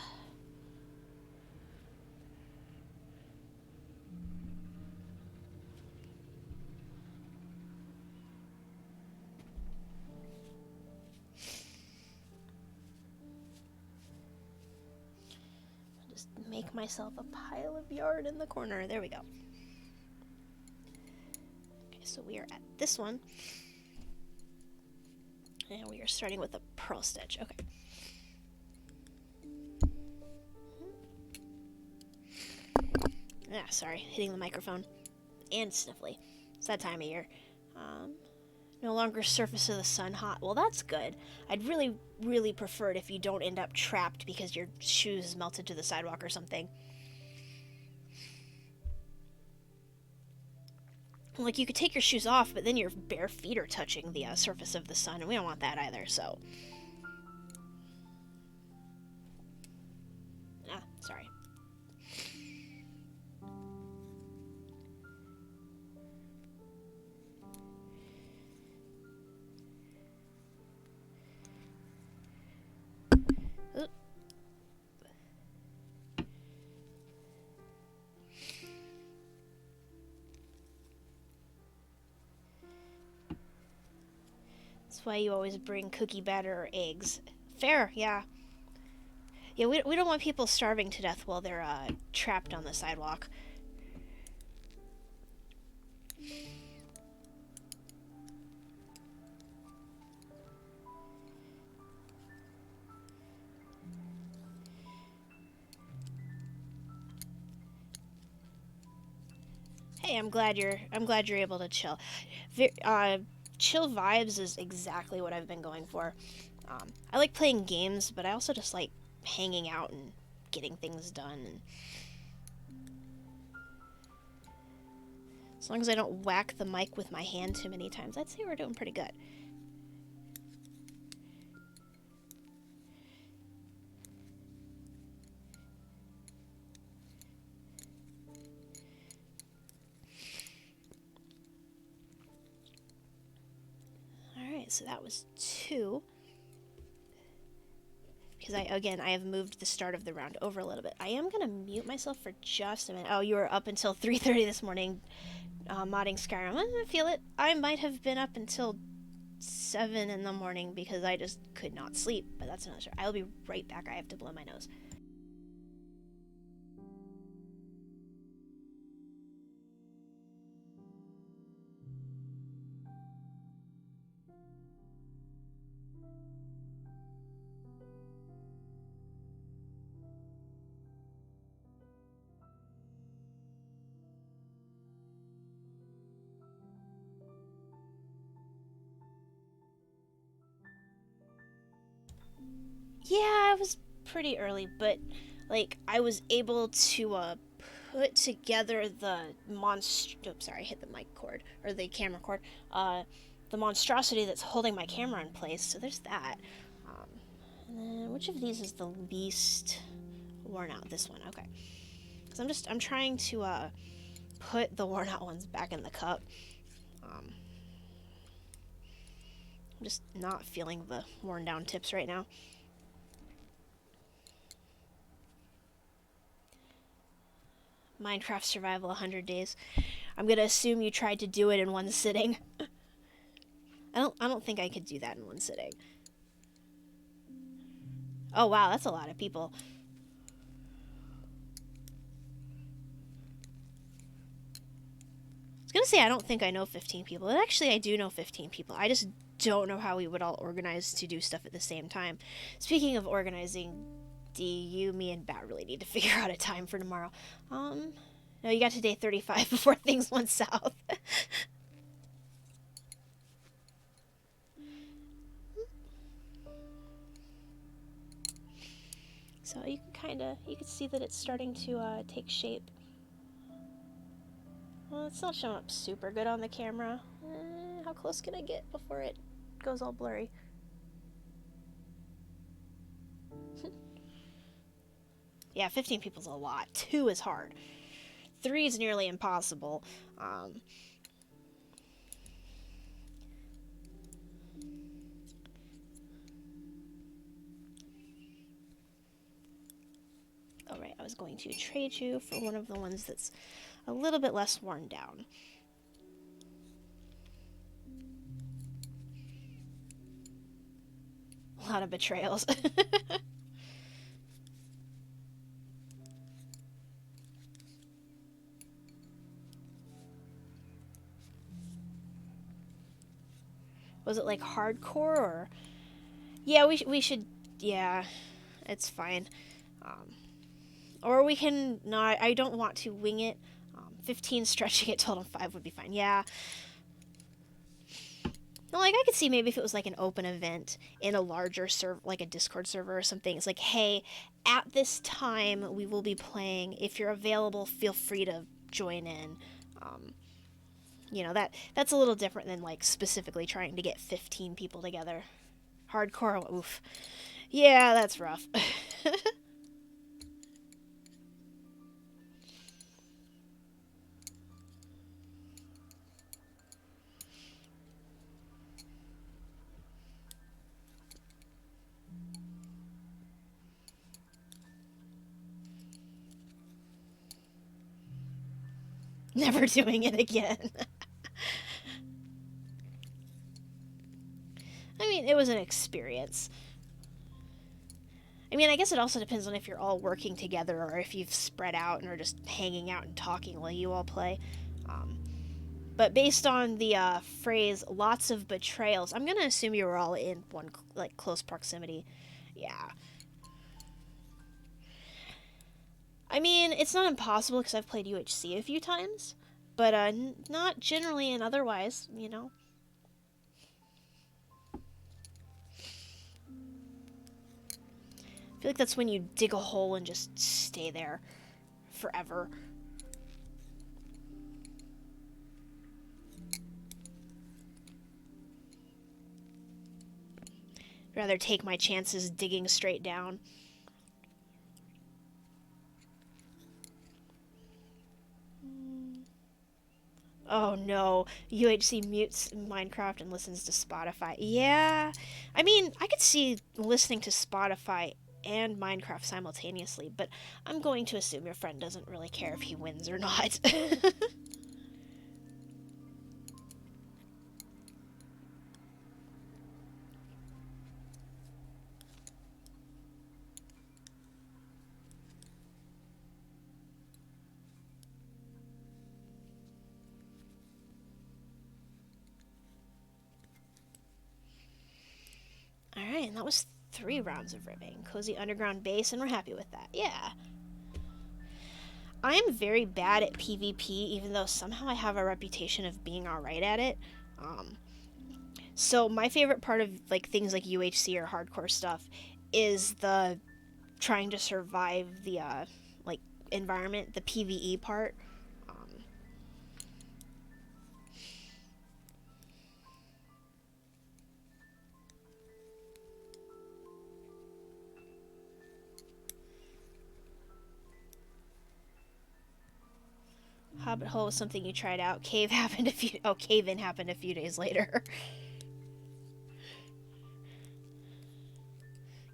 Just make myself a pile of yarn in the corner. There we go. Okay, so we are at this one. And we are starting with a purl stitch. Okay. Ah, sorry, hitting the microphone. And sniffly. It's that time of year. No longer surface of the sun hot. Well, that's good. I'd really, really prefer it if you don't end up trapped because your shoes melted to the sidewalk or something. Like, you could take your shoes off, but then your bare feet are touching the surface of the sun, and we don't want that either, so... Ah, sorry. Oop. That's why you always bring cookie batter or eggs. Fair, yeah. Yeah, we don't want people starving to death while they're trapped on the sidewalk. Hey, I'm glad you're able to chill. Chill vibes is exactly what I've been going for. I like playing games, but I also just like hanging out and getting things done. And as long as I don't whack the mic with my hand too many times, I'd say we're doing pretty good. Alright, so that was 2. Because I have moved the start of the round over a little bit. I am going to mute myself for just a minute. Oh, you were up until 3:30 this morning modding Skyrim. I feel it. I might have been up until 7 in the morning because I just could not sleep. But that's another story. I'll be right back. I have to blow my nose. Yeah, I was pretty early, but like I was able to put together the oops, sorry, I hit the mic cord or the camera cord. The monstrosity that's holding my camera in place. So there's that. And then which of these is the least worn out? This one, okay. Because I'm trying to put the worn out ones back in the cup. I'm just not feeling the worn down tips right now. Minecraft Survival 100 Days. I'm gonna assume you tried to do it in one sitting. I don't think I could do that in one sitting. Oh wow, that's a lot of people. I was gonna say I don't think I know 15 people. And actually I do know 15 people. I just don't know how we would all organize to do stuff at the same time. Speaking of organizing, me and Bat really need to figure out a time for tomorrow. No, you got to day 35 before things went south. So you can see that it's starting to take shape. Well, it's not showing up super good on the camera. How close can I get before it goes all blurry? Yeah, 15 people's a lot. 2 is hard. 3 is nearly impossible. Alright, I was going to trade you for one of the ones that's a little bit less worn down. A lot of betrayals. Was it like hardcore or? Yeah, we should. Yeah, it's fine. Or we can not. I don't want to wing it. 15 stretching it till 5 would be fine. Yeah. No, like I could see maybe if it was like an open event in a larger server, like a Discord server or something. It's like, hey, at this time we will be playing. If you're available, feel free to join in. Um, that's a little different than like specifically trying to get 15 people together. Hardcore, oof. Yeah, that's rough. Never doing it again. I mean, it was an experience. I mean, I guess it also depends on if you're all working together or if you've spread out and are just hanging out and talking while you all play. Um, but based on the phrase "lots of betrayals," I'm gonna assume you were all in one like close proximity. Yeah. I mean, it's not impossible because I've played UHC a few times, but not generally and otherwise. I feel like that's when you dig a hole and just stay there forever. I'd rather take my chances digging straight down. Oh no, UHC mutes Minecraft and listens to Spotify. Yeah, I mean, I could see listening to Spotify and Minecraft simultaneously, but I'm going to assume your friend doesn't really care if he wins or not. Alright, and that was 3 rounds of ribbing. Cozy underground base, and we're happy with that. Yeah. I am very bad at PvP, even though somehow I have a reputation of being alright at it. Um, so my favorite part of like things like UHC or hardcore stuff is the trying to survive the like environment, the PvE part. Um, Hobbit hole was something you tried out. Cave-in happened a few days later.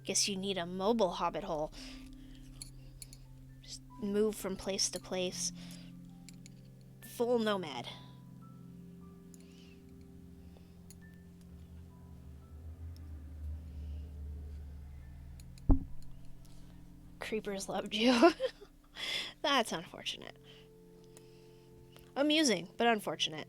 Guess you need a mobile hobbit hole. Just move from place to place. Full nomad. Creepers loved you. That's unfortunate. Amusing, but unfortunate.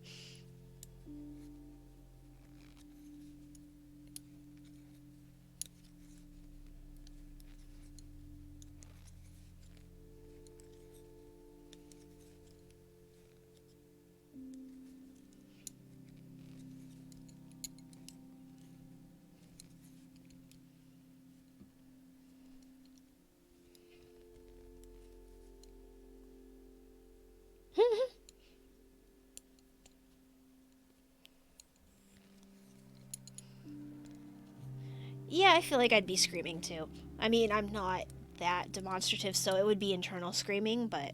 Yeah, I feel like I'd be screaming too. I mean, I'm not that demonstrative, so it would be internal screaming, but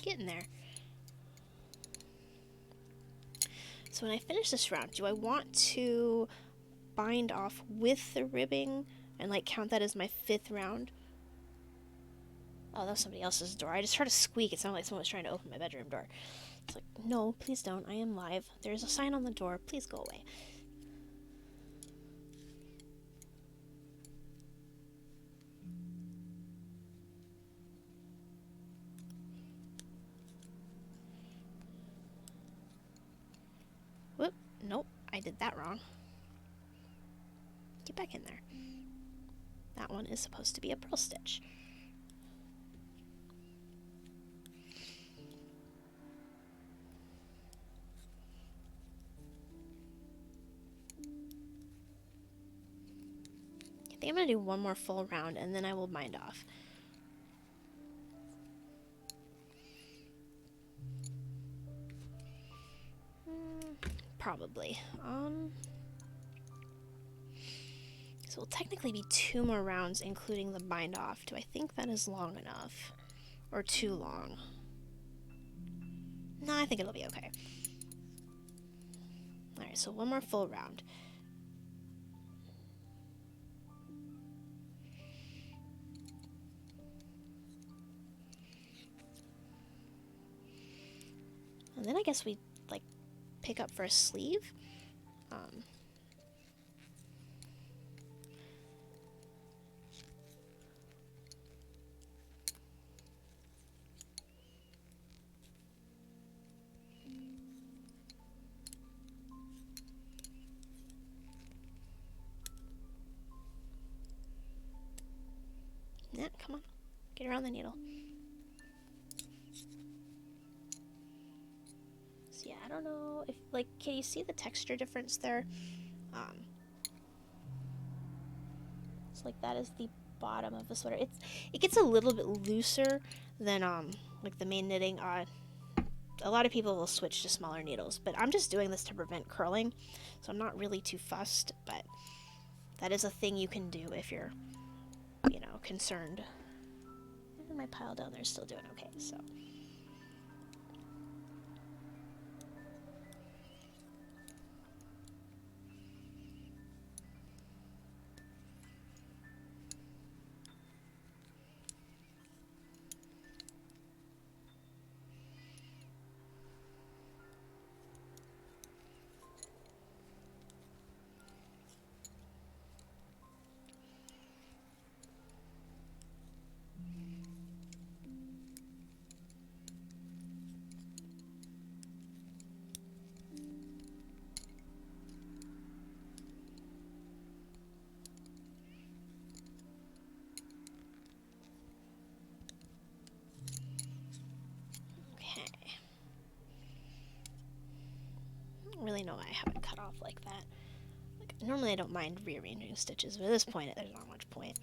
getting there. So when I finish this round, do I want to bind off with the ribbing and like count that as my 5th round? Oh, that was somebody else's door. I just heard a squeak. It sounded like someone was trying to open my bedroom door. It's like, no, please don't. I am live. There's a sign on the door. Please go away. Whoop. Nope. I did that wrong. Get back in there. That one is supposed to be a purl stitch. I think I'm going to do one more full round and then I will bind off. Probably. So it'll technically be 2 more rounds, including the bind off. Do I think that is long enough? Or too long? No, I think it'll be okay. Alright, so 1 more full round. And then I guess we, like, pick up for a sleeve. Yeah, come on. Get around the needle. So yeah, I don't know if, like, can you see the texture difference there? So like that is the bottom of the sweater. It gets a little bit looser than like the main knitting. A lot of people will switch to smaller needles, but I'm just doing this to prevent curling, so I'm not really too fussed, but that is a thing you can do if you're, you know, concerned. And my pile down there is still doing okay, so. Really know why I haven't cut off like that. Like, normally I don't mind rearranging stitches, but at this point there's not much point.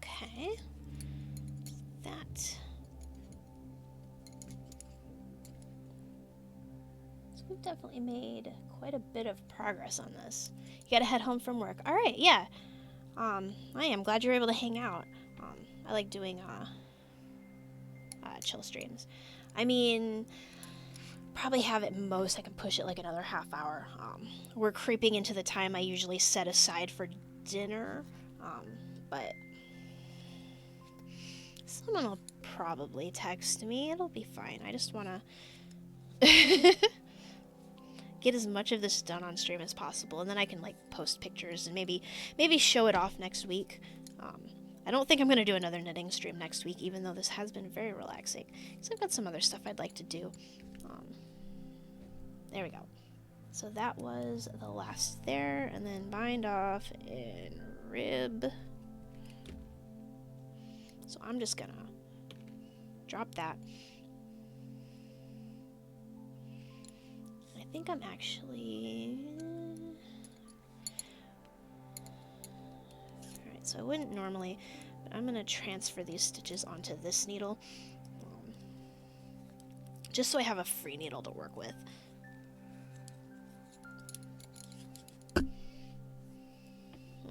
Okay. That. So we've definitely made quite a bit of progress on this. You gotta head home from work. All right, yeah. I am glad you're able to hang out. I like doing chill streams. I mean, probably have at most I can push it like another half hour. We're creeping into the time I usually set aside for dinner, but someone will probably text me. It'll be fine. I just want to get as much of this done on stream as possible, and then I can like post pictures and maybe show it off next week. I don't think I'm going to do another knitting stream next week, even though this has been very relaxing, because I've got some other stuff I'd like to do. There we go. So that was the last there, and then bind off and rib. So I'm just gonna drop that. I think I'm actually... Alright, so I wouldn't normally, but I'm gonna transfer these stitches onto this needle, just so I have a free needle to work with.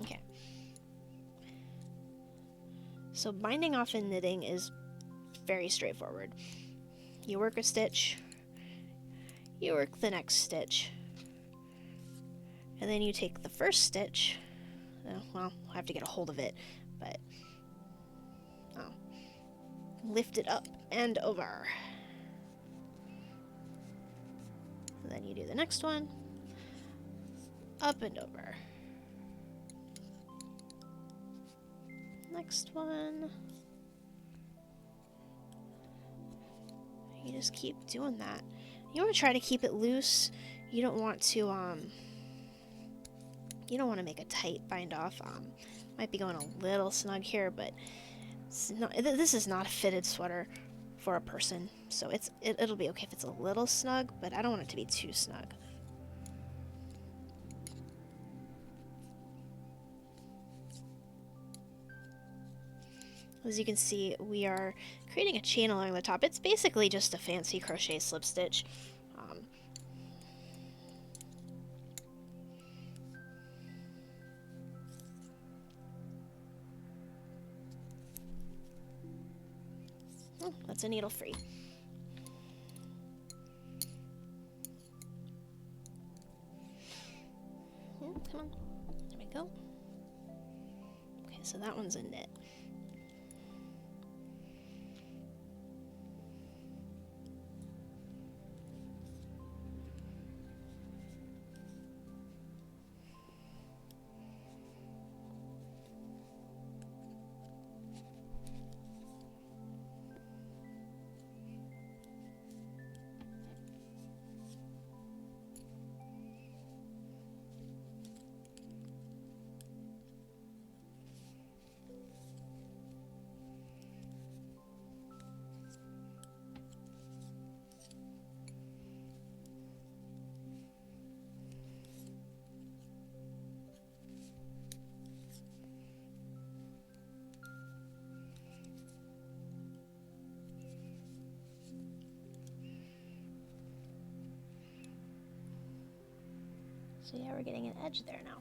Okay. So binding off in knitting is very straightforward. You work a stitch, you work the next stitch, and then you take the first stitch, well, I'll have to get a hold of it, but lift it up and over. And then you do the next one, up and over. Next one. You just keep doing that. You want to try to keep it loose. You don't want to make a tight bind off. Might be going a little snug here, but this is not a fitted sweater for a person, so it'll be okay if it's a little snug, but I don't want it to be too snug. As you can see, we are creating a chain along the top. It's basically just a fancy crochet slip stitch. Oh, that's a needle free. Come on. There we go. Okay, so that one's a knit. So yeah, we're getting an edge there now.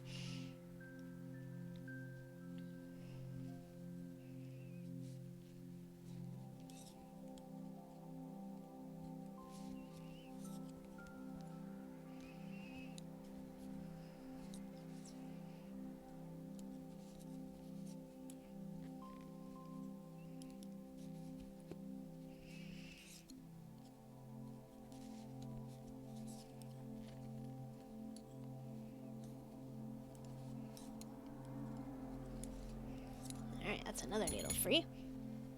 Alright, that's another needle free.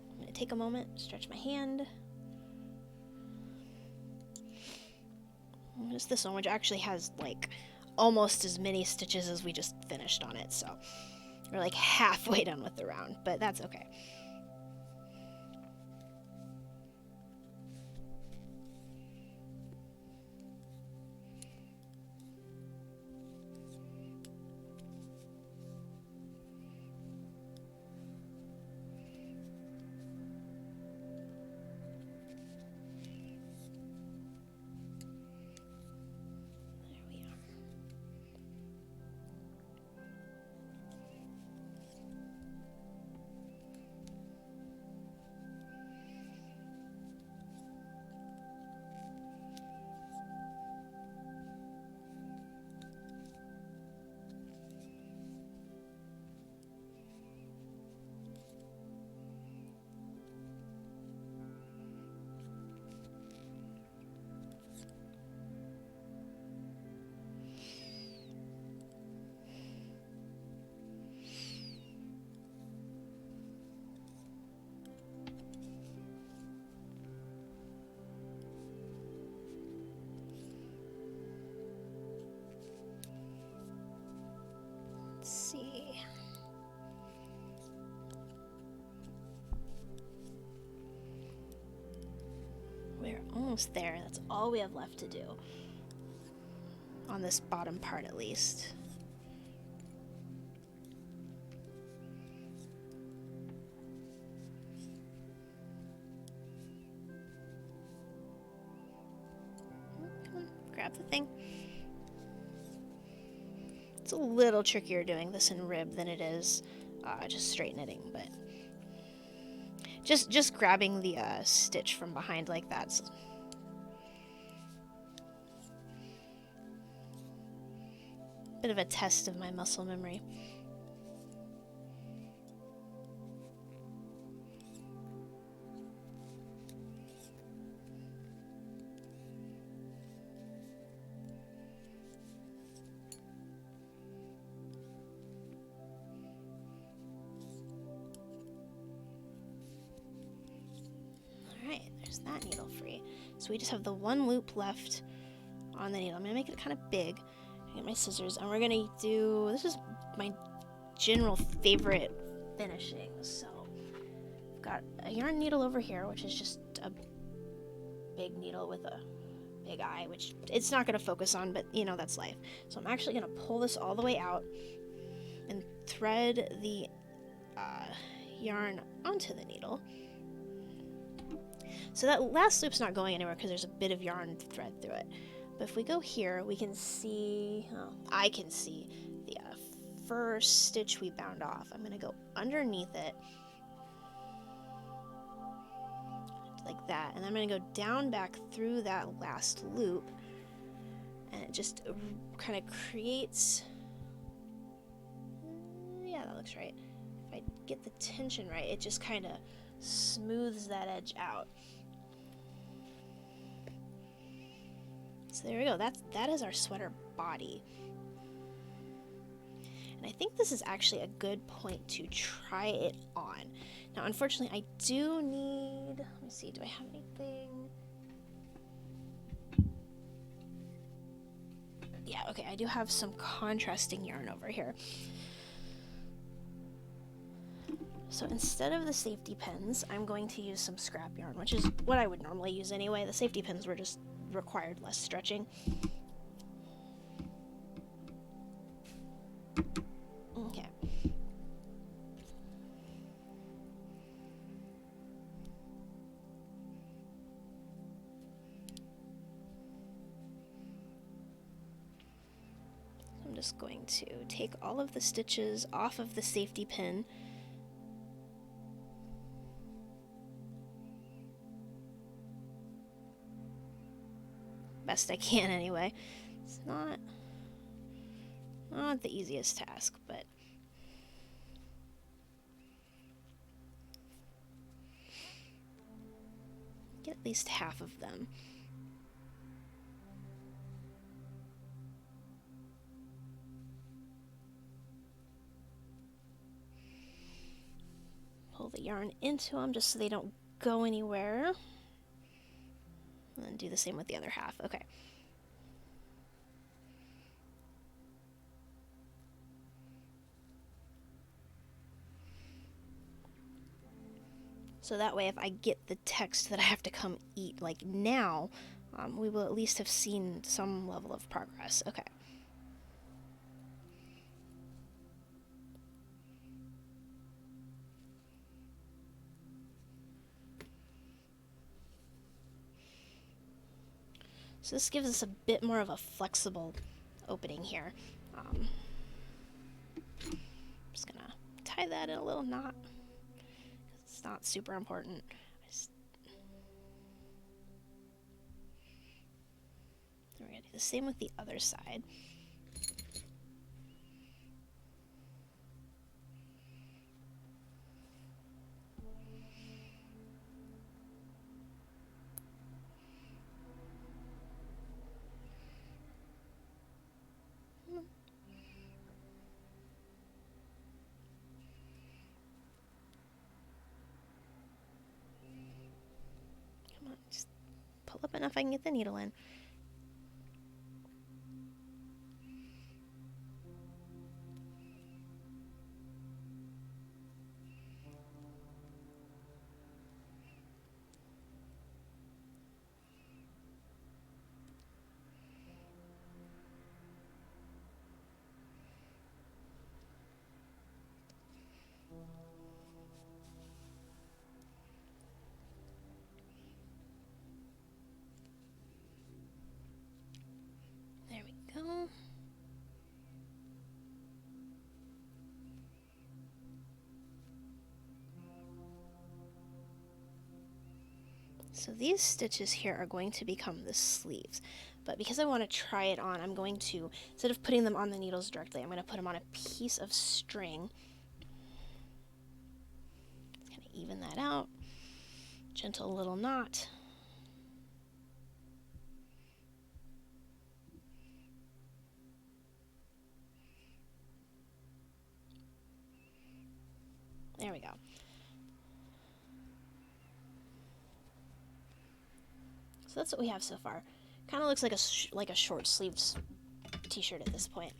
I'm going to take a moment, stretch my hand. Just this one, which actually has like almost as many stitches as we just finished on it, so we're like halfway done with the round, but that's okay. almost there. That's all we have left to do. On this bottom part, at least. Come on, grab the thing. It's a little trickier doing this in rib than it is just straight knitting, but just grabbing the stitch from behind like that's a bit of a test of my muscle memory. There's that needle free. So we just have the one loop left on the needle. I'm going to make it kind of big. Get my scissors, and we're going to do, this is my general favorite finishing. So I've got a yarn needle over here, which is just a big needle with a big eye, which it's not going to focus on, but you know, that's life. So I'm actually going to pull this all the way out and thread the yarn onto the needle. So that last loop's not going anywhere because there's a bit of yarn thread through it. But if we go here, we can see, I can see the first stitch we bound off. I'm going to go underneath it, like that, and I'm going to go down back through that last loop, and it just kind of creates, yeah, that looks right. If I get the tension right, it just kind of smooths that edge out. So there we go. That is our sweater body. And I think this is actually a good point to try it on. Now, unfortunately, I do need, let me see, do I have anything? Yeah, okay, I do have some contrasting yarn over here. So instead of the safety pins, I'm going to use some scrap yarn, which is what I would normally use anyway. The safety pins were just required less stretching. Okay. So I'm just going to take all of the stitches off of the safety pin. Best I can anyway. It's not the easiest task, but get at least half of them. Pull the yarn into them just so they don't go anywhere. And then do the same with the other half. Okay. So that way, if I get the text that I have to come eat, like now, we will at least have seen some level of progress. Okay. So this gives us a bit more of a flexible opening here. I'm just gonna tie that in a little knot. It's not super important. We're gonna do the same with the other side. Just pull up enough I can get the needle in. So these stitches here are going to become the sleeves. But because I want to try it on, I'm going to, instead of putting them on the needles directly, I'm going to put them on a piece of string. Just kind of even that out. Gentle little knot. There we go. So that's what we have so far. Kind of looks like a short sleeves t-shirt at this point.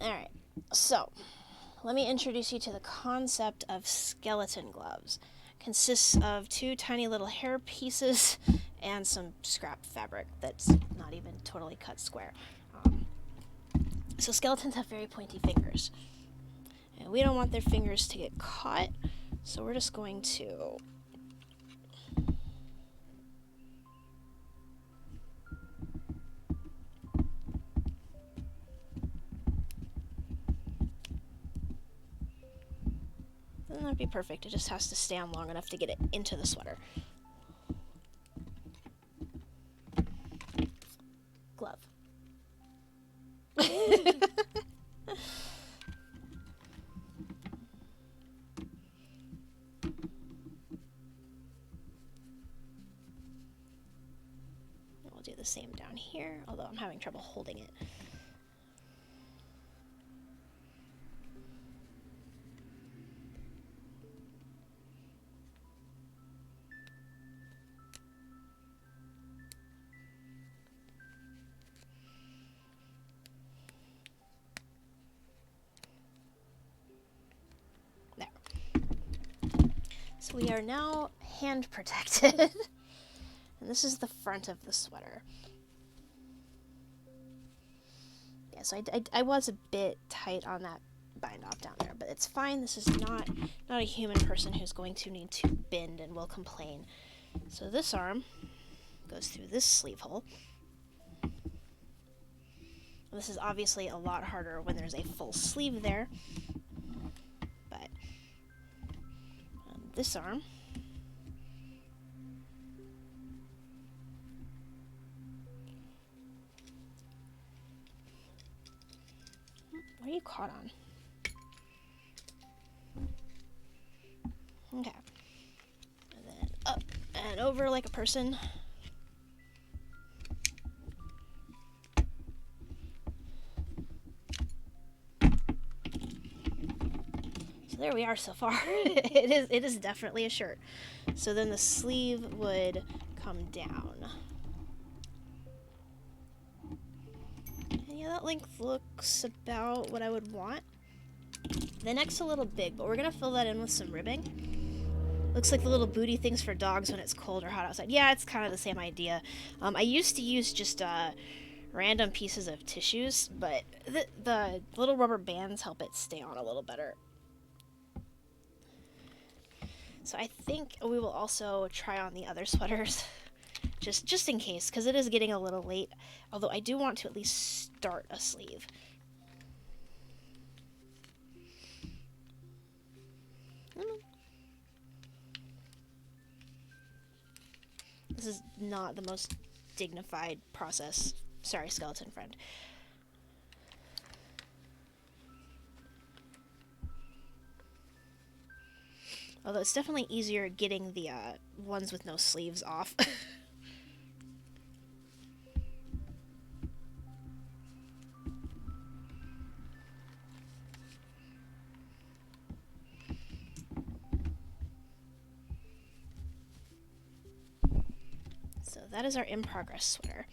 Alright, so let me introduce you to the concept of skeleton gloves. Consists of 2 tiny little hair pieces and some scrap fabric that's not even totally cut square. So skeletons have very pointy fingers. And we don't want their fingers to get caught, so we're just going to doesn't have to be perfect, it just has to stand long enough to get it into the sweater. Glove. We'll do the same down here, although I'm having trouble holding it. There. So we are now hand protected. And this is the front of the sweater. Yeah, so I was a bit tight on that bind off down there, but it's fine. This is not a human person who's going to need to bend and will complain. So this arm goes through this sleeve hole. This is obviously a lot harder when there's a full sleeve there, but this arm what are you caught on? Okay. And then up and over like a person. So there we are so far. It is definitely a shirt. So then the sleeve would come down. And yeah, that length looks about what I would want. The neck's a little big, but we're gonna fill that in with some ribbing. Looks like the little booty things for dogs when it's cold or hot outside. Yeah, it's kind of the same idea. I used to use just random pieces of tissues, but the little rubber bands help it stay on a little better. So I think we will also try on the other sweaters, just in case, because it is getting a little late. Although I do want to at least start a sleeve. This is not the most dignified process. Sorry, skeleton friend. Although it's definitely easier getting the ones with no sleeves off. So that is our in progress sweater.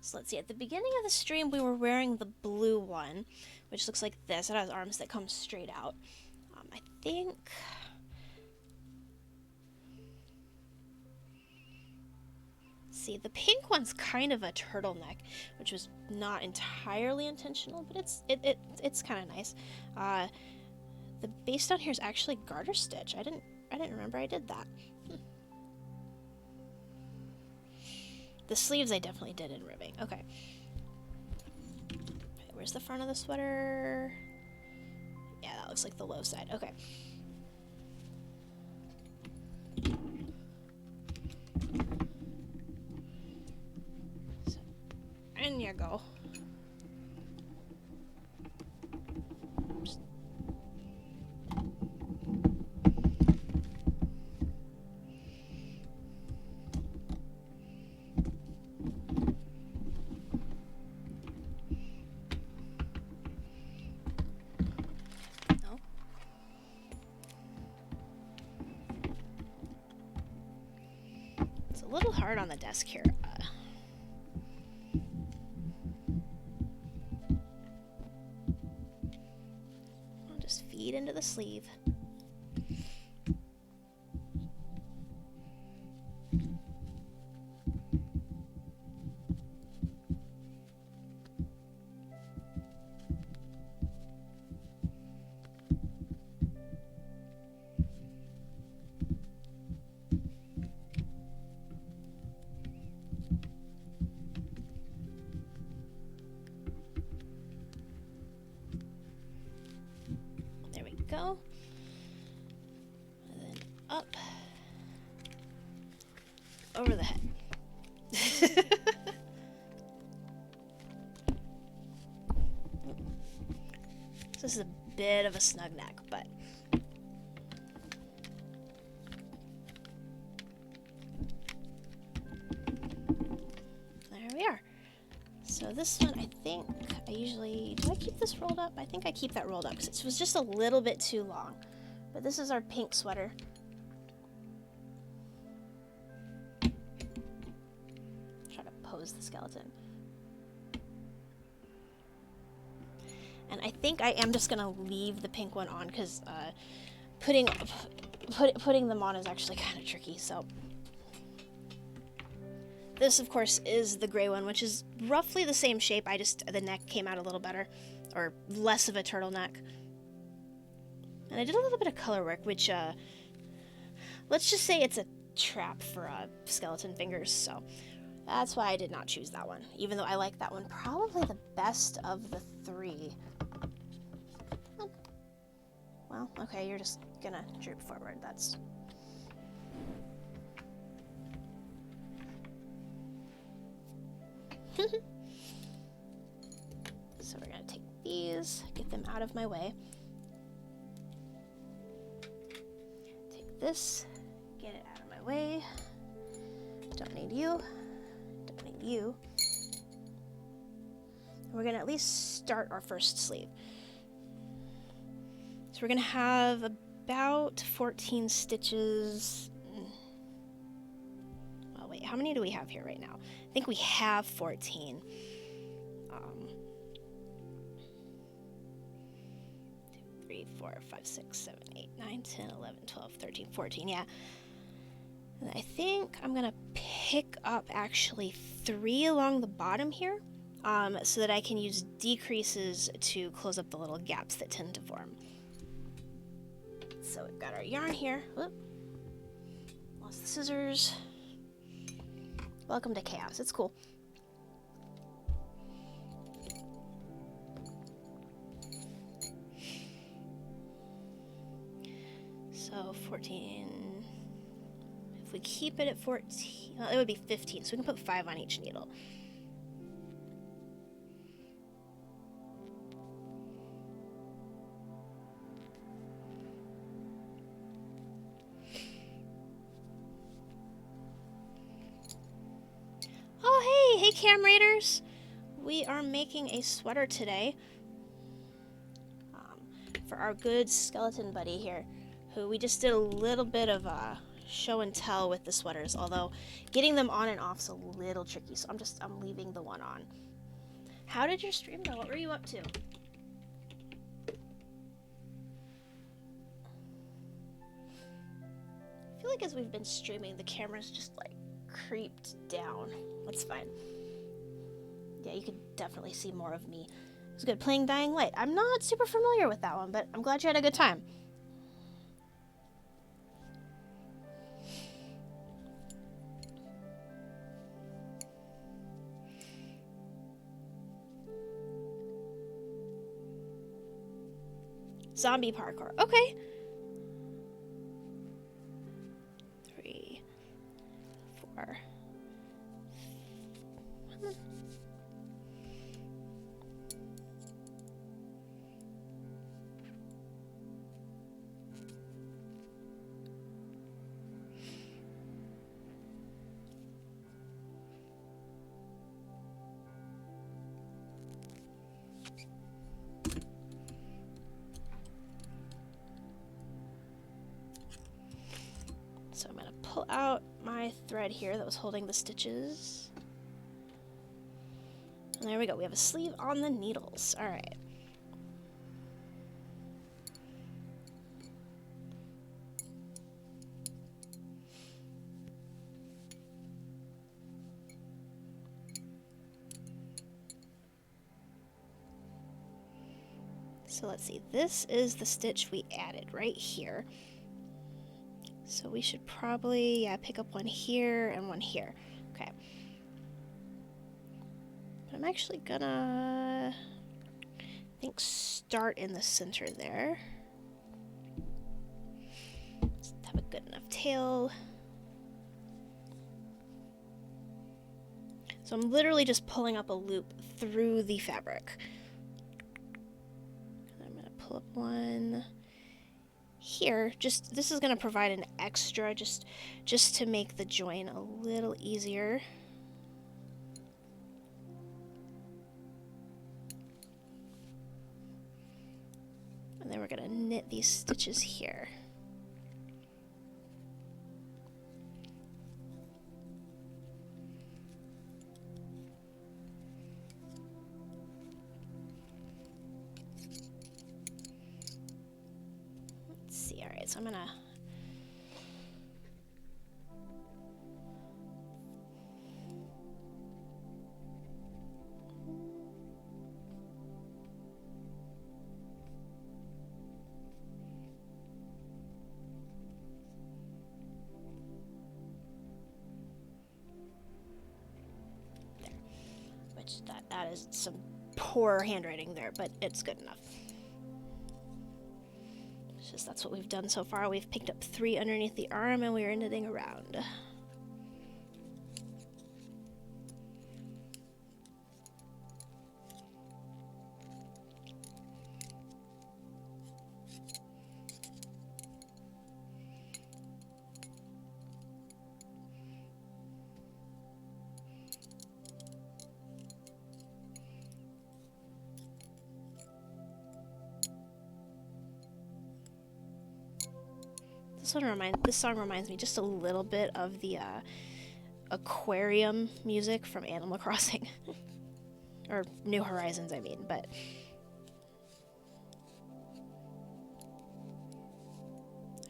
So let's see, at the beginning of the stream we were wearing the blue one, which looks like this. It has arms that come straight out. I think... See, the pink one's kind of a turtleneck, which was not entirely intentional, but it's kind of nice. The base down here is actually garter stitch. I didn't remember I did that. The sleeves I definitely did in ribbing. Okay. Where's the front of the sweater? Yeah, that looks like the low side. Okay. So, in you go. A little hard on the desk here. I'll just feed into the sleeve. Go, and then up, over the head. This is a bit of a snug neck, but there we are. So this one, I think I usually, do I keep this rolled up? I think I keep that rolled up because it was just a little bit too long. But this is our pink sweater. Try to pose the skeleton. And I think I am just gonna leave the pink one on because putting them on is actually kind of tricky. So this, of course, is the gray one, which is roughly the same shape. The neck came out a little better, or less of a turtleneck. And I did a little bit of color work, which, let's just say it's a trap for skeleton fingers, so that's why I did not choose that one, even though I like that one probably the best of the three. Well, okay, you're just gonna droop forward. That's... So we're gonna take these, get them out of my way. Take this, get it out of my way. Don't need you. Don't need you. We're gonna at least start our first sleeve. So we're gonna have about 14 stitches. Oh wait, how many do we have here right now? I think we have 14. 2, 3, 4, 5, 6, 7, 8, 9, 10, 11, 12, 13, 14, yeah. And I think I'm gonna pick up actually 3 along the bottom here, so that I can use decreases to close up the little gaps that tend to form. So we've got our yarn here. Whoop. Lost the scissors. Welcome to chaos. It's cool. So 14. If we keep it at 14, well, it would be 15. So we can put 5 on each needle. Hey Cam Raiders! We are making a sweater today for our good skeleton buddy here, who we just did a little bit of show and tell with the sweaters, although getting them on and off is a little tricky, so I'm leaving the one on. How did your stream go? What were you up to? I feel like as we've been streaming, the camera's just like creeped down. That's fine. Yeah, you could definitely see more of me. It was good playing Dying Light. I'm not super familiar with that one, but I'm glad you had a good time. Zombie parkour. Okay. 3, 4. So I'm going to pull out my thread here that was holding the stitches. And there we go. We have a sleeve on the needles. All right. So let's see. This is the stitch we added right here. So we should probably, pick up one here and one here. Okay. But I'm actually gonna, I think, start in the center there. Just have a good enough tail. So I'm literally just pulling up a loop through the fabric. I'm gonna pull up one here. This is gonna provide an extra just to make the join a little easier. And then we're gonna knit these stitches here. Let's see. All right, so I'm gonna that is some poor handwriting there, but it's good enough. It's just that's what we've done so far. We've picked up 3 underneath the arm and we are knitting around. This song reminds me just a little bit of the aquarium music from Animal Crossing. Or New Horizons, I mean, but...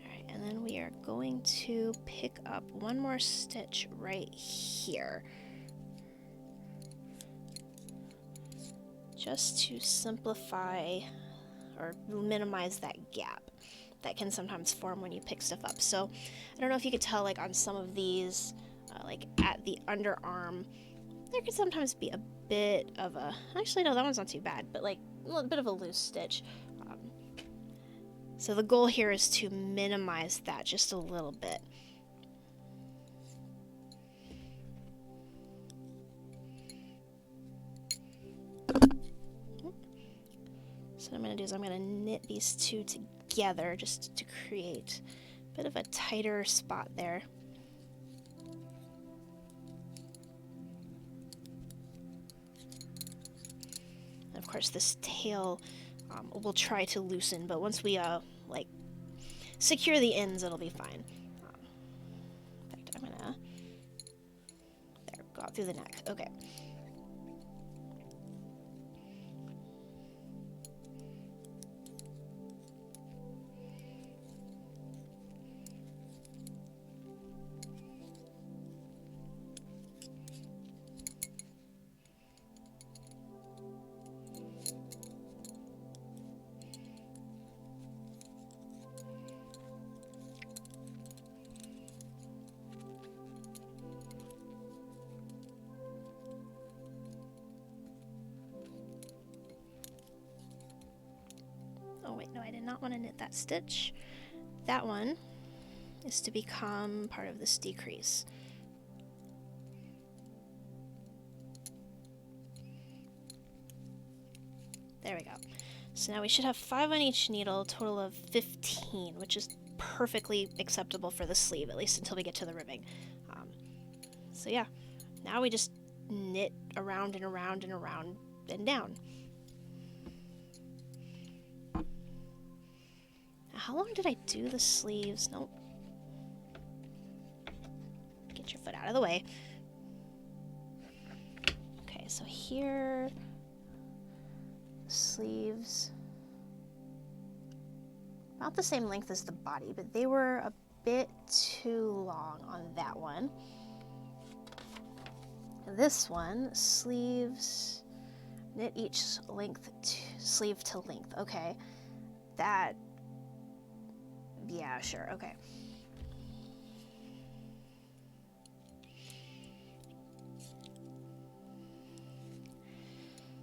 Alright, and then we are going to pick up one more stitch right here. Just to simplify or minimize that gap that can sometimes form when you pick stuff up. So I don't know if you could tell, like on some of these, like at the underarm, there could sometimes be a bit of a, actually no, that one's not too bad, but like a little bit of a loose stitch. So the goal here is to minimize that just a little bit. So what I'm going to do is I'm going to knit these two together just to create a bit of a tighter spot there. And of course this tail we'll try to loosen, but once we like secure the ends, it'll be fine. In fact, I'm gonna go out through the neck. Okay. did not want to knit that stitch. That one is to become part of this decrease. There we go. So now we should have 5 on each needle, total of 15, which is perfectly acceptable for the sleeve, at least until we get to the ribbing. So yeah, now we just knit around and around and around and down. Now, how long did I do the sleeves? Nope. Get your foot out of the way. Okay, so here, sleeves, about the same length as the body, but they were a bit too long on that one. This one, sleeves, knit each sleeve to length. Okay, that, yeah, sure, okay.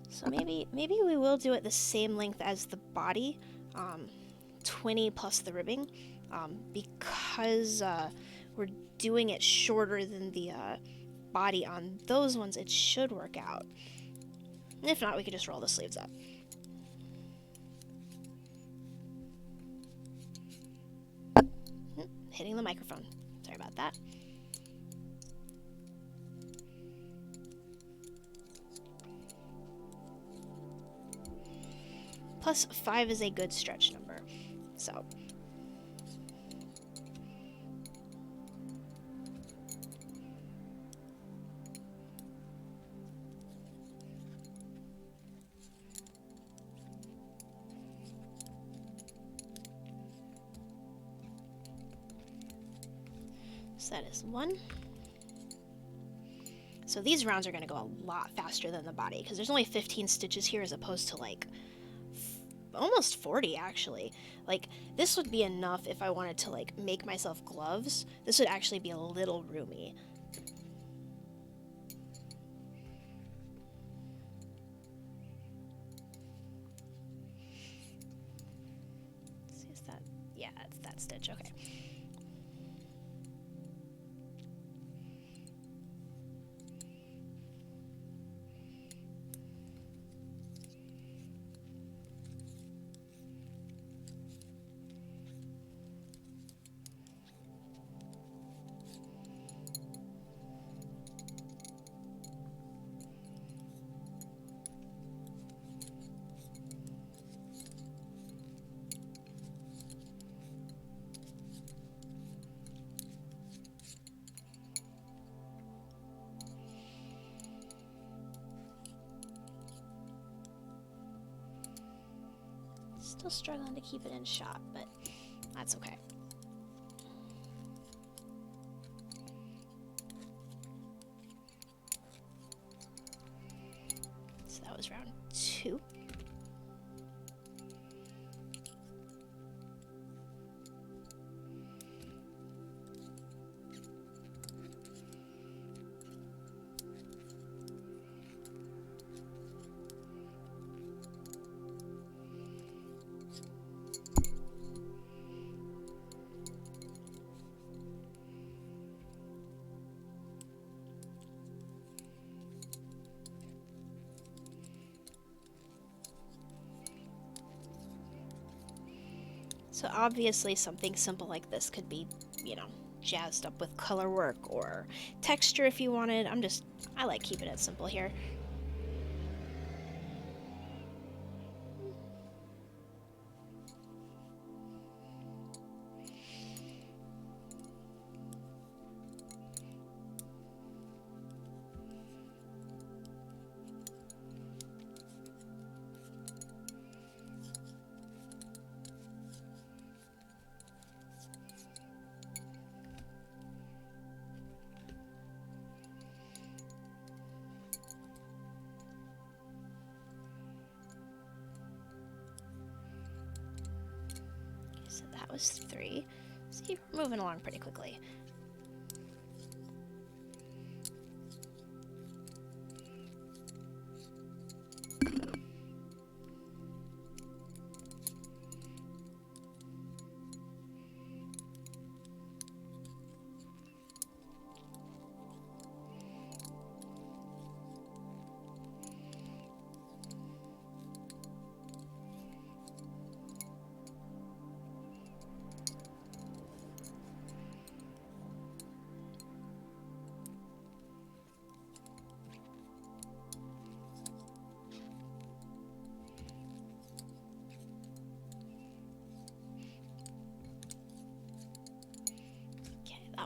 So maybe we will do it the same length as the body, 20 plus the ribbing, because we're doing it shorter than the body on those ones. It should work out. And if not, we could just roll the sleeves up. Hitting the microphone. Sorry about that. Plus 5 is a good stretch number, so. So that is 1. So these rounds are going to go a lot faster than the body, because there's only 15 stitches here as opposed to like almost 40 actually. Like this would be enough if I wanted to like make myself gloves. This would actually be a little roomy. Let's see, is that, yeah, it's that stitch, okay. Still struggling to keep it in shot, but that's okay. So that was round 2. So obviously something simple like this could be, you know, jazzed up with color work or texture if you wanted. I like keeping it simple here. So that was 3. See, we're moving along pretty quickly.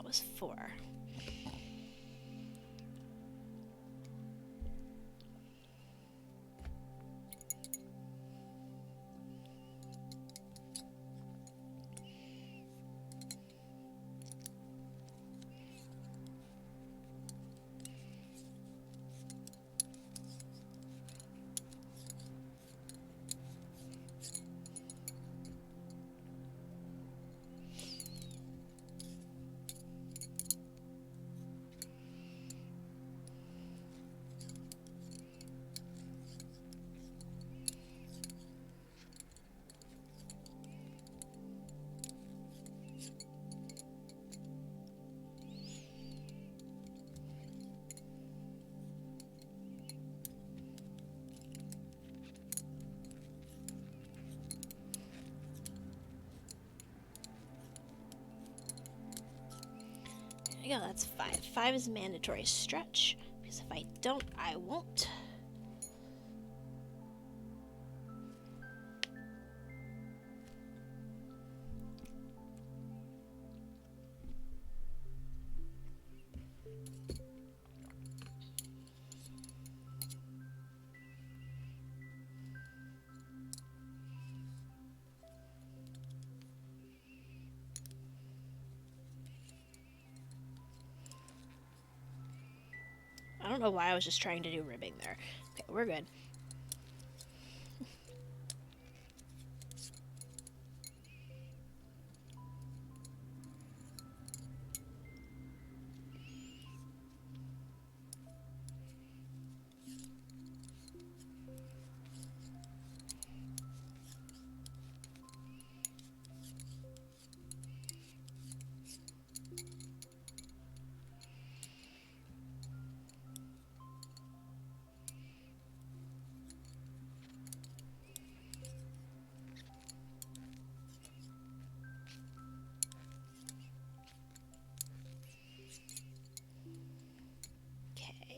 that was 4. There we go, that's 5. 5 is mandatory stretch, because if I don't, I won't. I don't know why I was just trying to do ribbing there. Okay, we're good.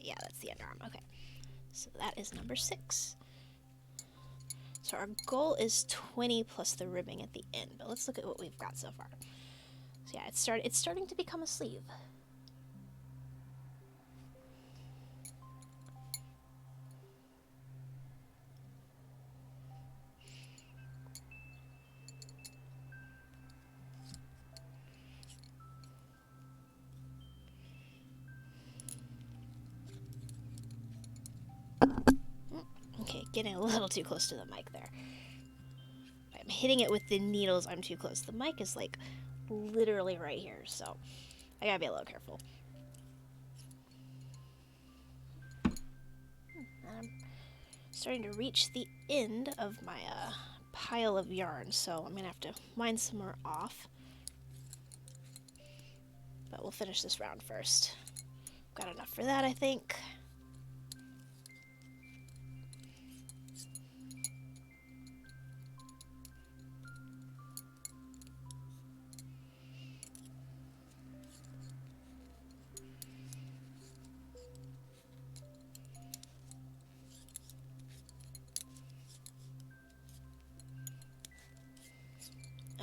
Yeah, that's the underarm. Okay, so that is number 6. So our goal is 20 plus the ribbing at the end, but let's look at what we've got so far. So yeah, it's starting to become a sleeve. Okay, getting a little too close to the mic there. I'm hitting it with the needles, I'm too close. The mic is like literally right here, so I gotta be a little careful. And I'm starting to reach the end of my pile of yarn, so I'm gonna have to wind some more off. But we'll finish this round first. Got enough for that, I think.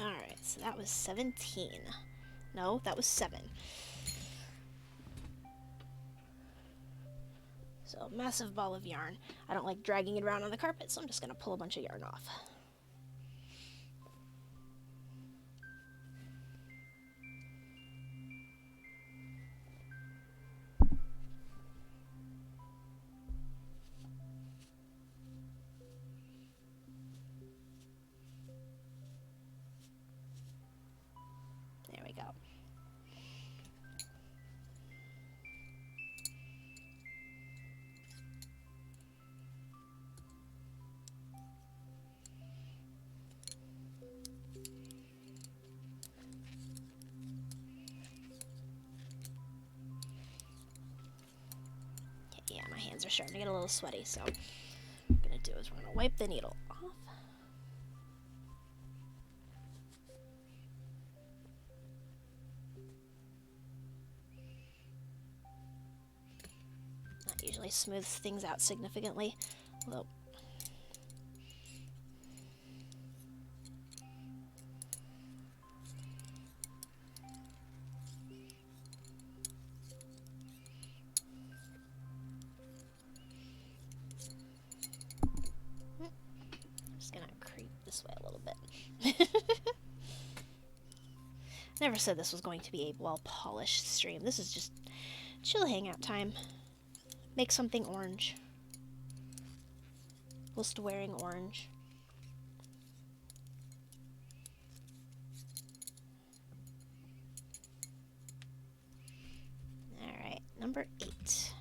Alright, so that was 17. No, that was 7. So, massive ball of yarn. I don't like dragging it around on the carpet, so I'm just going to pull a bunch of yarn off. There we go. Yeah, my hands are starting to get a little sweaty, so what I'm going to do is we're going to wipe the needle off. That usually smooths things out significantly, although this way a little bit. Never said this was going to be a well-polished stream. This is just chill hangout time. Make something orange. Whilst wearing orange. Alright, number 8.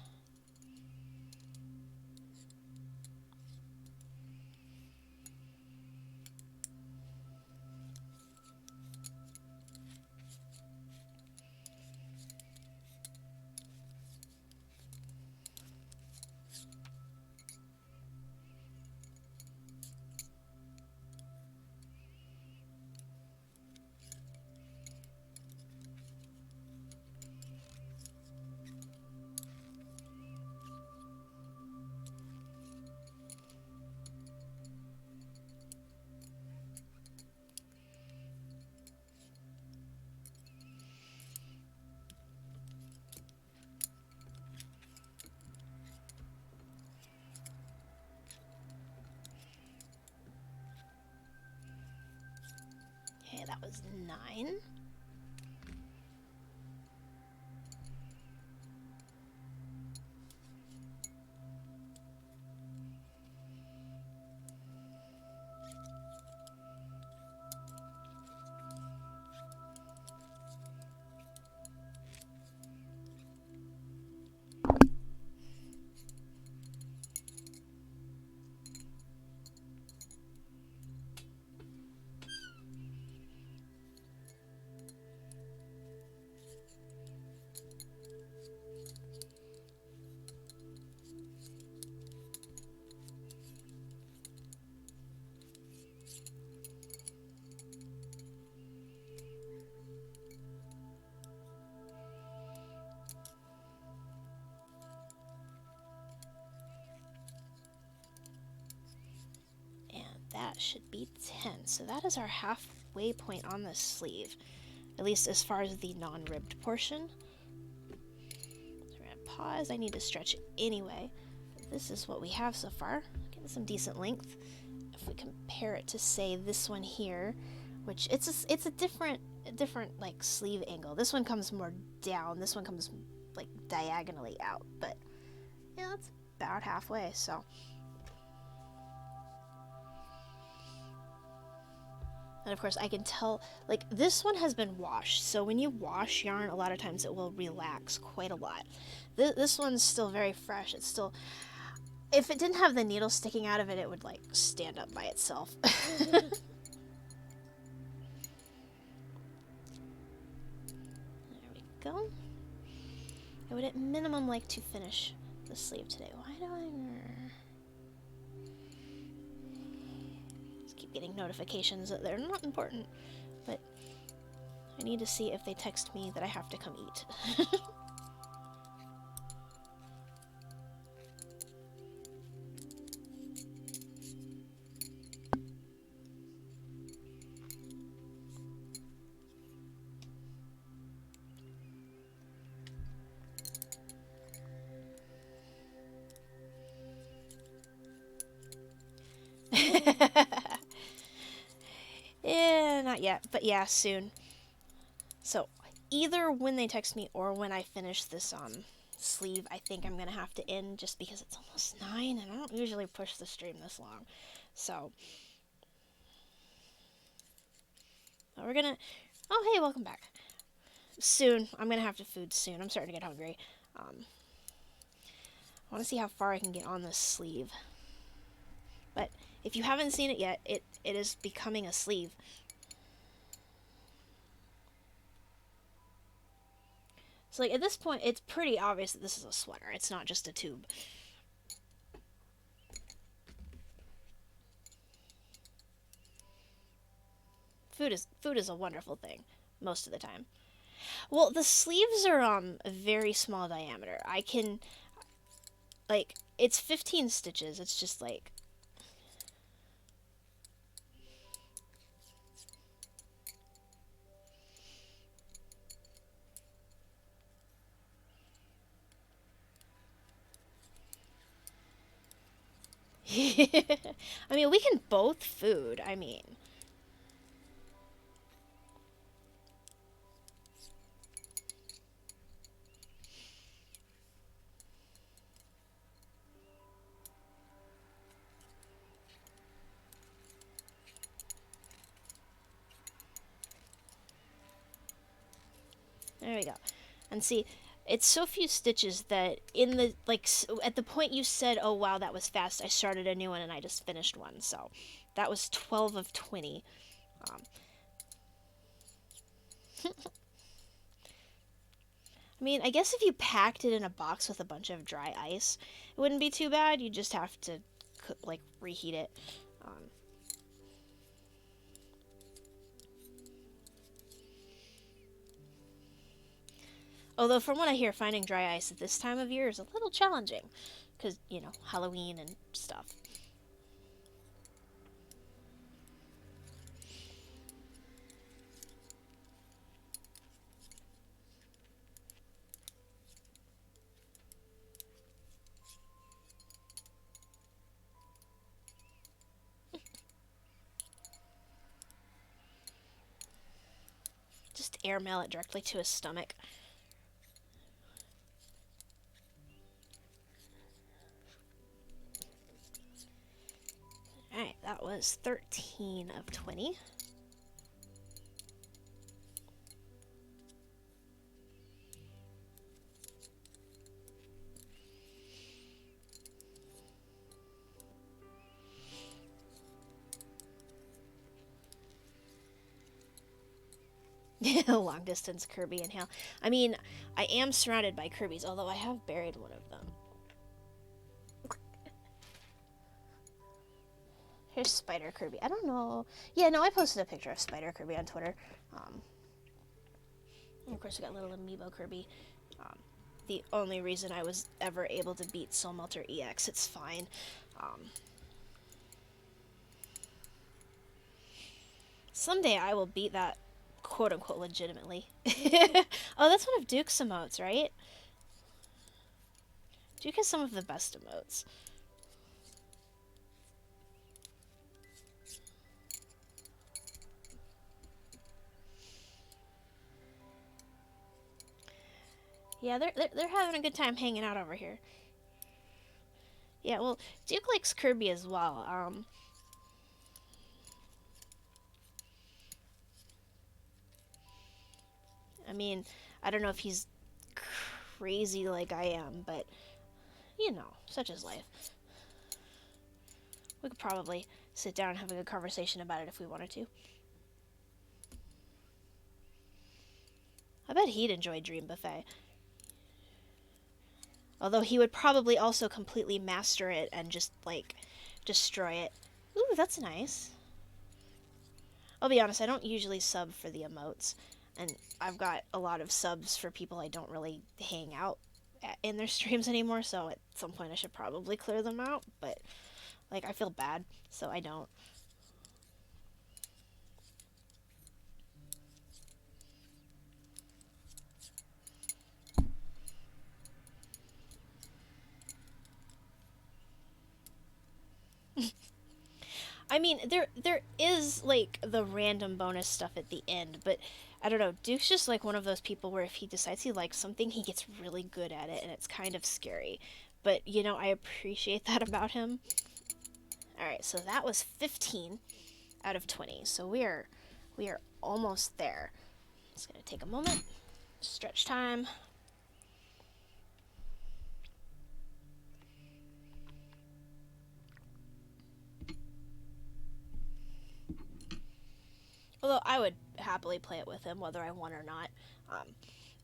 Okay, that was 9. That should be 10. So that is our halfway point on the sleeve, at least as far as the non-ribbed portion. So we're gonna pause. I need to stretch anyway. This is what we have so far. Getting some decent length. If we compare it to, say, this one here, which it's a different like sleeve angle. This one comes more down. This one comes like diagonally out. But yeah, it's about halfway. So. And of course I can tell, like, this one has been washed, so when you wash yarn, a lot of times it will relax quite a lot. This one's still very fresh. It's still, if it didn't have the needle sticking out of it, it would, like, stand up by itself. There we go. I would at minimum like to finish the sleeve today. Why do I... getting notifications that they're not important, but I need to see if they text me that I have to come eat. Not yet, but yeah, soon. So either when they text me or when I finish this sleeve, I think I'm gonna have to end, just because it's almost 9 and I don't usually push the stream this long. So we're gonna... Oh, hey, welcome back. Soon. I'm gonna have to food soon. I'm starting to get hungry. I want to see how far I can get on this sleeve. But if you haven't seen it yet, it is becoming a sleeve. So, like, at this point, it's pretty obvious that this is a sweater. It's not just a tube. Food is a wonderful thing, most of the time. Well, the sleeves are a very small diameter. I can, like, it's 15 stitches. It's just like... I mean, we can both food. I mean, there we go. And see, it's so few stitches that in the, like, at the point you said, oh wow, that was fast, I started a new one and I just finished one. So that was 12 of 20. Um, I mean, I guess if you packed it in a box with a bunch of dry ice, it wouldn't be too bad. You just have to, like, reheat it. Um, Although, from what I hear, finding dry ice at this time of year is a little challenging. Because, you know, Halloween and stuff. Just airmail it directly to his stomach. Alright, that was 13 of 20. Long distance Kirby and Hale. I mean, I am surrounded by Kirby's, although I have buried one of them. Here's Spider Kirby. I don't know. Yeah, no, I posted a picture of Spider Kirby on Twitter. And of course, we got little amiibo Kirby. Um, the only reason I was ever able to beat Soul Melter EX. It's fine. Someday I will beat that quote unquote legitimately. Oh, that's one of Duke's emotes, right? Duke has some of the best emotes. Yeah, they're having a good time hanging out over here. Yeah, well, Duke likes Kirby as well. I mean, I don't know if he's crazy like I am, but you know, such is life. We could probably sit down and have a good conversation about it if we wanted to. I bet he'd enjoy Dream Buffet. Although he would probably also completely master it and just, like, destroy it. Ooh, that's nice. I'll be honest, I don't usually sub for the emotes. And I've got a lot of subs for people I don't really hang out in their streams anymore, so at some point I should probably clear them out. But, like, I feel bad, so I don't. I mean, there is like the random bonus stuff at the end, but I don't know. Duke's just like one of those people where if he decides he likes something, he gets really good at it, and it's kind of scary. But you know, I appreciate that about him. All right, so that was 15 out of 20. So we are almost there. It's gonna take a moment. Stretch time. Although I would happily play it with him, whether I won or not.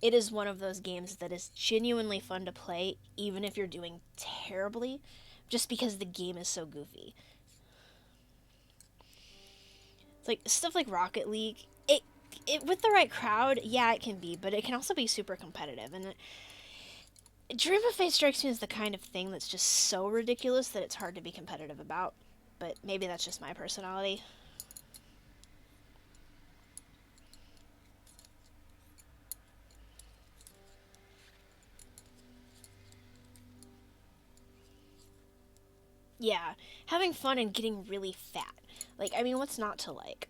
It is one of those games that is genuinely fun to play, even if you're doing terribly, just because the game is so goofy. It's like stuff like Rocket League. It with the right crowd, yeah, it can be, but it can also be super competitive. And Dream Buffet strikes me as the kind of thing that's just so ridiculous that it's hard to be competitive about. But maybe that's just my personality. Yeah, having fun and getting really fat. Like, I mean, what's not to like?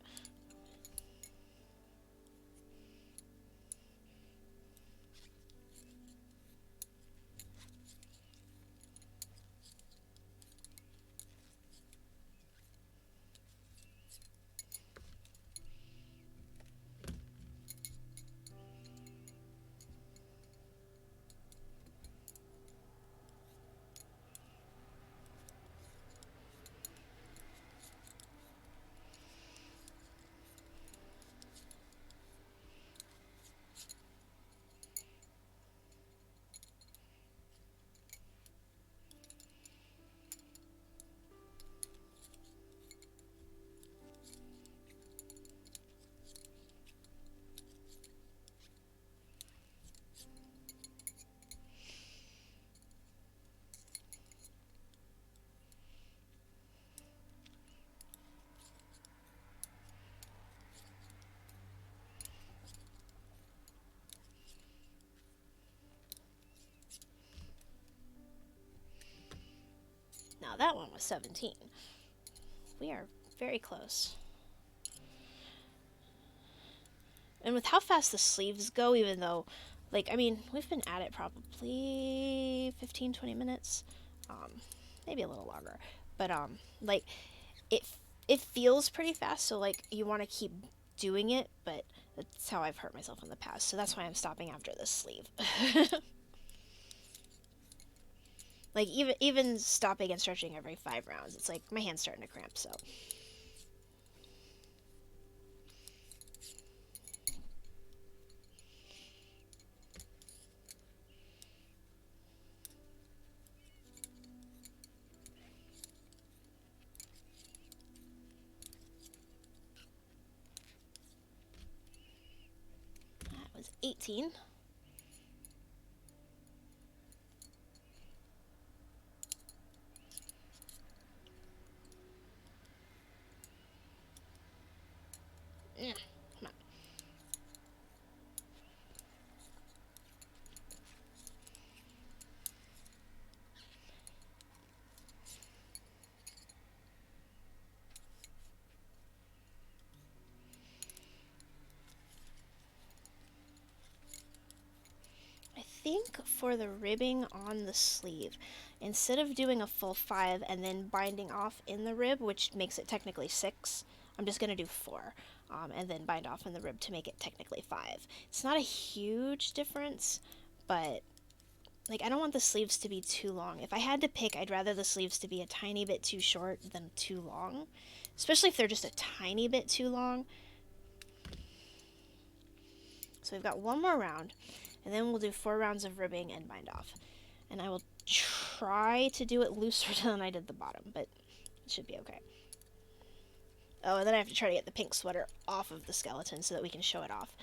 Now that one was 17. We are very close. And with how fast the sleeves go, even though, like, I mean, we've been at it probably 15, 20 minutes. Maybe a little longer. But, like, it, it feels pretty fast, so, like, you want to keep doing it, but that's how I've hurt myself in the past. So that's why I'm stopping after this sleeve. Like, even stopping and stretching every 5 rounds, it's like my hand's starting to cramp, so. That was 18. Yeah, come on. I think for the ribbing on the sleeve, instead of doing a full 5 and then binding off in the rib, which makes it technically 6, I'm just going to do 4 and then bind off in the rib to make it technically 5. It's not a huge difference, but like I don't want the sleeves to be too long. If I had to pick, I'd rather the sleeves to be a tiny bit too short than too long, especially if they're just a tiny bit too long. So we've got one more round, and then we'll do 4 rounds of ribbing and bind off. And I will try to do it looser than I did the bottom, but it should be okay. Oh, and then I have to try to get the pink sweater off of the skeleton so that we can show it off.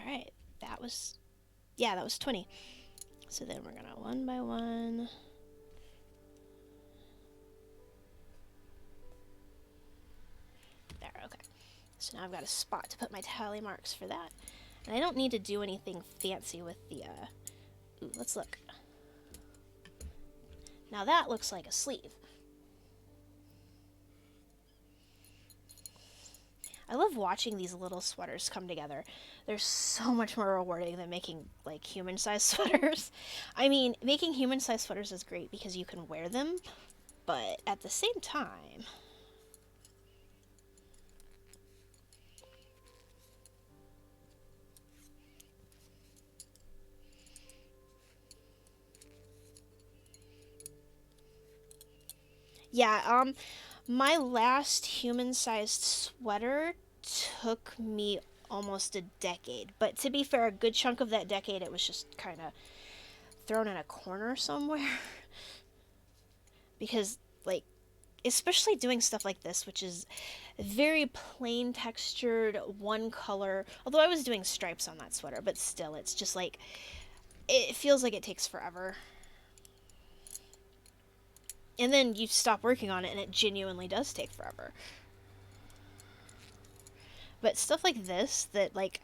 Alright, that was, yeah, that was 20. So then we're gonna one by one. There, okay. So now I've got a spot to put my tally marks for that. And I don't need to do anything fancy with the, ooh, let's look. Now that looks like a sleeve. I love watching these little sweaters come together. They're so much more rewarding than making like human-sized sweaters. I mean, making human-sized sweaters is great because you can wear them, but at the same time, yeah, my last human-sized sweater took me almost a decade. But to be fair, a good chunk of that decade, it was just kind of thrown in a corner somewhere. Because, like, especially doing stuff like this, which is very plain textured, one color. Although I was doing stripes on that sweater, but still, it's just like, it feels like it takes forever. And then you stop working on it, and it genuinely does take forever. But stuff like this, that, like,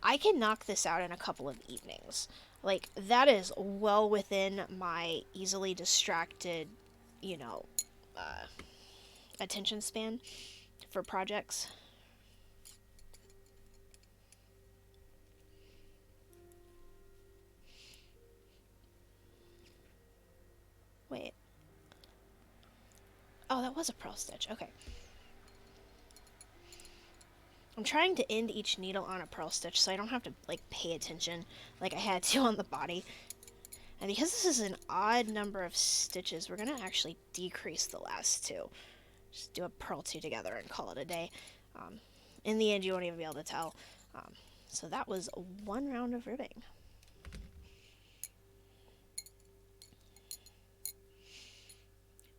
I can knock this out in a couple of evenings. Like, that is well within my easily distracted, you know, attention span for projects. Wait. Oh, that was a purl stitch. Okay. I'm trying to end each needle on a purl stitch so I don't have to, like, pay attention like I had to on the body. And because this is an odd number of stitches, we're going to actually decrease the last two. Just do a purl two together and call it a day. In the end, you won't even be able to tell. So that was one round of ribbing.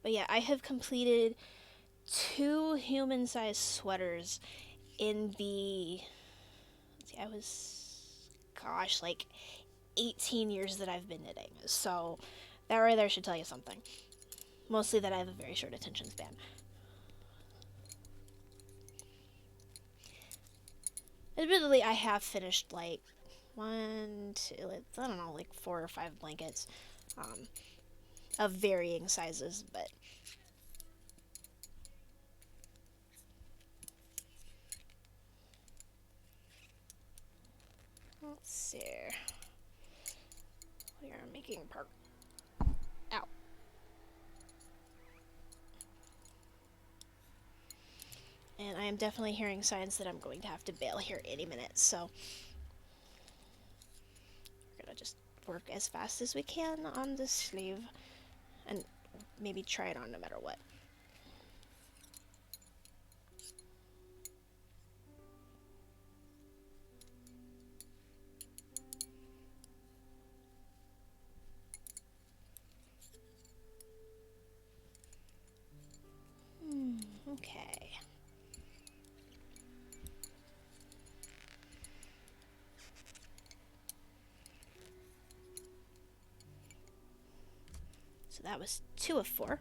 But yeah, I have completed 2 human-sized sweaters in the... I was... Gosh, like 18 years that I've been knitting. So that right there should tell you something. Mostly that I have a very short attention span. Admittedly, I have finished like 1, 2, I don't know, like 4 or 5 blankets of varying sizes, but let's see. We are making progress. Ow. And I am definitely hearing signs that I'm going to have to bail here any minute, so we're gonna just work as fast as we can on this sleeve and maybe try it on no matter what. Okay. So that was 2 of 4.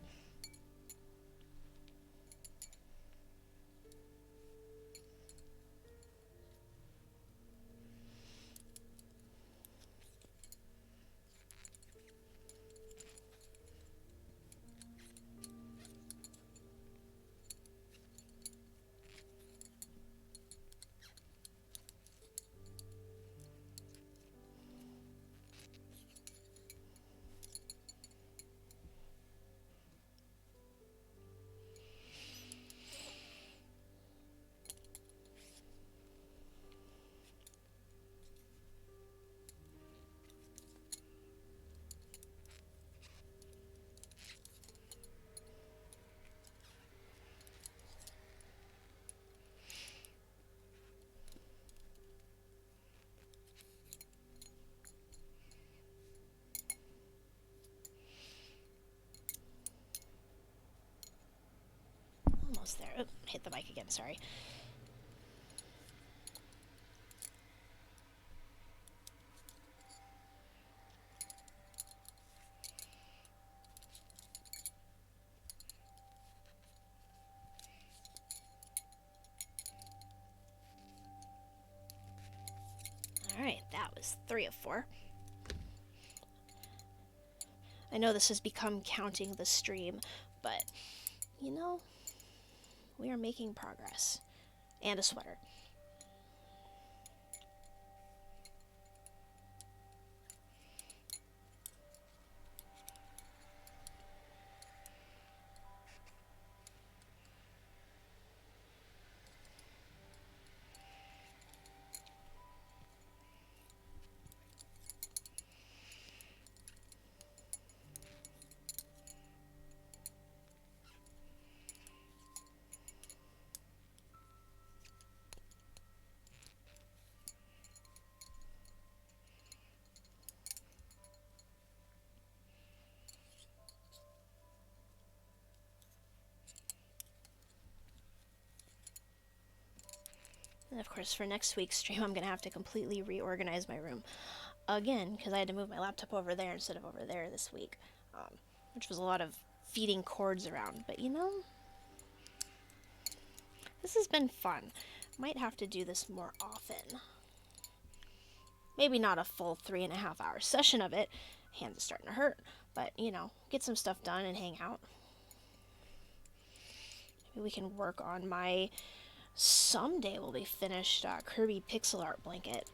Almost there. Oh, hit the mic again, sorry. Alright, that was 3 of 4. I know this has become counting the stream, but, you know, we are making progress. And a sweater. And of course, for next week's stream, I'm going to have to completely reorganize my room again, because I had to move my laptop over there instead of over there this week, which was a lot of feeding cords around. But you know, this has been fun. Might have to do this more often. Maybe not a full 3.5 hour session of it. Hands are starting to hurt, but you know, get some stuff done and hang out. Maybe we can work on my someday will be finished Kirby pixel art blanket.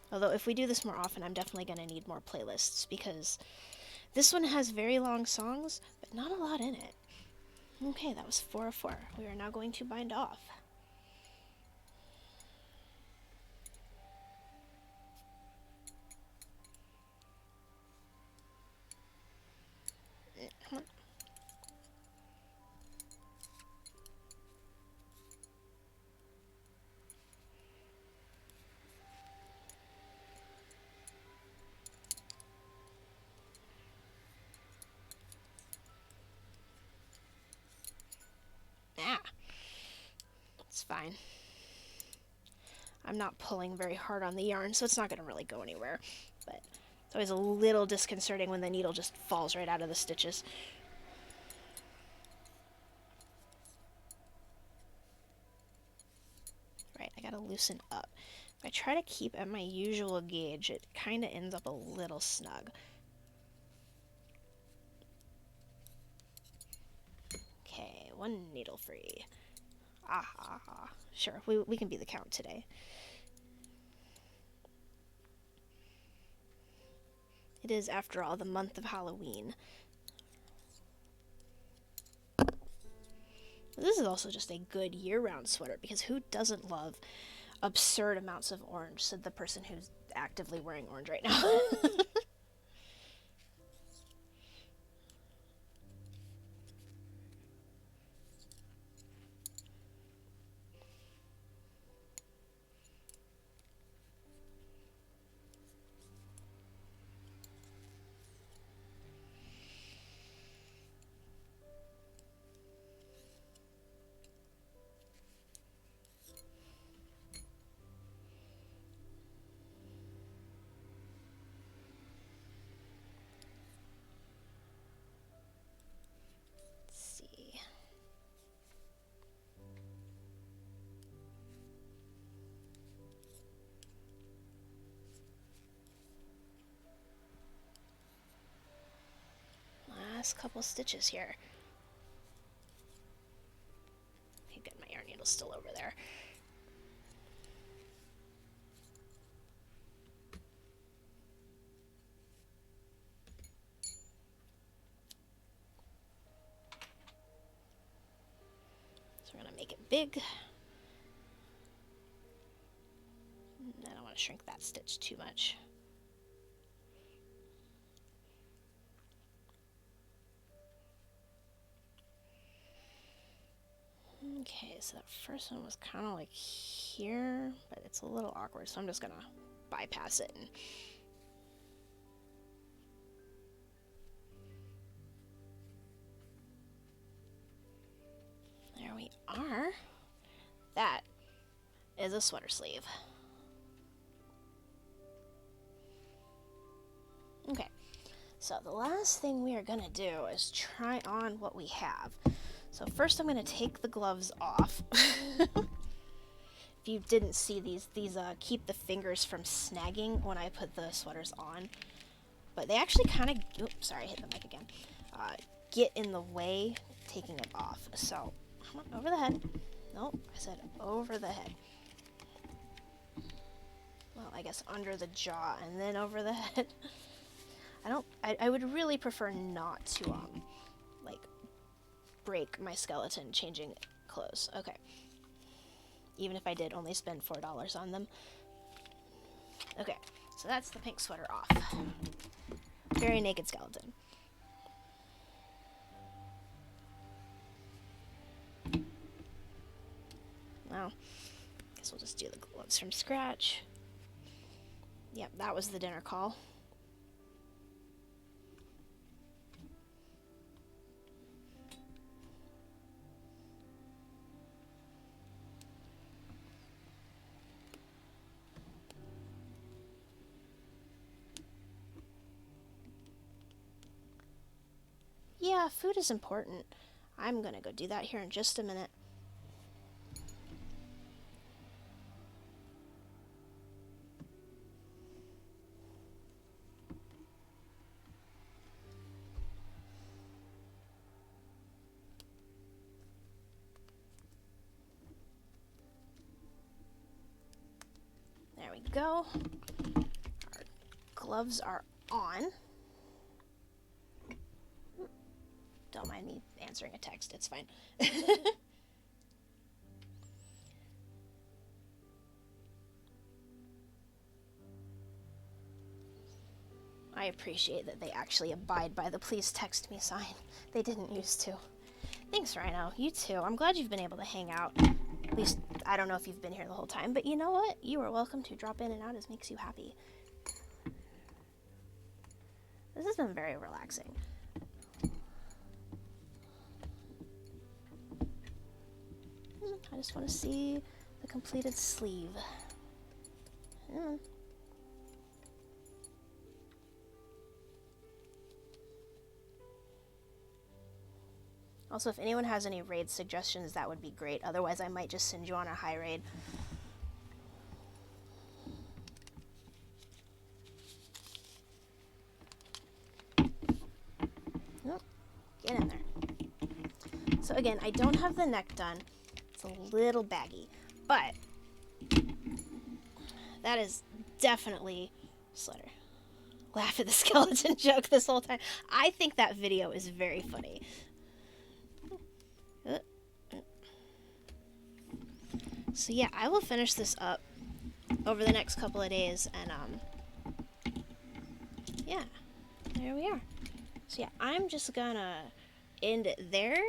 Although if we do this more often, I'm definitely going to need more playlists, because this one has very long songs, but not a lot in it. Okay, that was 4 of 4. We are now going to bind off. Come on. It's fine. I'm not pulling very hard on the yarn, so it's not going to really go anywhere. But it's always a little disconcerting when the needle just falls right out of the stitches. Right, I gotta loosen up. If I try to keep at my usual gauge, it kind of ends up a little snug. Okay, 1 needle free. Sure, we can be the count today. It is, after all, the month of Halloween. This is also just a good year-round sweater, because who doesn't love absurd amounts of orange, said the person who's actively wearing orange right now. Last couple stitches here. Okay, good, my yarn needle's still over there. So we're gonna make it big. I don't want to shrink that stitch too much. Okay, so that first one was kind of like here, but it's a little awkward, so I'm just gonna bypass it. And there we are. That is a sweater sleeve. Okay, so the last thing we are gonna do is try on what we have. So first I'm gonna take the gloves off. If you didn't see, these keep the fingers from snagging when I put the sweaters on. But they actually kind of, oops, sorry, I hit the mic again, get in the way taking it off. So, come on, over the head. Nope, I said over the head. Well, I guess under the jaw and then over the head. I would really prefer not to, like, break my skeleton changing clothes. Okay. Even if I did only spend $4 on them. Okay, so that's the pink sweater off. Very naked skeleton. Well, guess we'll just do the gloves from scratch. Yep, that was the dinner call. Yeah, food is important. I'm gonna go do that here in just a minute. There we go. Our gloves are on. Don't mind me answering a text, it's fine. I appreciate that they actually abide by the please text me sign. They didn't used to. Thanks, Rhino. You too. I'm glad you've been able to hang out. At least, I don't know if you've been here the whole time, but you know what? You are welcome to drop in and out as makes you happy. This has been very relaxing. I just want to see the completed sleeve. Also, if anyone has any raid suggestions, that would be great. Otherwise, I might just send you on a high raid. Nope. Get in there. So again, I don't have the neck done. It's a little baggy, but that is definitely Slitter. Laugh at the skeleton joke this whole time. I think that video is very funny. So yeah, I will finish this up over the next couple of days, and yeah, there we are. So yeah, I'm just gonna end it there,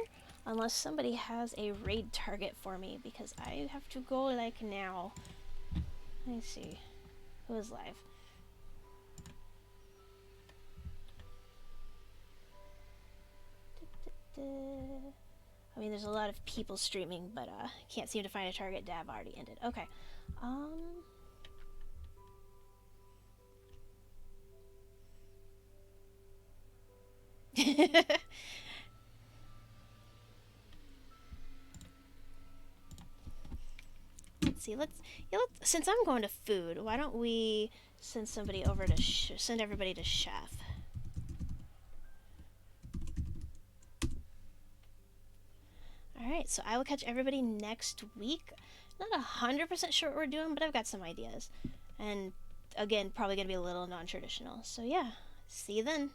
unless somebody has a raid target for me, because I have to go like now. Let me see, who is live? I mean, there's a lot of people streaming, but can't seem to find a target. Dab already ended. Okay. Let's see. Since I'm going to food, why don't we send somebody over to send everybody to chef? Alright, so I will catch everybody next week. Not 100% sure what we're doing, but I've got some ideas. And again, probably going to be a little non-traditional. So yeah, see you then.